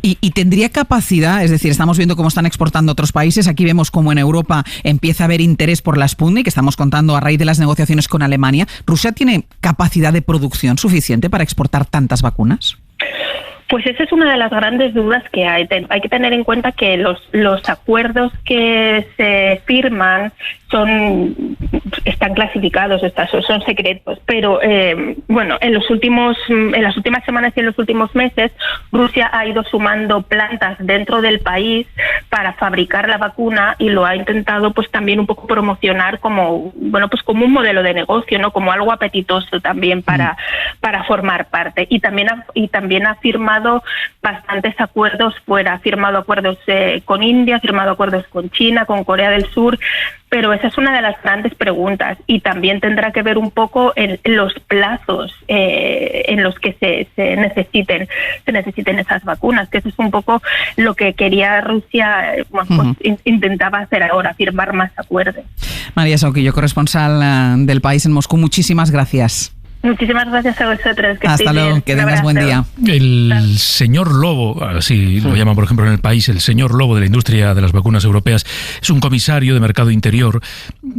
¿Y tendría capacidad? Es decir, estamos viendo cómo están exportando otros países. Aquí vemos cómo en Europa empieza a haber interés por la Sputnik, que estamos contando a raíz de las negociaciones con Alemania. ¿Rusia tiene capacidad de producción suficiente para exportar tantas vacunas? Pues esa es una de las grandes dudas que hay. Hay que tener en cuenta que los acuerdos que se firman están clasificados, son secretos. Pero bueno, en las últimas semanas y en los últimos meses, Rusia ha ido sumando plantas dentro del país para fabricar la vacuna y lo ha intentado pues también un poco promocionar como un modelo de negocio, ¿no? Como algo apetitoso también para formar parte. Y también ha firmado bastantes acuerdos fuera. Ha firmado acuerdos con India, ha firmado acuerdos con China, con Corea del Sur, pero esa es una de las grandes preguntas y también tendrá que ver un poco en los plazos en los que se necesiten esas vacunas, que eso es un poco lo que quería Rusia, intentaba hacer ahora, firmar más acuerdos. María Sauquillo, corresponsal del País en Moscú, muchísimas gracias. Muchísimas gracias a vosotros. Hasta luego, que tengas buen día. El señor Lobo, así lo llaman por ejemplo en el País, el señor Lobo de la industria de las vacunas europeas, es un comisario de mercado interior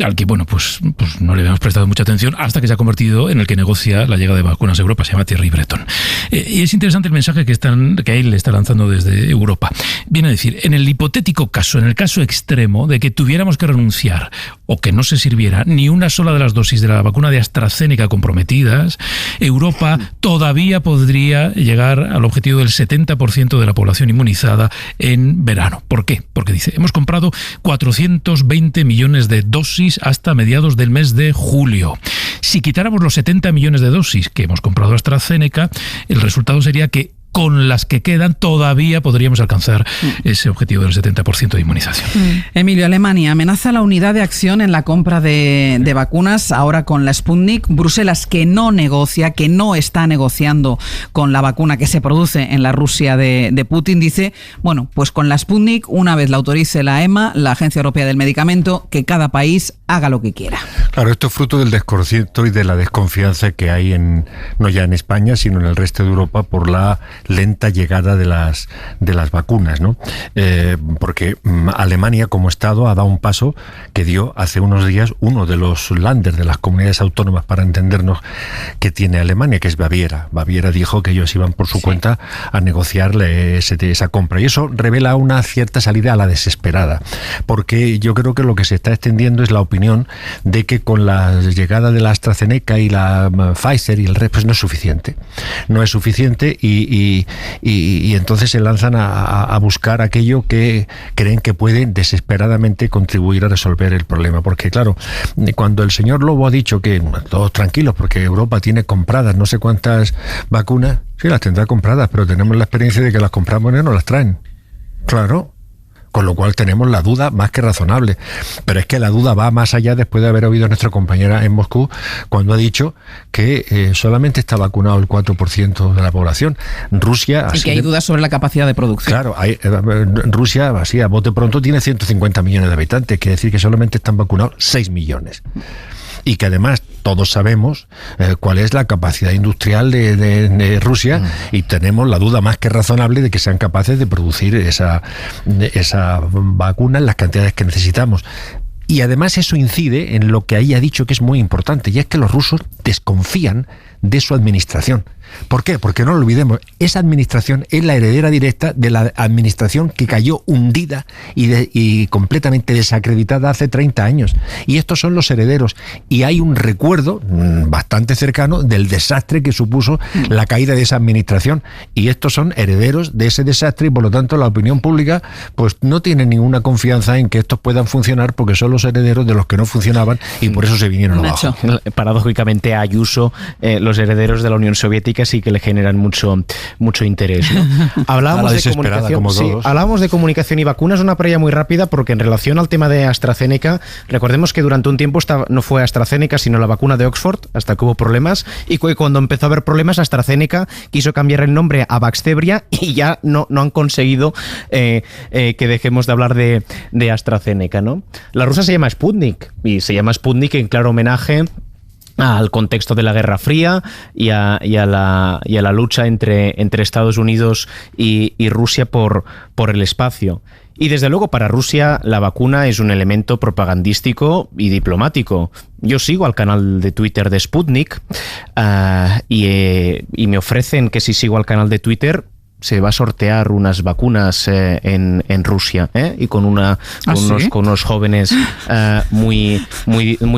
al que, pues no le habíamos prestado mucha atención hasta que se ha convertido en el que negocia la llegada de vacunas a Europa. Se llama Thierry Breton. Y es interesante el mensaje que él le está lanzando desde Europa. Viene a decir, en el hipotético caso, en el caso extremo de que tuviéramos que renunciar o que no se sirviera ni una sola de las dosis de la vacuna de AstraZeneca comprometidas, Europa todavía podría llegar al objetivo del 70% de la población inmunizada en verano. ¿Por qué? Porque dice, hemos comprado 420 millones de dosis hasta mediados del mes de julio. Si quitáramos los 70 millones de dosis que hemos comprado AstraZeneca, el resultado sería que con las que quedan todavía podríamos alcanzar ese objetivo del 70% de inmunización. Emilio, Alemania amenaza la unidad de acción en la compra de vacunas ahora con la Sputnik. Bruselas, que no negocia, que no está negociando con la vacuna que se produce en la Rusia de Putin, dice, pues con la Sputnik, una vez la autorice la EMA, la Agencia Europea del Medicamento, que cada país haga lo que quiera. Claro, esto es fruto del desconcierto y de la desconfianza que hay no ya en España, sino en el resto de Europa por la lenta llegada de las vacunas, ¿no? Porque Alemania como Estado ha dado un paso que dio hace unos días uno de los Länder, de las comunidades autónomas, para entendernos, que tiene Alemania, que es Baviera. Baviera dijo que ellos iban por su cuenta a negociarle esa compra, y eso revela una cierta salida a la desesperada, porque yo creo que lo que se está extendiendo es la opinión de que con la llegada de la AstraZeneca y la Pfizer y el resto, pues no es suficiente. No es suficiente y entonces se lanzan a buscar aquello que creen que pueden desesperadamente contribuir a resolver el problema. Porque claro, cuando el señor Lobo ha dicho que todos tranquilos porque Europa tiene compradas no sé cuántas vacunas, sí las tendrá compradas, pero tenemos la experiencia de que las compramos y no las traen. Claro. Con lo cual tenemos la duda más que razonable. Pero es que la duda va más allá después de haber oído a nuestra compañera en Moscú cuando ha dicho que solamente está vacunado el 4% de la población. Rusia... Y que hay dudas sobre la capacidad de producción. Claro, Rusia, así a bote pronto, tiene 150 millones de habitantes. Quiere decir que solamente están vacunados 6 millones. Y que además todos sabemos cuál es la capacidad industrial de Rusia y tenemos la duda más que razonable de que sean capaces de producir esa vacuna en las cantidades que necesitamos. Y además eso incide en lo que ahí ha dicho que es muy importante, y es que los rusos desconfían de su administración. ¿Por qué? Porque no lo olvidemos, esa administración es la heredera directa de la administración que cayó hundida y completamente desacreditada hace 30 años. Y estos son los herederos. Y hay un recuerdo bastante cercano del desastre que supuso la caída de esa administración. Y estos son herederos de ese desastre y por lo tanto la opinión pública pues no tiene ninguna confianza en que estos puedan funcionar porque son los herederos de los que no funcionaban y por eso se vinieron abajo. Paradójicamente a Ayuso, los herederos de la Unión Soviética sí que le generan mucho interés, ¿no? Hablábamos de comunicación, hablábamos de comunicación y vacunas, una previa muy rápida, porque en relación al tema de AstraZeneca, recordemos que durante un tiempo no fue AstraZeneca, sino la vacuna de Oxford, hasta que hubo problemas, y cuando empezó a haber problemas, AstraZeneca quiso cambiar el nombre a Vaxzevria y ya no han conseguido que dejemos de hablar de AstraZeneca, ¿no? La rusa se llama Sputnik, y se llama Sputnik en claro homenaje al contexto de la Guerra Fría y a la lucha entre Estados Unidos y Rusia por el espacio. Y desde luego para Rusia la vacuna es un elemento propagandístico y diplomático. Yo sigo al canal de Twitter de Sputnik y me ofrecen que si sigo al canal de Twitter se va a sortear unas vacunas en Rusia, y con unos jóvenes muy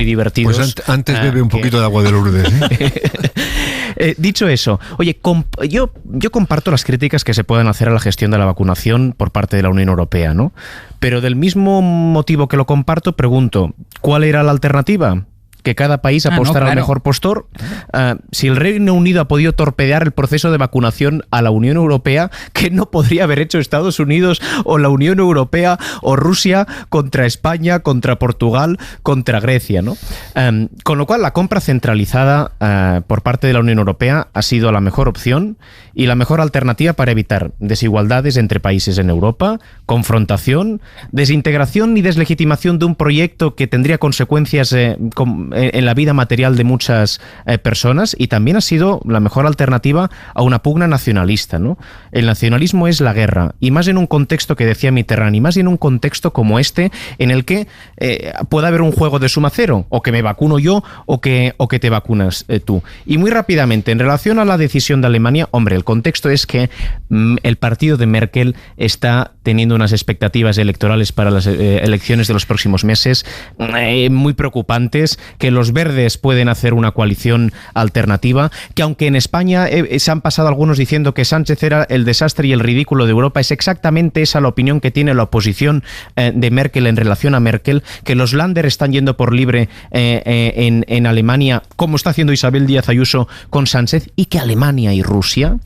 divertidos. Pues antes bebe un poquito de agua de Lourdes. Dicho eso, oye, yo comparto las críticas que se pueden hacer a la gestión de la vacunación por parte de la Unión Europea, ¿no? Pero del mismo motivo que lo comparto, pregunto, ¿cuál era la alternativa? Que cada país apostara al mejor postor. Si el Reino Unido ha podido torpedear el proceso de vacunación a la Unión Europea, ¿qué no podría haber hecho Estados Unidos o la Unión Europea o Rusia contra España, contra Portugal, contra Grecia, ¿no? Con lo cual, la compra centralizada por parte de la Unión Europea ha sido la mejor opción y la mejor alternativa para evitar desigualdades entre países en Europa, confrontación, desintegración y deslegitimación de un proyecto que tendría consecuencias en la vida material de muchas personas, y también ha sido la mejor alternativa a una pugna nacionalista, ¿no? El nacionalismo es la guerra, y más en un contexto que decía Mitterrand, y más en un contexto como este, en el que puede haber un juego de suma cero, o que me vacuno yo o que te vacunas tú. Y muy rápidamente, en relación a la decisión de Alemania, hombre, el contexto es que el partido de Merkel está teniendo unas expectativas electorales para las elecciones de los próximos meses muy preocupantes, que los verdes pueden hacer una coalición alternativa, que aunque en España se han pasado algunos diciendo que Sánchez era el desastre y el ridículo de Europa, es exactamente esa la opinión que tiene la oposición de Merkel en relación a Merkel, que los Länder están yendo por libre en Alemania, como está haciendo Isabel Díaz Ayuso con Sánchez, y que Alemania y Rusia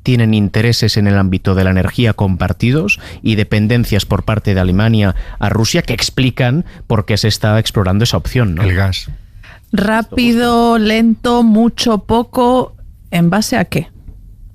tienen intereses en el ámbito de la energía compartidos y dependencias por parte de Alemania a Rusia que explican por qué se está explorando esa opción, ¿no? El gas. Rápido, lento, mucho, poco, ¿en base a qué?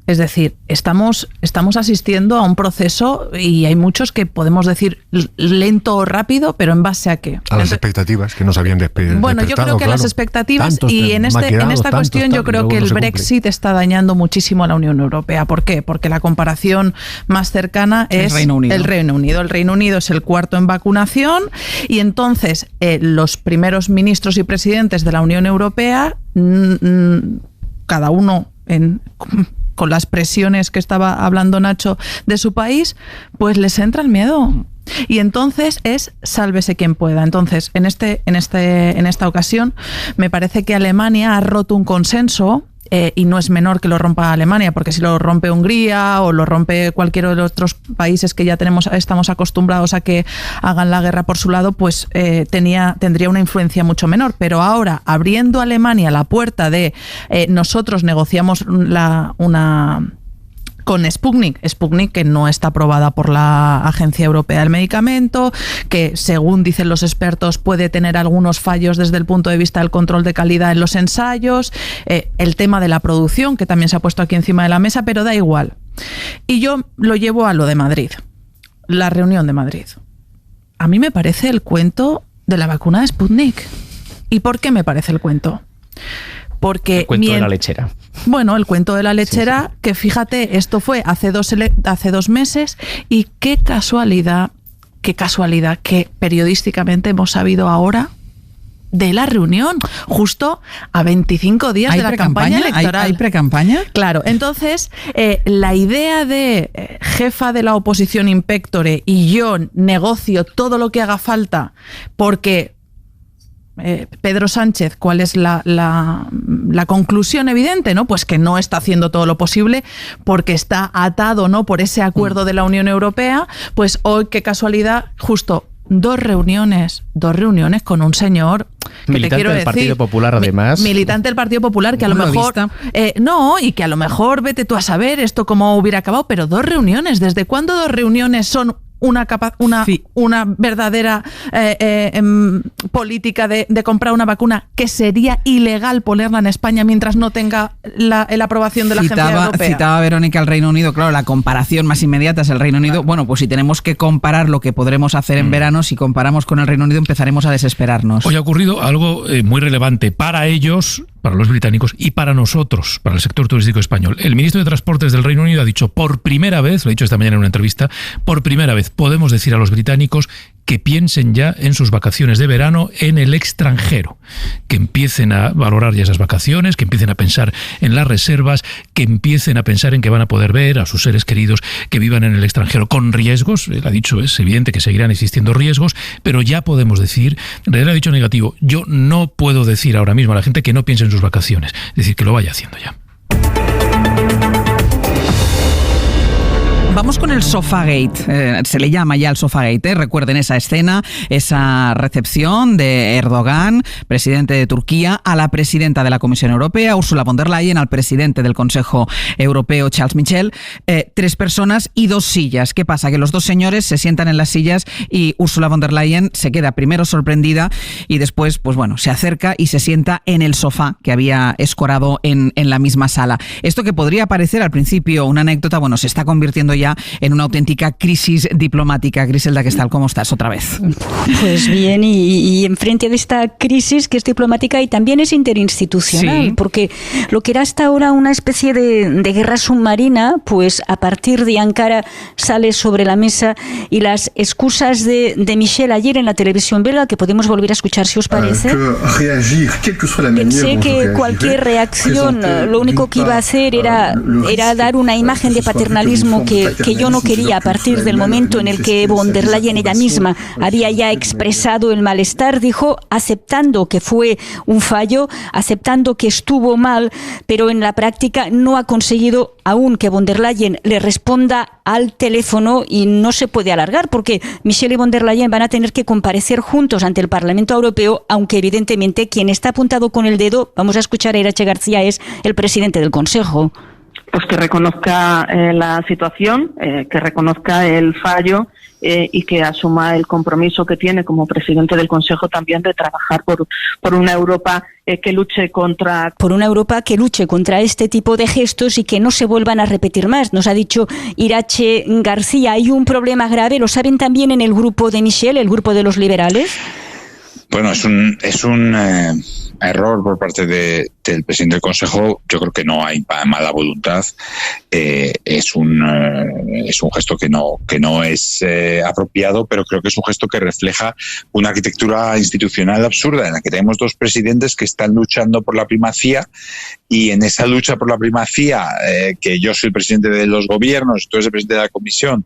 Es decir, estamos asistiendo a un proceso, y hay muchos que podemos decir lento o rápido, pero ¿en base a qué? A las expectativas que nos habían despertado. Bueno, yo creo que las expectativas, y en esta cuestión yo creo que el Brexit está dañando muchísimo a la Unión Europea. ¿Por qué? Porque la comparación más cercana es el Reino Unido. El Reino Unido es el cuarto en vacunación, y entonces los primeros ministros y presidentes de la Unión Europea, cada uno con las presiones que estaba hablando Nacho de su país, pues les entra el miedo. Y entonces es sálvese quien pueda. Entonces, en esta ocasión, me parece que Alemania ha roto un consenso, y no es menor que lo rompa Alemania, porque si lo rompe Hungría o lo rompe cualquiera de los otros países que ya estamos acostumbrados a que hagan la guerra por su lado, pues tendría una influencia mucho menor. Pero ahora, abriendo a Alemania la puerta de nosotros negociamos con Sputnik que no está aprobada por la Agencia Europea del Medicamento, que según dicen los expertos puede tener algunos fallos desde el punto de vista del control de calidad en los ensayos, el tema de la producción, que también se ha puesto aquí encima de la mesa, pero da igual. Y yo lo llevo a lo de Madrid, la reunión de Madrid. A mí me parece el cuento de la vacuna de Sputnik. ¿Y por qué me parece el cuento? Porque el cuento de la lechera. Bueno, el cuento de la lechera, sí. Que fíjate, esto fue hace 2 meses, y qué casualidad que periodísticamente hemos sabido ahora de la reunión, justo a 25 días de la campaña electoral. ¿Hay precampaña? Claro, entonces la idea de jefa de la oposición in pectore y yo negocio todo lo que haga falta porque Pedro Sánchez, ¿cuál es la conclusión evidente? ¿No? Pues que no está haciendo todo lo posible porque está atado, ¿no?, por ese acuerdo de la Unión Europea. Pues hoy, qué casualidad, justo 2 reuniones con un señor que militante te quiero del decir, Partido Popular, además. Militante del Partido Popular, que a lo mejor y que a lo mejor vete tú a saber esto cómo hubiera acabado, pero 2 reuniones. ¿Desde cuándo 2 reuniones son una verdadera política de comprar una vacuna que sería ilegal ponerla en España mientras no tenga la aprobación de la Agencia Europea? Citaba Verónica el Reino Unido. Claro, la comparación más inmediata es el Reino Unido. Bueno, pues si tenemos que comparar lo que podremos hacer en verano, si comparamos con el Reino Unido empezaremos a desesperarnos. Hoy ha ocurrido algo muy relevante para ellos, para los británicos, y para nosotros, para el sector turístico español. El ministro de Transportes del Reino Unido ha dicho por primera vez, lo ha dicho esta mañana en una entrevista, por primera vez podemos decir a los británicos que piensen ya en sus vacaciones de verano en el extranjero, que empiecen a valorar ya esas vacaciones, que empiecen a pensar en las reservas, que empiecen a pensar en que van a poder ver a sus seres queridos que vivan en el extranjero con riesgos. Él ha dicho, es evidente que seguirán existiendo riesgos, pero ya podemos decir, en realidad ha dicho negativo, yo no puedo decir ahora mismo a la gente que no piense en sus vacaciones, es decir, que lo vaya haciendo ya. Vamos con el Sofagate, se le llama ya el Sofagate, recuerden esa escena, esa recepción de Erdogan, presidente de Turquía, a la presidenta de la Comisión Europea, Ursula von der Leyen, al presidente del Consejo Europeo, Charles Michel, 3 personas y 2 sillas. ¿Qué pasa? Que los 2 señores se sientan en las sillas y Ursula von der Leyen se queda primero sorprendida y después, pues bueno, se acerca y se sienta en el sofá que había escorado en la misma sala. Esto que podría parecer al principio una anécdota, bueno, se está convirtiendo ya en una auténtica crisis diplomática. Griselda, ¿qué tal? ¿Cómo estás otra vez? Pues bien, y enfrente de esta crisis que es diplomática y también es interinstitucional, sí, porque lo que era hasta ahora una especie de guerra submarina, pues a partir de Ankara sale sobre la mesa y las excusas de Michel ayer en la televisión belga, que podemos volver a escuchar si os parece, pensé que cualquier reacción lo único que iba a hacer era dar una imagen de paternalismo que yo no quería a partir del momento en el que von der Leyen ella misma había ya expresado el malestar, dijo, aceptando que fue un fallo, aceptando que estuvo mal, pero en la práctica no ha conseguido aún que von der Leyen le responda al teléfono y no se puede alargar porque Michel y von der Leyen van a tener que comparecer juntos ante el Parlamento Europeo, aunque evidentemente quien está apuntado con el dedo, vamos a escuchar a Iratxe García, es el presidente del Consejo. Pues que reconozca la situación, que reconozca el fallo y que asuma el compromiso que tiene como presidente del Consejo también de trabajar por una Europa que luche contra... Por una Europa que luche contra este tipo de gestos y que no se vuelvan a repetir más. Nos ha dicho Iratxe García, hay un problema grave, ¿lo saben también en el grupo de Michel, el grupo de los liberales? Bueno, es un error por parte del presidente del Consejo. Yo creo que no hay mala voluntad. Es un gesto que no es apropiado, pero creo que es un gesto que refleja una arquitectura institucional absurda en la que tenemos 2 presidentes que están luchando por la primacía, y en esa lucha por la primacía, que yo soy el presidente de los gobiernos, tú eres el presidente de la Comisión,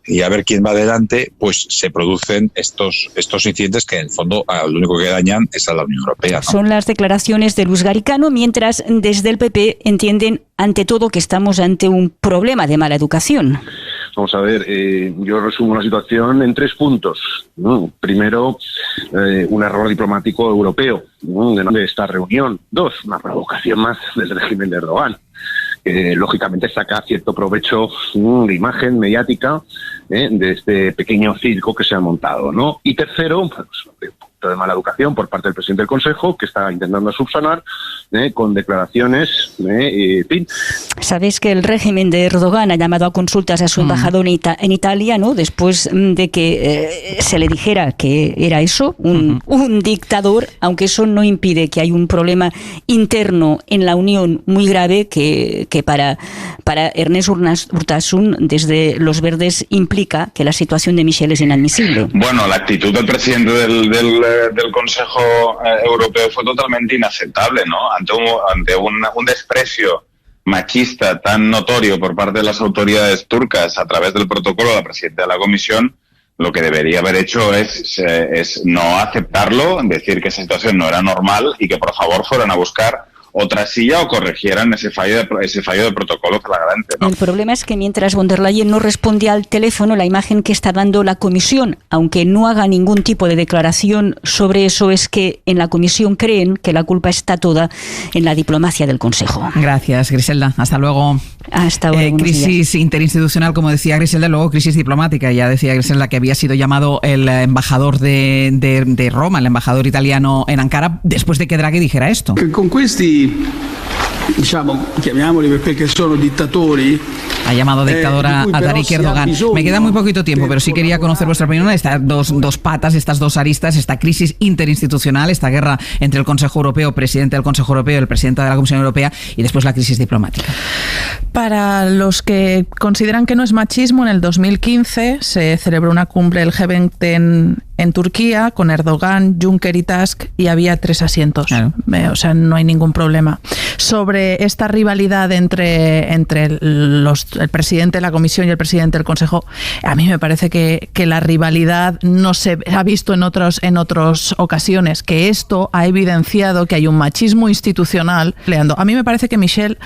y a ver quién va adelante, pues se producen estos incidentes que en el fondo lo único que dañan es a la Unión Europea, ¿no? Son las declaraciones de Luis Garicano, mientras desde el PP entienden ante todo que estamos ante un problema de mala educación. Vamos a ver, yo resumo la situación en 3 puntos. Primero, un error diplomático europeo de esta reunión. 2, una provocación más del régimen de Erdogan. Lógicamente saca cierto provecho de imagen mediática de este pequeño circo que se ha montado, ¿no? Y tercero, pues, un punto de mala educación por parte del presidente del Consejo, que está intentando subsanar con declaraciones, en fin. Sabéis que el régimen de Erdogan ha llamado a consultas a su embajador en Italia, ¿no? Después de que se le dijera que era eso, un dictador, aunque eso no impide que hay un problema interno en la Unión muy grave que para Ernest Urtasun, desde Los Verdes, implica que la situación de Michel es inadmisible. Bueno, la actitud del presidente del Consejo Europeo fue totalmente inaceptable, ¿no? Ante un desprecio machista tan notorio por parte de las autoridades turcas a través del protocolo de la presidenta de la Comisión, lo que debería haber hecho es no aceptarlo, decir que esa situación no era normal y que por favor fueran a buscar otra silla o corrigieran ese fallo de protocolo flagrante, ¿no? El problema es que mientras von der Leyen no respondía al teléfono, la imagen que está dando la Comisión, aunque no haga ningún tipo de declaración sobre eso, es que en la Comisión creen que la culpa está toda en la diplomacia del Consejo. Gracias, Griselda. Hasta luego. Hasta luego. Crisis interinstitucional, como decía Griselda, luego crisis diplomática. Ya decía Griselda que había sido llamado el embajador de Roma, el embajador italiano en Ankara, después de que Draghi dijera esto. Con questi, diciamo, chiamiamoli perché sono dittatori, Ha llamado dictadora a Tayyip Erdogan. Me queda muy poquito tiempo, pero sí quería conocer vuestra opinión de estas dos patas, estas dos aristas, esta crisis interinstitucional, esta guerra entre el Consejo Europeo, presidente del Consejo Europeo y el presidente de la Comisión Europea, y después la crisis diplomática. Para los que consideran que no es machismo, en el 2015 se celebró una cumbre del G20 en Turquía con Erdogan, Juncker y Tusk, y había 3 asientos. Claro. O sea, no hay ningún problema. Sobre esta rivalidad entre el presidente de la Comisión y el presidente del Consejo, a mí me parece que la rivalidad no se ha visto en otras ocasiones, que esto ha evidenciado que hay un machismo institucional. A mí me parece que Michel,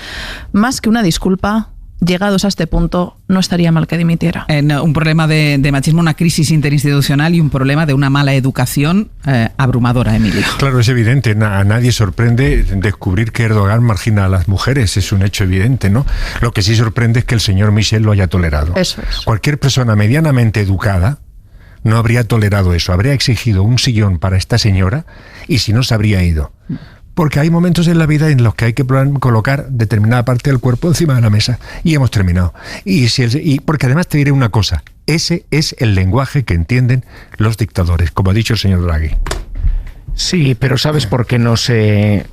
más que una disculpa, llegados a este punto, no estaría mal que dimitiera. Un problema de machismo, una crisis interinstitucional y un problema de una mala educación abrumadora, Emilio. Claro, es evidente. A nadie sorprende descubrir que Erdogan margina a las mujeres. Es un hecho evidente, ¿no? Lo que sí sorprende es que el señor Michel lo haya tolerado. Eso es. Cualquier persona medianamente educada no habría tolerado eso. Habría exigido un sillón para esta señora y si no, se habría ido. Porque hay momentos en la vida en los que hay que colocar determinada parte del cuerpo encima de la mesa. Y hemos terminado. Y porque además te diré una cosa. Ese es el lenguaje que entienden los dictadores, como ha dicho el señor Draghi. Sí, pero ¿sabes por qué no se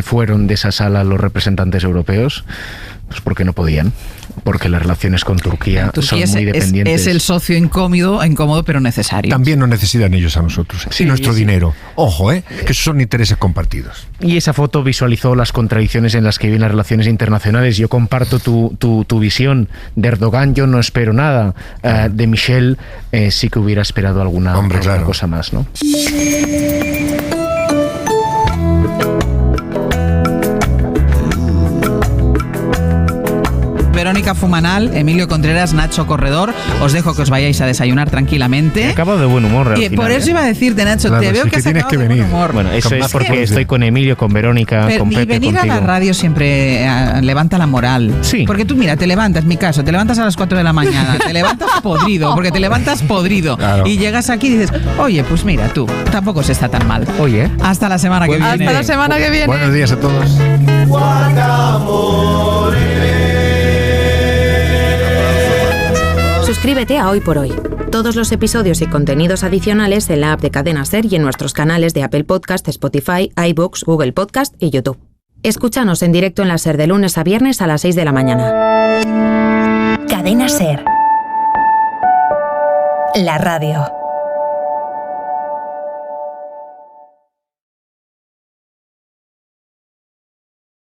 fueron de esa sala los representantes europeos? Pues porque no podían. Porque las relaciones con Turquía son muy dependientes. Es el socio incómodo, pero necesario. También nos necesitan ellos a nosotros. Sí, y nuestro dinero. Ojo, que esos son intereses compartidos. Y esa foto visualizó las contradicciones en las que viven las relaciones internacionales. Yo comparto tu visión. De Erdogan yo no espero nada. De Michel sí que hubiera esperado alguna cosa más, ¿no? Verónica Fumanal, Emilio Contreras, Nacho Corredor. Os dejo que os vayáis a desayunar tranquilamente. He acabado de buen humor. Y por eso iba a decirte, Nacho, claro, te veo que tienes que venir. Bueno, eso es porque estoy con Emilio, con Verónica, con Pepe, y venir contigo. a la radio siempre levanta la moral. Sí. Porque tú, mira, te levantas, mi caso, te levantas a las 4 de la mañana, te levantas podrido, porque te levantas podrido. Claro. Y llegas aquí y dices, oye, pues mira, tú, tampoco se está tan mal. Oye. Hasta la semana que viene. Hasta la semana que viene. Buenos días a todos. Suscríbete a Hoy por Hoy. Todos los episodios y contenidos adicionales en la app de Cadena SER y en nuestros canales de Apple Podcast, Spotify, iVoox, Google Podcast y YouTube. Escúchanos en directo en la SER de lunes a viernes a las 6 de la mañana. Cadena SER. La radio.